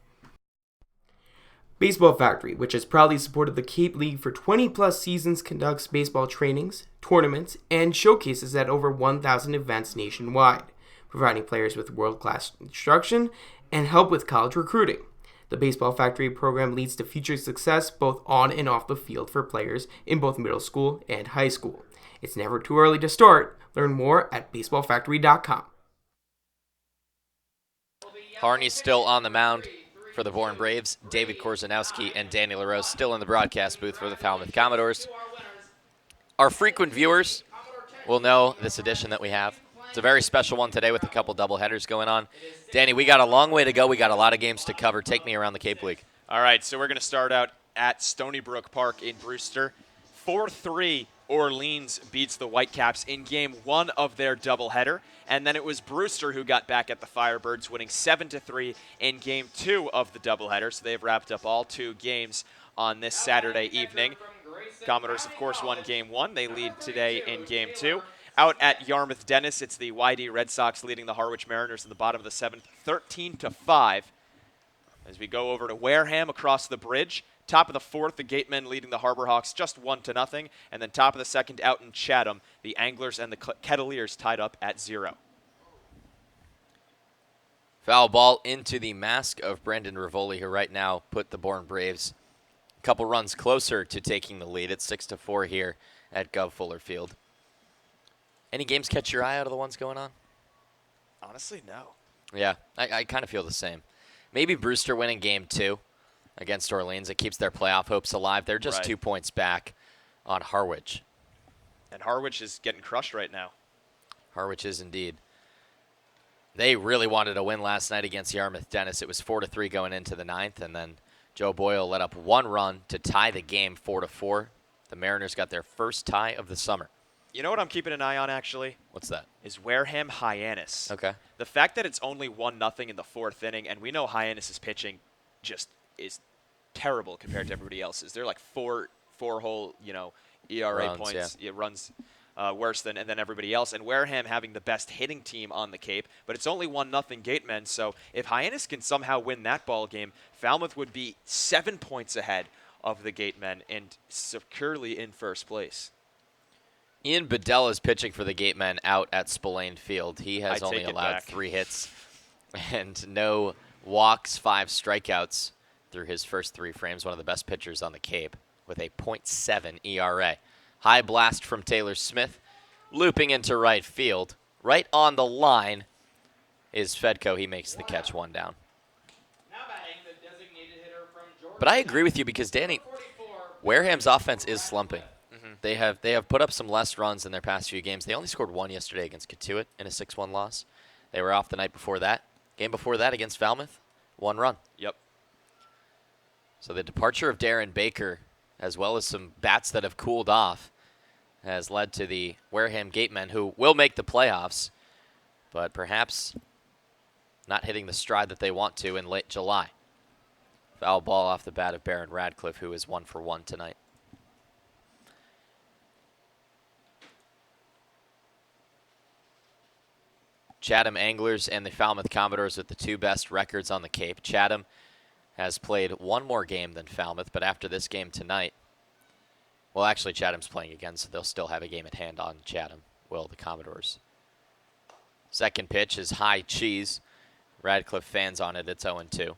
Baseball Factory, which has proudly supported the Cape League for 20-plus seasons, conducts baseball trainings, tournaments, and showcases at over 1,000 events nationwide, providing players with world-class instruction and help with college recruiting. The Baseball Factory program leads to future success both on and off the field for players in both middle school and high school. It's never too early to start. Learn more at baseballfactory.com. Harney still on the mound for the Bourne Braves, David Korzanowski and Danny LaRose still in the broadcast booth for the Falmouth Commodores. Our frequent viewers will know this edition that we have. It's a very special one today with a couple doubleheaders going on. Danny, we got a long way to go. We got a lot of games to cover. Take me around the Cape League. All right, so we're going to start out at Stony Brook Park in Brewster. 4-3 Orleans beats the Whitecaps in game 1 of their doubleheader. And then it was Brewster who got back at the Firebirds, winning 7-3 in game 2 of the doubleheader. So they've wrapped up all 2 games on this Saturday evening. Commodores, of course, won game 1. They lead today in game 2. Out at Yarmouth Dennis, it's the YD Red Sox leading the Harwich Mariners in the bottom of the 7th, 13-5. As we go over to Wareham across the bridge, top of the 4th, the Gatemen leading the Harbor Hawks just 1-0, and then top of the 2nd out in Chatham, the Anglers and the Kettleers tied up at 0. Foul ball into the mask of Brendan Rivoli, who right now put the Bourne Braves a couple runs closer to taking the lead. It's 6-4 here at Gov Fuller Field. Any games catch your eye out of the ones going on? Honestly, no. Yeah, I kind of feel the same. Maybe Brewster winning game 2 against Orleans. It keeps their playoff hopes alive. They're just 2 points back on Harwich. And Harwich is getting crushed right now. Harwich is indeed. They really wanted a win last night against Yarmouth Dennis. It was 4-3 going into the 9th, and then Joe Boyle let up 1 run to tie the game 4-4. The Mariners got their first tie of the summer. You know what I'm keeping an eye on, actually? What's that? Is Wareham Hyannis. Okay. The fact that it's only 1-0 in the 4th inning, and we know Hyannis' pitching just is terrible compared to everybody else's. They're like four-hole, ERA runs, points. yeah. It runs worse than everybody else. And Wareham having the best hitting team on the Cape, but it's only 1-0 Gatemen. So if Hyannis can somehow win that ball game, Falmouth would be 7 points ahead of the Gatemen and securely in first place. Ian Bedell is pitching for the Gatemen out at Spillane Field. He has only allowed 3 hits and no walks, 5 strikeouts through his first 3 frames. One of the best pitchers on the Cape with a .7 ERA. High blast from Taylor Smith, looping into right field. Right on the line is Fedko. He makes the catch, 1 down. But I agree with you because, Danny, Wareham's offense is slumping. They have put up some less runs in their past few games. They only scored 1 yesterday against Katuitt in a 6-1 loss. They were off the night before that. Game before that against Falmouth, 1 run. Yep. So the departure of Darren Baker, as well as some bats that have cooled off, has led to the Wareham Gatemen, who will make the playoffs, but perhaps not hitting the stride that they want to in late July. Foul ball off the bat of Baron Radcliffe, who is 1 for 1 tonight. Chatham Anglers and the Falmouth Commodores with the 2 best records on the Cape. Chatham has played 1 more game than Falmouth, but after this game tonight, well, actually, Chatham's playing again, so they'll still have a game at hand on Chatham, will the Commodores. Second pitch is high cheese. Radcliffe fans on it. It's 0-2.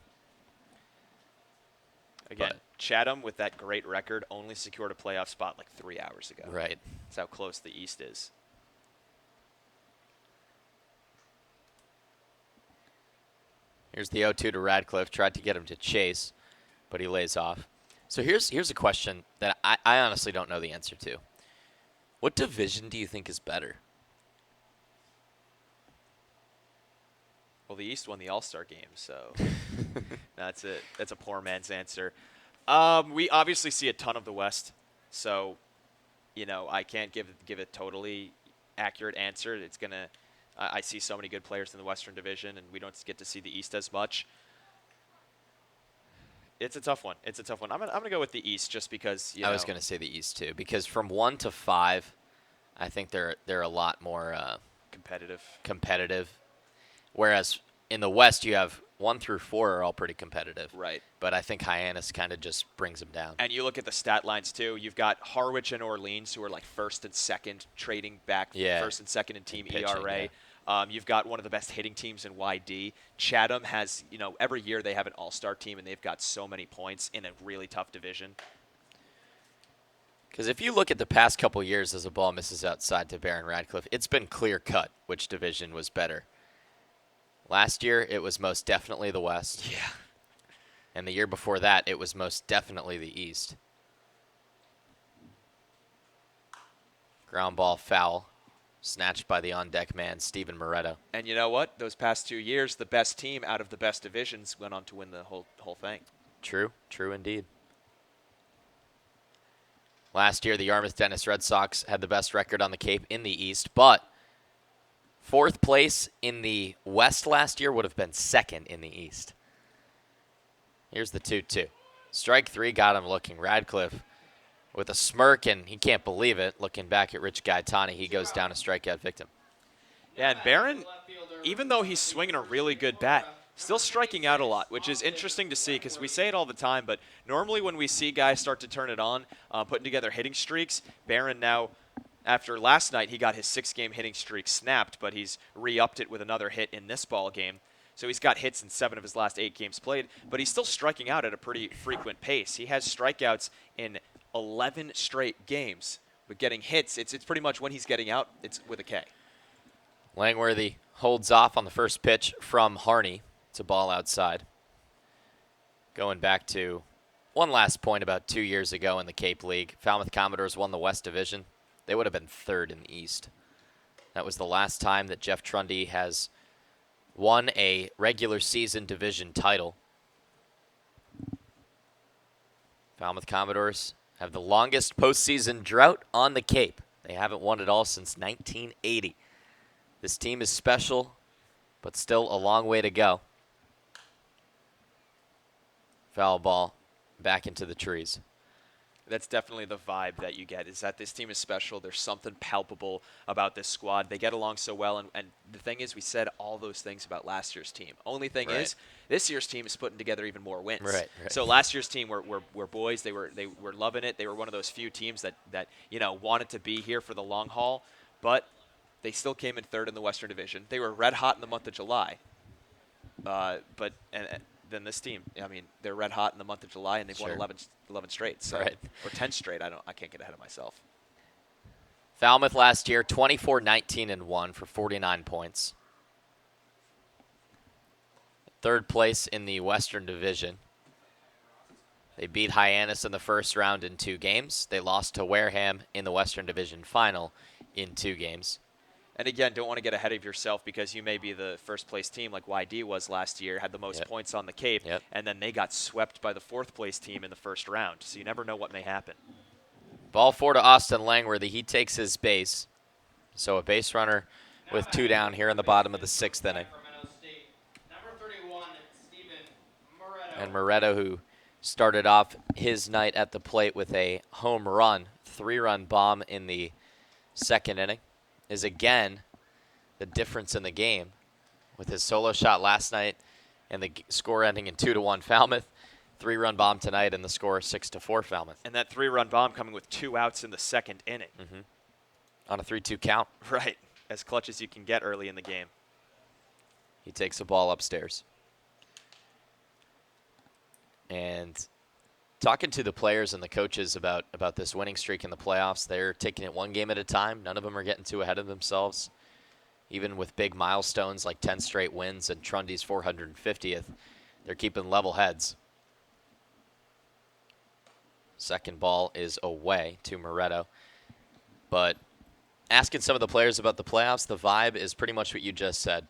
Again, Chatham, with that great record, only secured a playoff spot like 3 hours ago. Right. That's how close the East is. Here's the 0-2 to Radcliffe. Tried to get him to chase, but he lays off. So here's a question that I honestly don't know the answer to. What division do you think is better? Well, the East won the All-Star game, so that's it. That's a poor man's answer. We obviously see a ton of the West, so I can't give a totally accurate answer. It's gonna. I see so many good players in the Western Division, and we don't get to see the East as much. It's a tough one. I'm gonna go with the East just because. I was gonna say the East too, because from 1 to 5, I think they're a lot more competitive. Whereas in the West, you have 1 through 4 are all pretty competitive. Right. But I think Hyannis kind of just brings them down. And you look at the stat lines too. You've got Harwich and Orleans, who are like 1st and 2nd, trading back 1st and 2nd in team pitching, ERA. Yeah. You've got one of the best hitting teams in YD. Chatham has, every year they have an all-star team, and they've got so many points in a really tough division. Because if you look at the past couple years as a ball misses outside to Baron Radcliffe, it's been clear-cut which division was better. Last year, it was most definitely the West. Yeah. And the year before that, it was most definitely the East. Ground ball foul, snatched by the on-deck man, Steven Moretto. And you know what? Those past 2 years, the best team out of the best divisions went on to win the whole thing. True indeed. Last year, the Yarmouth Dennis Red Sox had the best record on the Cape in the East, but fourth place in the West last year would have been second in the East. Here's the 2-2. Strike three got him looking. Radcliffe with a smirk, and he can't believe it. Looking back at Rich Gaetani, he goes down a strikeout victim. Yeah, and Barron, even though he's swinging a really good bat, still striking out a lot, which is interesting to see because we say it all the time, but normally when we see guys start to turn it on, putting together hitting streaks, Barron now, after last night, he got his 6-game hitting streak snapped, but he's re-upped it with another hit in this ball game. So he's got hits in 7 of his last 8 games played, but he's still striking out at a pretty frequent pace. He has strikeouts in 11 straight games, but getting hits, it's pretty much when he's getting out, it's with a K. Langworthy holds off on the first pitch from Harney. It's a ball outside. Going back to one last point about 2 years ago in the Cape League, Falmouth Commodores won the West Division. They would have been third in the East. That was the last time that Jeff Trundy has won a regular season division title. Falmouth Commodores have the longest postseason drought on the Cape. They haven't won it all since 1980. This team is special, but still a long way to go. Foul ball back into the trees. That's definitely the vibe that you get, is that this team is special. There's something palpable about this squad. They get along so well, and the thing is, we said all those things about last year's team. Only thing is, this year's team is putting together even more wins. Right. So last year's team were boys. They were loving it. They were one of those few teams that wanted to be here for the long haul, but they still came in third in the Western Division. They were red hot in the month of July, then this team, I mean, they're red hot in the month of July, and they've won 11 straight, so or 10 straight. I can't get ahead of myself. Falmouth last year, 24-19-1 for 49 points. Third place in the Western Division. They beat Hyannis in the first round in 2 games. They lost to Wareham in the Western Division final in 2 games. And again, don't want to get ahead of yourself because you may be the first place team like YD was last year, had the most points on the Cape, and then they got swept by the 4th place team in the first round. So you never know what may happen. Ball 4 to Austin Langworthy. He takes his base. So a base runner with 2 down here in the bottom of the 6th inning. And Moretto, who started off his night at the plate with a home run, 3-run bomb in the 2nd inning, is again the difference in the game with his solo shot last night and the score ending in 2-1 Falmouth, 3-run bomb tonight, and the score 6-4 Falmouth. And that 3-run bomb coming with 2 outs in the 2nd inning. On a 3-2 count. Right, as clutch as you can get early in the game. He takes the ball upstairs. And talking to the players and the coaches about this winning streak in the playoffs, they're taking it one game at a time. None of them are getting too ahead of themselves. Even with big milestones like 10 straight wins and Trundy's 450th, they're keeping level heads. Second ball is away to Moretto. But asking some of the players about the playoffs, the vibe is pretty much what you just said.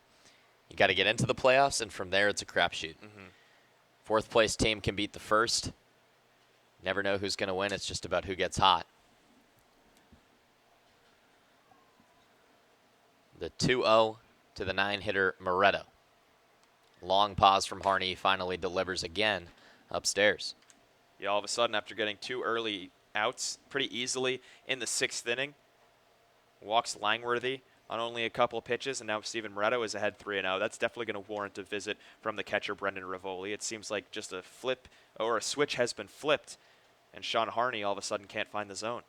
You got to get into the playoffs, and from there it's a crapshoot. 4th place team can beat the 1st. Never know who's going to win. It's just about who gets hot. The 2-0 to the 9-hitter Moretto. Long pause from Harney. Finally delivers again upstairs. Yeah, all of a sudden, after getting 2 early outs pretty easily in the 6th inning, walks Langworthy on only a couple of pitches, and now Steven Moretto is ahead 3-0. That's definitely going to warrant a visit from the catcher, Brendan Rivoli. It seems like just a flip or a switch has been flipped, and Sean Harney all of a sudden can't find the zone.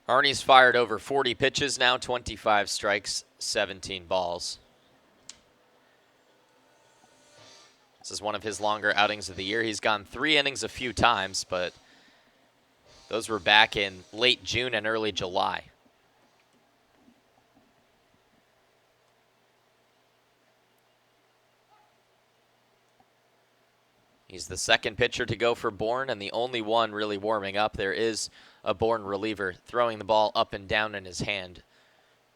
Harney's fired over 40 pitches now, 25 strikes, 17 balls. This is one of his longer outings of the year. He's gone 3 innings a few times, but those were back in late June and early July. He's the second pitcher to go for Bourne and the only one really warming up. There is a Bourne reliever throwing the ball up and down in his hand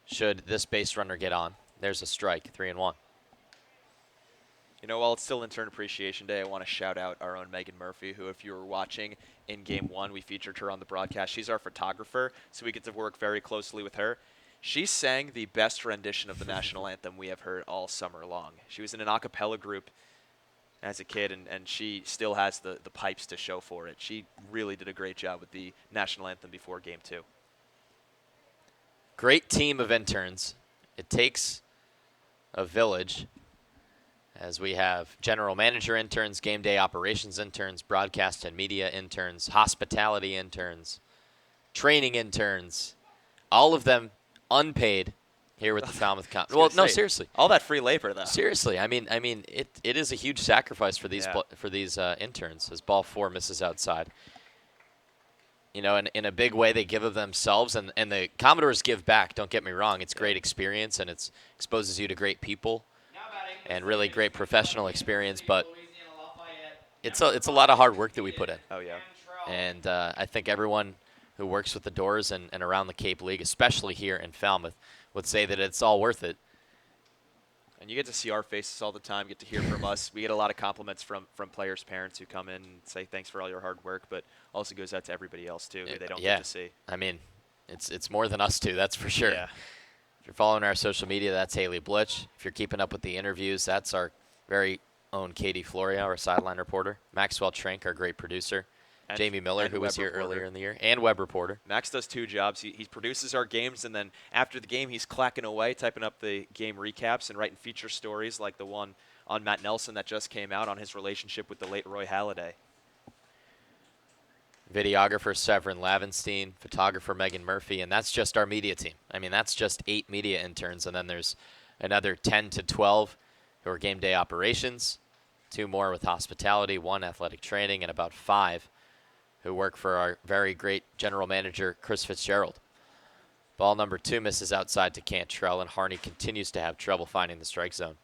should this base runner get on. There's a strike, 3-1. You know, while it's still Intern Appreciation Day, I want to shout out our own Megan Murphy, who, if you were watching in Game 1, we featured her on the broadcast. She's our photographer, so we get to work very closely with her. She sang the best rendition of the national anthem we have heard all summer long. She was in an a cappella group as a kid, and she still has the pipes to show for it. She really did a great job with the national anthem before Game 2. Great team of interns. It takes a village, as we have general manager interns, game day operations interns, broadcast and media interns, hospitality interns, training interns, all of them unpaid here with the Falmouth Commodores. Well, no, seriously. All that free labor, though. Seriously. I mean, it is a huge sacrifice for these interns as ball 4 misses outside. You know, in a big way, they give of themselves, and the Commodores give back. Don't get me wrong. It's great experience, and it exposes you to great people and really great professional experience, but it's a lot of hard work that we put in. Oh, yeah. And I think everyone who works with the Doors and around the Cape League, especially here in Falmouth, would say that it's all worth it. And you get to see our faces all the time, get to hear from us. We get a lot of compliments from players' parents who come in and say thanks for all your hard work, but also goes out to everybody else, too, who they don't get to see. I mean, it's more than us two, that's for sure. Yeah. If you're following our social media, that's Haley Blitch. If you're keeping up with the interviews, that's our very own Katie Florio, our sideline reporter. Maxwell Trank, our great producer. And Jamie Miller, who was here earlier in the year, and web reporter. Max does 2 jobs. He produces our games, and then after the game, he's clacking away, typing up the game recaps and writing feature stories like the one on Matt Nelson that just came out on his relationship with the late Roy Halladay. Videographer Severin Lavenstein, photographer Megan Murphy, and that's just our media team. I mean, that's just 8 media interns, and then there's another 10 to 12 who are game day operations, 2 more with hospitality, 1 athletic training, and about 5 who work for our very great general manager, Chris Fitzgerald. Ball number 2 misses outside to Cantrell, and Harney continues to have trouble finding the strike zone.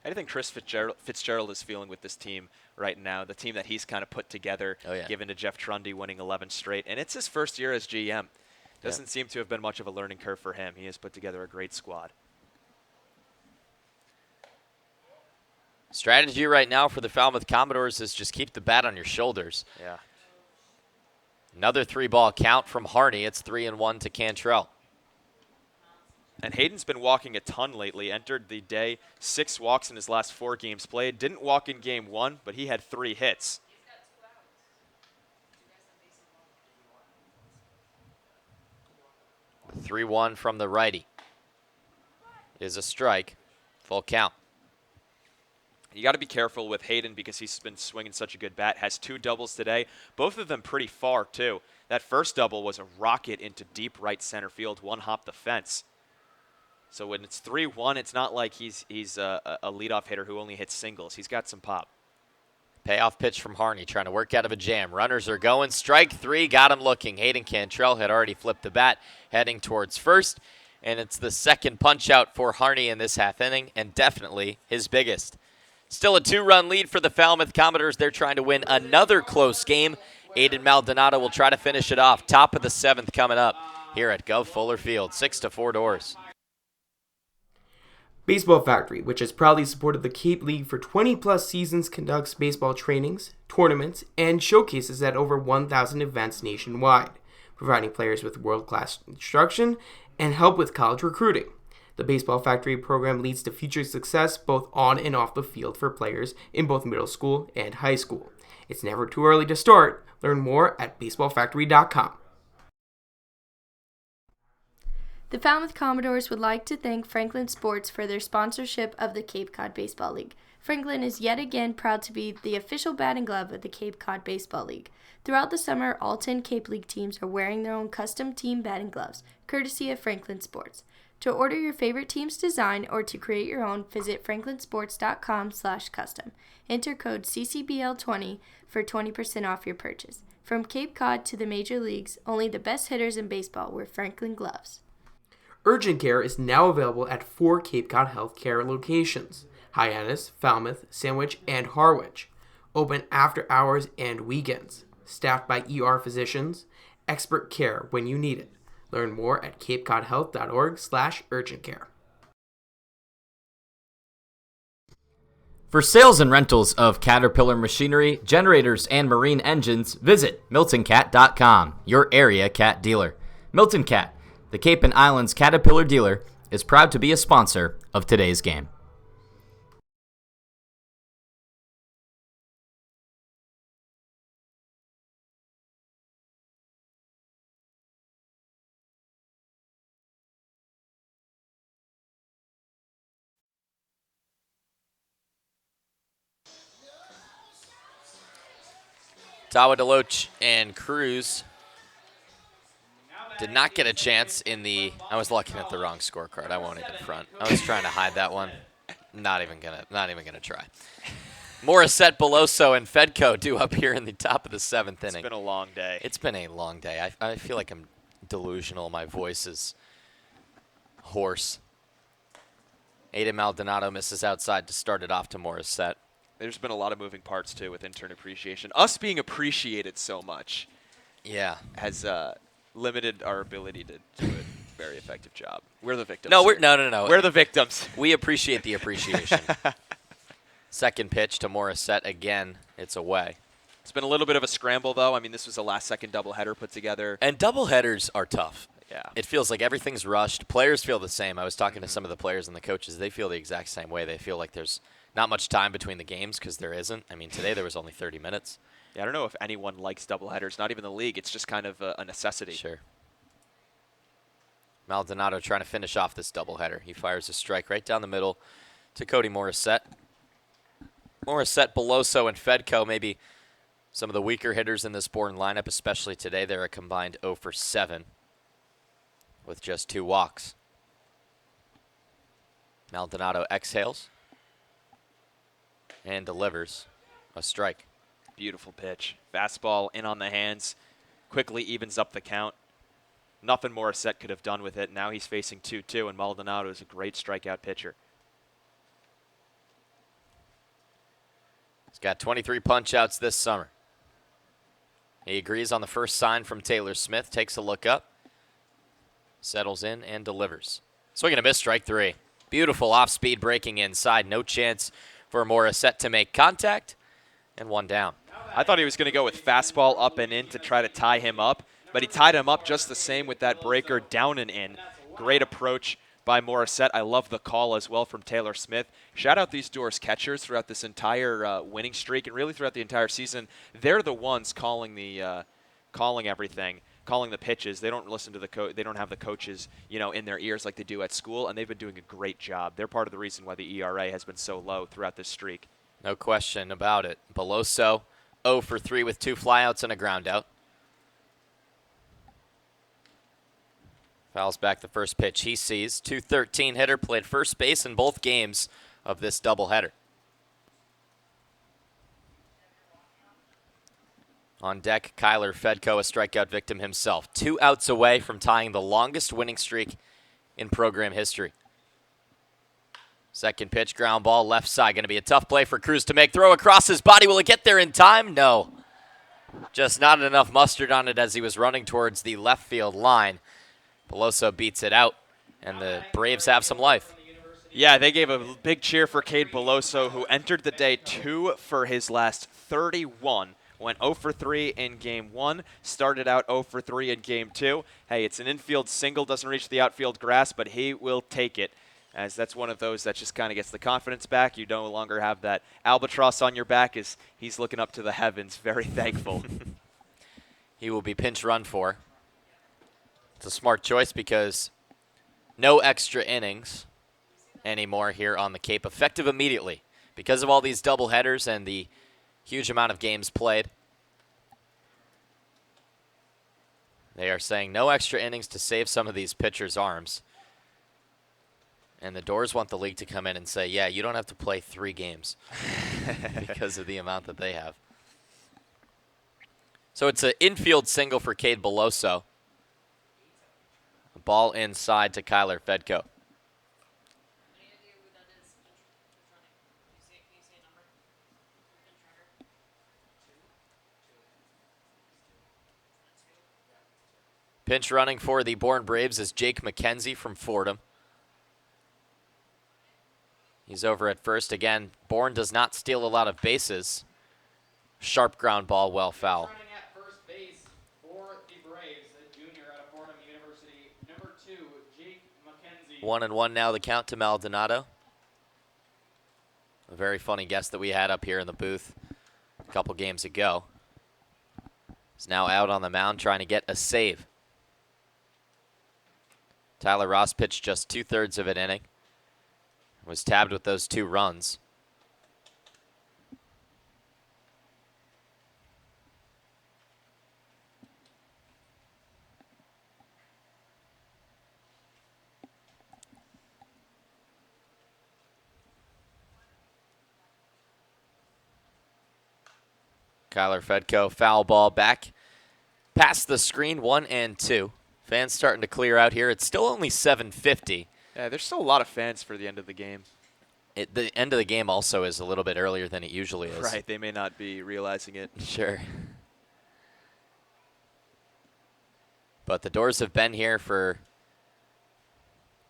How do you think Chris Fitzgerald is feeling with this team right now, the team that he's kind of put together, given to Jeff Trundy, winning 11 straight? And it's his first year as GM. Doesn't seem to have been much of a learning curve for him. He has put together a great squad. Strategy right now for the Falmouth Commodores is just keep the bat on your shoulders. Yeah. Another 3-ball count from Harney. It's 3-1 to Cantrell. And Hayden's been walking a ton lately. Entered the day 6 walks in his last 4 games played. Didn't walk in game 1, but he had 3 hits. The 3-1 from the righty is a strike. Full count. You got to be careful with Hayden because he's been swinging such a good bat. Has 2 doubles today, both of them pretty far too. That first double was a rocket into deep right center field, 1 hop the fence. So when it's 3-1, it's not like he's a leadoff hitter who only hits singles. He's got some pop. Payoff pitch from Harney, trying to work out of a jam. Runners are going. Strike 3, got him looking. Hayden Cantrell had already flipped the bat, heading towards first. And it's the second punch-out for Harney in this half inning, and definitely his biggest. Still a 2-run lead for the Falmouth Commodores. They're trying to win another close game. Aiden Maldonado will try to finish it off. Top of the 7th coming up here at Gov Fuller Field. 6-4 Doors. Baseball Factory, which has proudly supported the Cape League for 20-plus seasons, conducts baseball trainings, tournaments, and showcases at over 1,000 events nationwide, providing players with world-class instruction and help with college recruiting. The Baseball Factory program leads to future success both on and off the field for players in both middle school and high school. It's never too early to start. Learn more at baseballfactory.com. The Falmouth Commodores would like to thank Franklin Sports for their sponsorship of the Cape Cod Baseball League. Franklin is yet again proud to be the official batting glove of the Cape Cod Baseball League. Throughout the summer, all 10 Cape League teams are wearing their own custom team batting gloves, courtesy of Franklin Sports. To order your favorite team's design or to create your own, visit franklinsports.com/custom. Enter code CCBL20 for 20% off your purchase. From Cape Cod to the major leagues, only the best hitters in baseball wear Franklin gloves. Urgent care is now available at 4 Cape Cod healthcare locations. Hyannis, Falmouth, Sandwich, and Harwich. Open after hours and weekends. Staffed by ER physicians. Expert care when you need it. Learn more at capecodhealth.org/urgent care. For sales and rentals of Caterpillar machinery, generators, and marine engines, visit MiltonCat.com, your area cat dealer. Milton Cat, the Cape and Islands Caterpillar dealer, is proud to be a sponsor of today's game. Tawa DeLoach and Cruz did not get a chance in the. I was looking at the wrong scorecard. I won't even front. I was trying to hide that one. Not even gonna try. Morissette, Beloso, and Fedco due up here in the top of the 7th inning. It's been a long day. It's been a long day. I feel like I'm delusional. My voice is hoarse. Aiden Maldonado misses outside to start it off to Morissette. There's been a lot of moving parts, too, with intern appreciation. Us being appreciated so much has limited our ability to do a very effective job. We're the victims. No, here. no. We're the victims. We appreciate the appreciation. Second pitch to Morissette again. It's away. It's been a little bit of a scramble, though. I mean, this was a last-second doubleheader put together. And doubleheaders are tough. Yeah. It feels like everything's rushed. Players feel the same. I was talking to some of the players and the coaches. They feel the exact same way. They feel like there's not much time between the games because there isn't. I mean, today there was only 30 minutes. Yeah, I don't know if anyone likes doubleheaders, not even the league. It's just kind of a necessity. Sure. Maldonado trying to finish off this doubleheader. He fires a strike right down the middle to Cody Morissette. Morissette, Beloso, and Fedco, maybe some of the weaker hitters in this Bourne lineup, especially today. They're a combined 0 for 7 with just 2 walks. Maldonado exhales and delivers a strike. Beautiful pitch. Fastball in on the hands. Quickly evens up the count. Nothing Morissette could have done with it. Now he's facing 2-2, and Maldonado is a great strikeout pitcher. He's got 23 punch-outs this summer. He agrees on the first sign from Taylor Smith, takes a look up, settles in, and delivers. Swing and a miss, strike 3. Beautiful off-speed breaking inside. No chance for Morissette to make contact, and 1 down. I thought he was going to go with fastball up and in to try to tie him up, but he tied him up just the same with that breaker down and in. Great approach by Morissette. I love the call as well from Taylor Smith. Shout out these Doors catchers throughout this entire winning streak and really throughout the entire season. They're the ones calling the calling everything, calling the pitches. They don't listen to the they don't have the coaches, in their ears like they do at school, and they've been doing a great job. They're part of the reason why the ERA has been so low throughout this streak. No question about it. Beloso 0 for 3 with 2 flyouts and a ground out. Fouls back the first pitch he sees. 213 hitter, played first base in both games of this doubleheader. On deck, Kyler Fedco, a strikeout victim himself. 2 outs away from tying the longest winning streak in program history. Second pitch, ground ball, left side. Going to be a tough play for Cruz to make. Throw across his body. Will it get there in time? No. Just not enough mustard on it as he was running towards the left field line. Beloso beats it out, and the Braves have some life. Yeah, they gave a big cheer for Cade Beloso, who entered the day 2 for his last 31. Went 0 for 3 in Game 1, started out 0 for 3 in Game 2. Hey, it's an infield single, doesn't reach the outfield grass, but he will take it, as that's one of those that just kind of gets the confidence back. You no longer have that albatross on your back as he's looking up to the heavens, very thankful. He will be pinch run for. It's a smart choice because no extra innings anymore here on the Cape, effective immediately because of all these doubleheaders and the huge amount of games played. They are saying no extra innings to save some of these pitchers' arms. And the Doors want the league to come in and say, yeah, you don't have to play 3 games because of the amount that they have. So it's an infield single for Cade Beloso. Ball inside to Kyler Fedco. Pinch running for the Bourne Braves is Jake McKenzie from Fordham. He's over at first. Again, Bourne does not steal a lot of bases. Sharp ground ball, well foul. Running at first base for the Braves, a junior out of Fordham University, number 2, Jake McKenzie. 1-1 now, the count to Maldonado. A very funny guest that we had up here in the booth a couple games ago. He's now out on the mound trying to get a save. Tyler Ross pitched just 2/3 of an inning. Was tabbed with those 2 runs. Kyler Fedko, foul ball back past the screen, 1-2. Fans starting to clear out here. It's still only 7:50. Yeah, there's still a lot of fans for the end of the game. The end of the game also is a little bit earlier than it usually is. Right, they may not be realizing it. Sure. But the Doors have been here for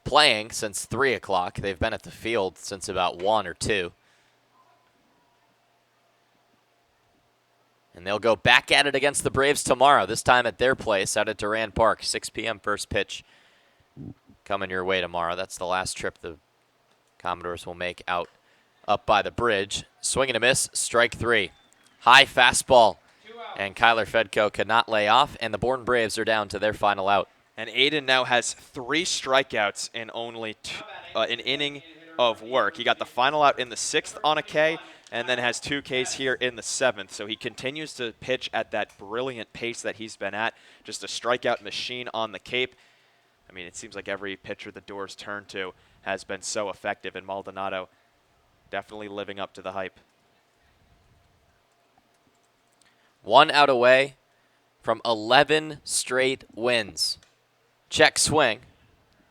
playing since 3 o'clock. They've been at the field since about 1 or 2. And they'll go back at it against the Braves tomorrow, this time at their place out at Durand Park. 6 p.m. first pitch coming your way tomorrow. That's the last trip the Commodores will make out up by the bridge. Swing and a miss, strike 3. High fastball, and Kyler Fedko could not lay off, and the Bourne Braves are down to their final out. And Aiden now has 3 strikeouts in only an inning of work. He got the final out in the 6th on a K, and then has 2 Ks here in the 7th. So he continues to pitch at that brilliant pace that he's been at. Just a strikeout machine on the Cape. I mean, it seems like every pitcher the Doors turn to has been so effective, and Maldonado definitely living up to the hype. 1 out away from 11 straight wins. Check swing.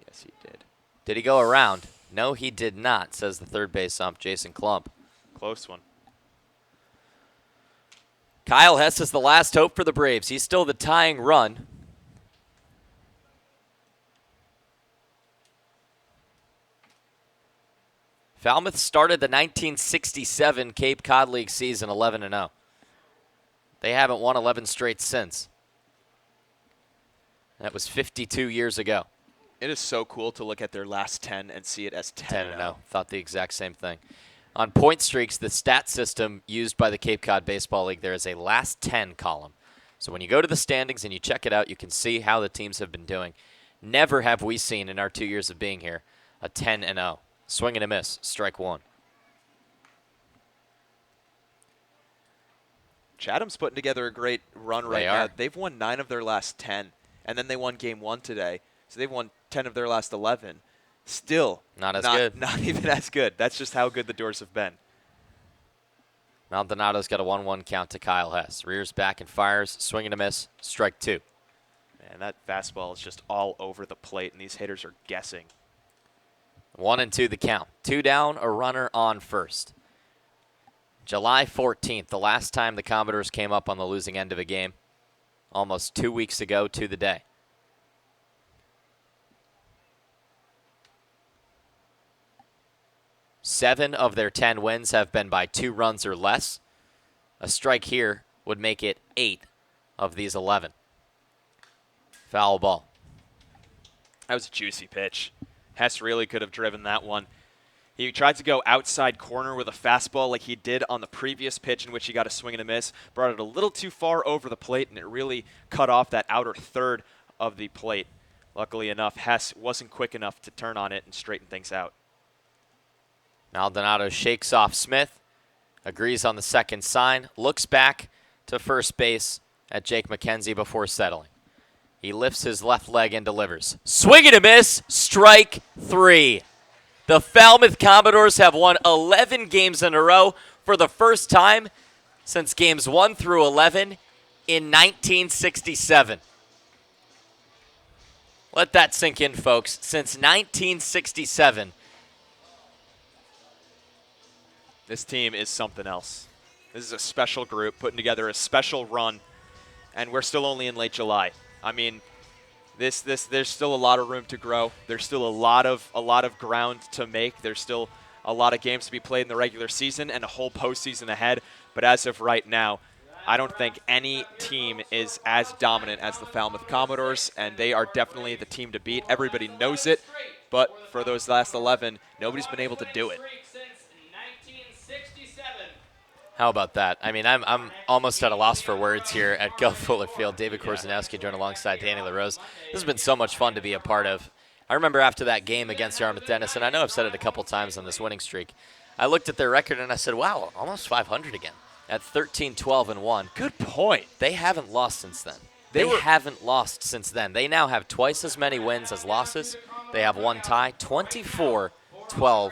Yes, he did. Did he go around? No, he did not, says the third base ump, Jason Klump. Close one. Kyle Hess is the last hope for the Braves. He's still the tying run. Falmouth started the 1967 Cape Cod League season 11-0. They haven't won 11 straight since. That was 52 years ago. It is so cool to look at their last 10 and see it as 10-0. Thought the exact same thing. On point streaks, the stat system used by the Cape Cod Baseball League, there is a last 10 column. So when you go to the standings and you check it out, you can see how the teams have been doing. Never have we seen in our 2 years of being here a 10-0. Swing and a miss, strike 1. Chatham's putting together a great run right now. They've won 9 of their last 10, and then they won game 1 today. So they've won 10 of their last 11. Still not good. Not even as good. That's just how good the Doors have been. Maldonado's got a 1-1 count to Kyle Hess. Rears back and fires, swing and a miss, strike 2. Man, that fastball is just all over the plate, and these hitters are guessing. 1-2 the count. 2 down, a runner on first. July 14th, the last time the Commodores came up on the losing end of a game. Almost 2 weeks ago to the day. Seven of their 10 wins have been by 2 runs or less. A strike here would make it 8 of these 11. Foul ball. That was a juicy pitch. Hess really could have driven that one. He tried to go outside corner with a fastball like he did on the previous pitch in which he got a swing and a miss. Brought it a little too far over the plate, and it really cut off that outer third of the plate. Luckily enough, Hess wasn't quick enough to turn on it and straighten things out. Maldonado shakes off Smith, agrees on the second sign, looks back to first base at Jake McKenzie before settling. He lifts his left leg and delivers. Swing and a miss, strike 3. The Falmouth Commodores have won 11 games in a row for the first time since games 1 through 11 in 1967. Let that sink in, folks. Since 1967. This team is something else. This is a special group putting together a special run, and we're still only in late July. I mean, There's still a lot of room to grow. There's still a lot of ground to make. There's still a lot of games to be played in the regular season and a whole postseason ahead. But as of right now, I don't think any team is as dominant as the Falmouth Commodores, and they are definitely the team to beat. Everybody knows it, but for those last 11, nobody's been able to do it. How about that? I mean, I'm almost at a loss for words here at Go Fuller Field. David Korzenowski joined alongside Danny LaRose. This has been so much fun to be a part of. I remember after that game against Yarmouth Dennis, and I know I've said it a couple times on this winning streak, I looked at their record and I said, wow, almost 500 again at 13-12-1. Good point. They haven't lost since then. They haven't lost since then. They now have twice as many wins as losses. They have one tie, 24-12-1.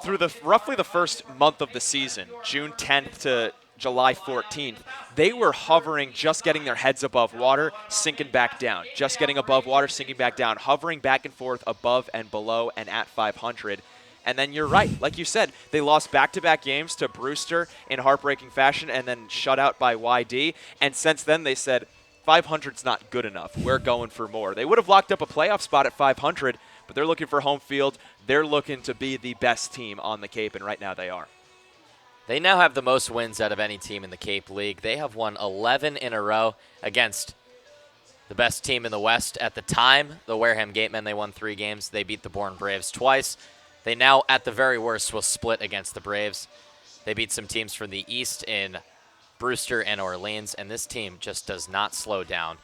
Through roughly the first month of the season, June 10th to July 14th, they were hovering, just getting their heads above water, sinking back down. Just getting above water, sinking back down, hovering back and forth above and below and at 500. And then you're right. Like you said, they lost back-to-back games to Brewster in heartbreaking fashion and then shut out by YD. And since then, they said, 500's not good enough. We're going for more. They would have locked up a playoff spot at 500, but they're looking for home field. They're looking to be the best team on the Cape, and right now they are. They now have the most wins out of any team in the Cape League. They have won 11 in a row against the best team in the West at the time, the Wareham Gatemen. They won 3 games. They beat the Bourne Braves twice. They now, at the very worst, will split against the Braves. They beat some teams from the East in Brewster and Orleans, and this team just does not slow down.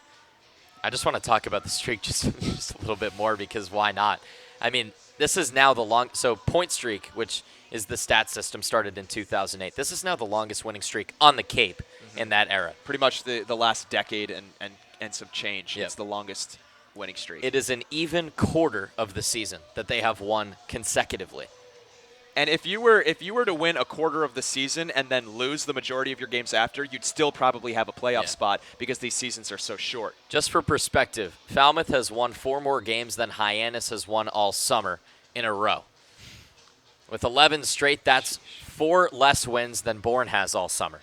I just want to talk about the streak just a little bit more because why not? I mean, this is now the so point streak, which is the stat system, started in 2008. This is now the longest winning streak on the Cape in that era. Pretty much the last decade and some change. Yep. It's the longest winning streak. It is an even quarter of the season that they have won consecutively. And if you were to win a quarter of the season and then lose the majority of your games after, you'd still probably have a playoff spot because these seasons are so short. Just for perspective, Falmouth has won 4 more games than Hyannis has won all summer in a row. With 11 straight, that's 4 less wins than Bourne has all summer.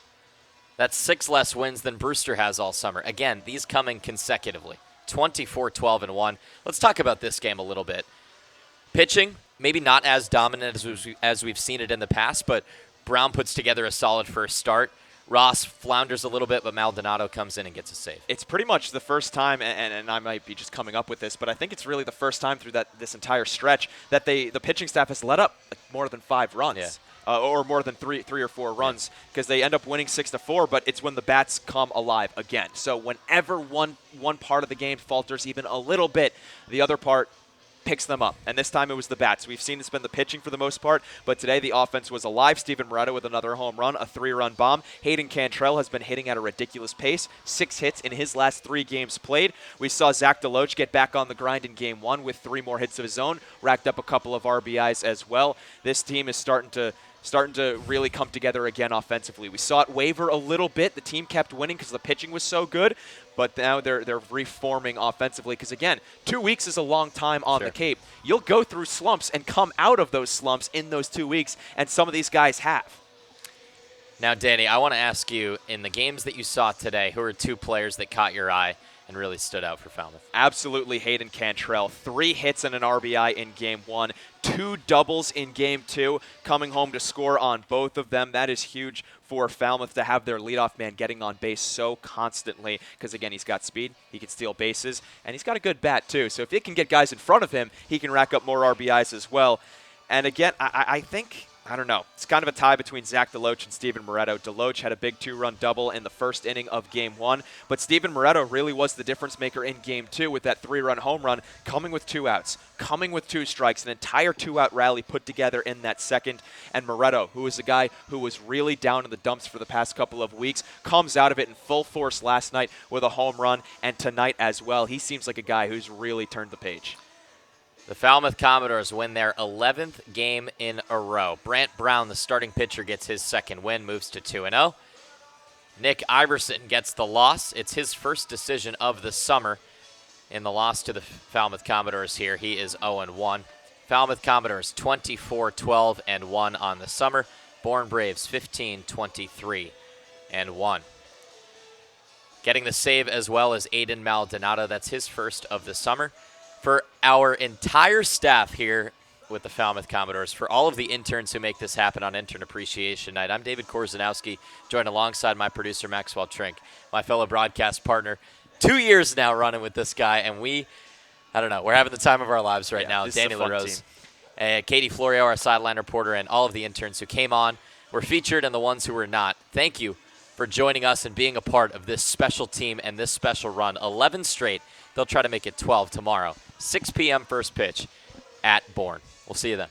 That's 6 less wins than Brewster has all summer. Again, these coming consecutively. 24-12-1. Let's talk about this game a little bit. Pitching, maybe not as dominant as we've seen it in the past, but Brown puts together a solid first start. Ross flounders a little bit, but Maldonado comes in and gets a save. It's pretty much the first time, and I might be just coming up with this, but I think it's really the first time through this entire stretch that the pitching staff has let up more than 5 runs. Yeah. Or more than three or four runs, because they end up winning 6-4, but it's when the bats come alive again. So whenever one part of the game falters even a little bit, the other part picks them up. And this time it was the bats. We've seen it's been the pitching for the most part, but today the offense was alive. Steven Moretto with another home run, a 3-run bomb. Hayden Cantrell has been hitting at a ridiculous pace, 6 hits in his last 3 games played. We saw Zach DeLoach get back on the grind in game 1 with 3 more hits of his own, racked up a couple of RBIs as well. This team is starting to really come together again offensively. We saw it waver a little bit. The team kept winning because the pitching was so good, but now they're reforming offensively because, again, 2 weeks is a long time on the Cape. You'll go through slumps and come out of those slumps in those 2 weeks, and some of these guys have. Now, Danny, I want to ask you, in the games that you saw today, who are 2 players that caught your eye and really stood out for Falmouth? Absolutely Hayden Cantrell. 3 hits and an RBI in game 1. 2 doubles in game 2, coming home to score on both of them. That is huge for Falmouth to have their leadoff man getting on base so constantly because, again, he's got speed, he can steal bases, and he's got a good bat too. So if he can get guys in front of him, he can rack up more RBIs as well. And again, I think, I don't know, it's kind of a tie between Zach DeLoach and Steven Moretto. DeLoach had a big 2-run double in the first inning of game 1, but Steven Moretto really was the difference maker in game 2 with that 3-run home run, coming with 2 outs, coming with 2 strikes, an entire 2-out rally put together in that second. And Moretto, who is a guy who was really down in the dumps for the past couple of weeks, comes out of it in full force last night with a home run, and tonight as well. He seems like a guy who's really turned the page. The Falmouth Commodores win their 11th game in a row. Brant Brown, the starting pitcher, gets his second win, moves to 2-0. Nick Iverson gets the loss. It's his first decision of the summer in the loss to the Falmouth Commodores here. He is 0-1. Falmouth Commodores 24-12-1 on the summer. Bourne Braves 15-23-1. Getting the save as well as Aiden Maldonado. That's his first of the summer. For our entire staff here with the Falmouth Commodores, for all of the interns who make this happen on Intern Appreciation Night, I'm David Korzanowski, joined alongside my producer Maxwell Trink, my fellow broadcast partner. 2 years now running with this guy, and we're having the time of our lives right now. Danny LaRose, Katie Florio, our sideline reporter, and all of the interns who came on, were featured, and the ones who were not. Thank you for joining us and being a part of this special team and this special run. 11 straight. They'll try to make it 12 tomorrow. 6 p.m. first pitch at Bourne. We'll see you then.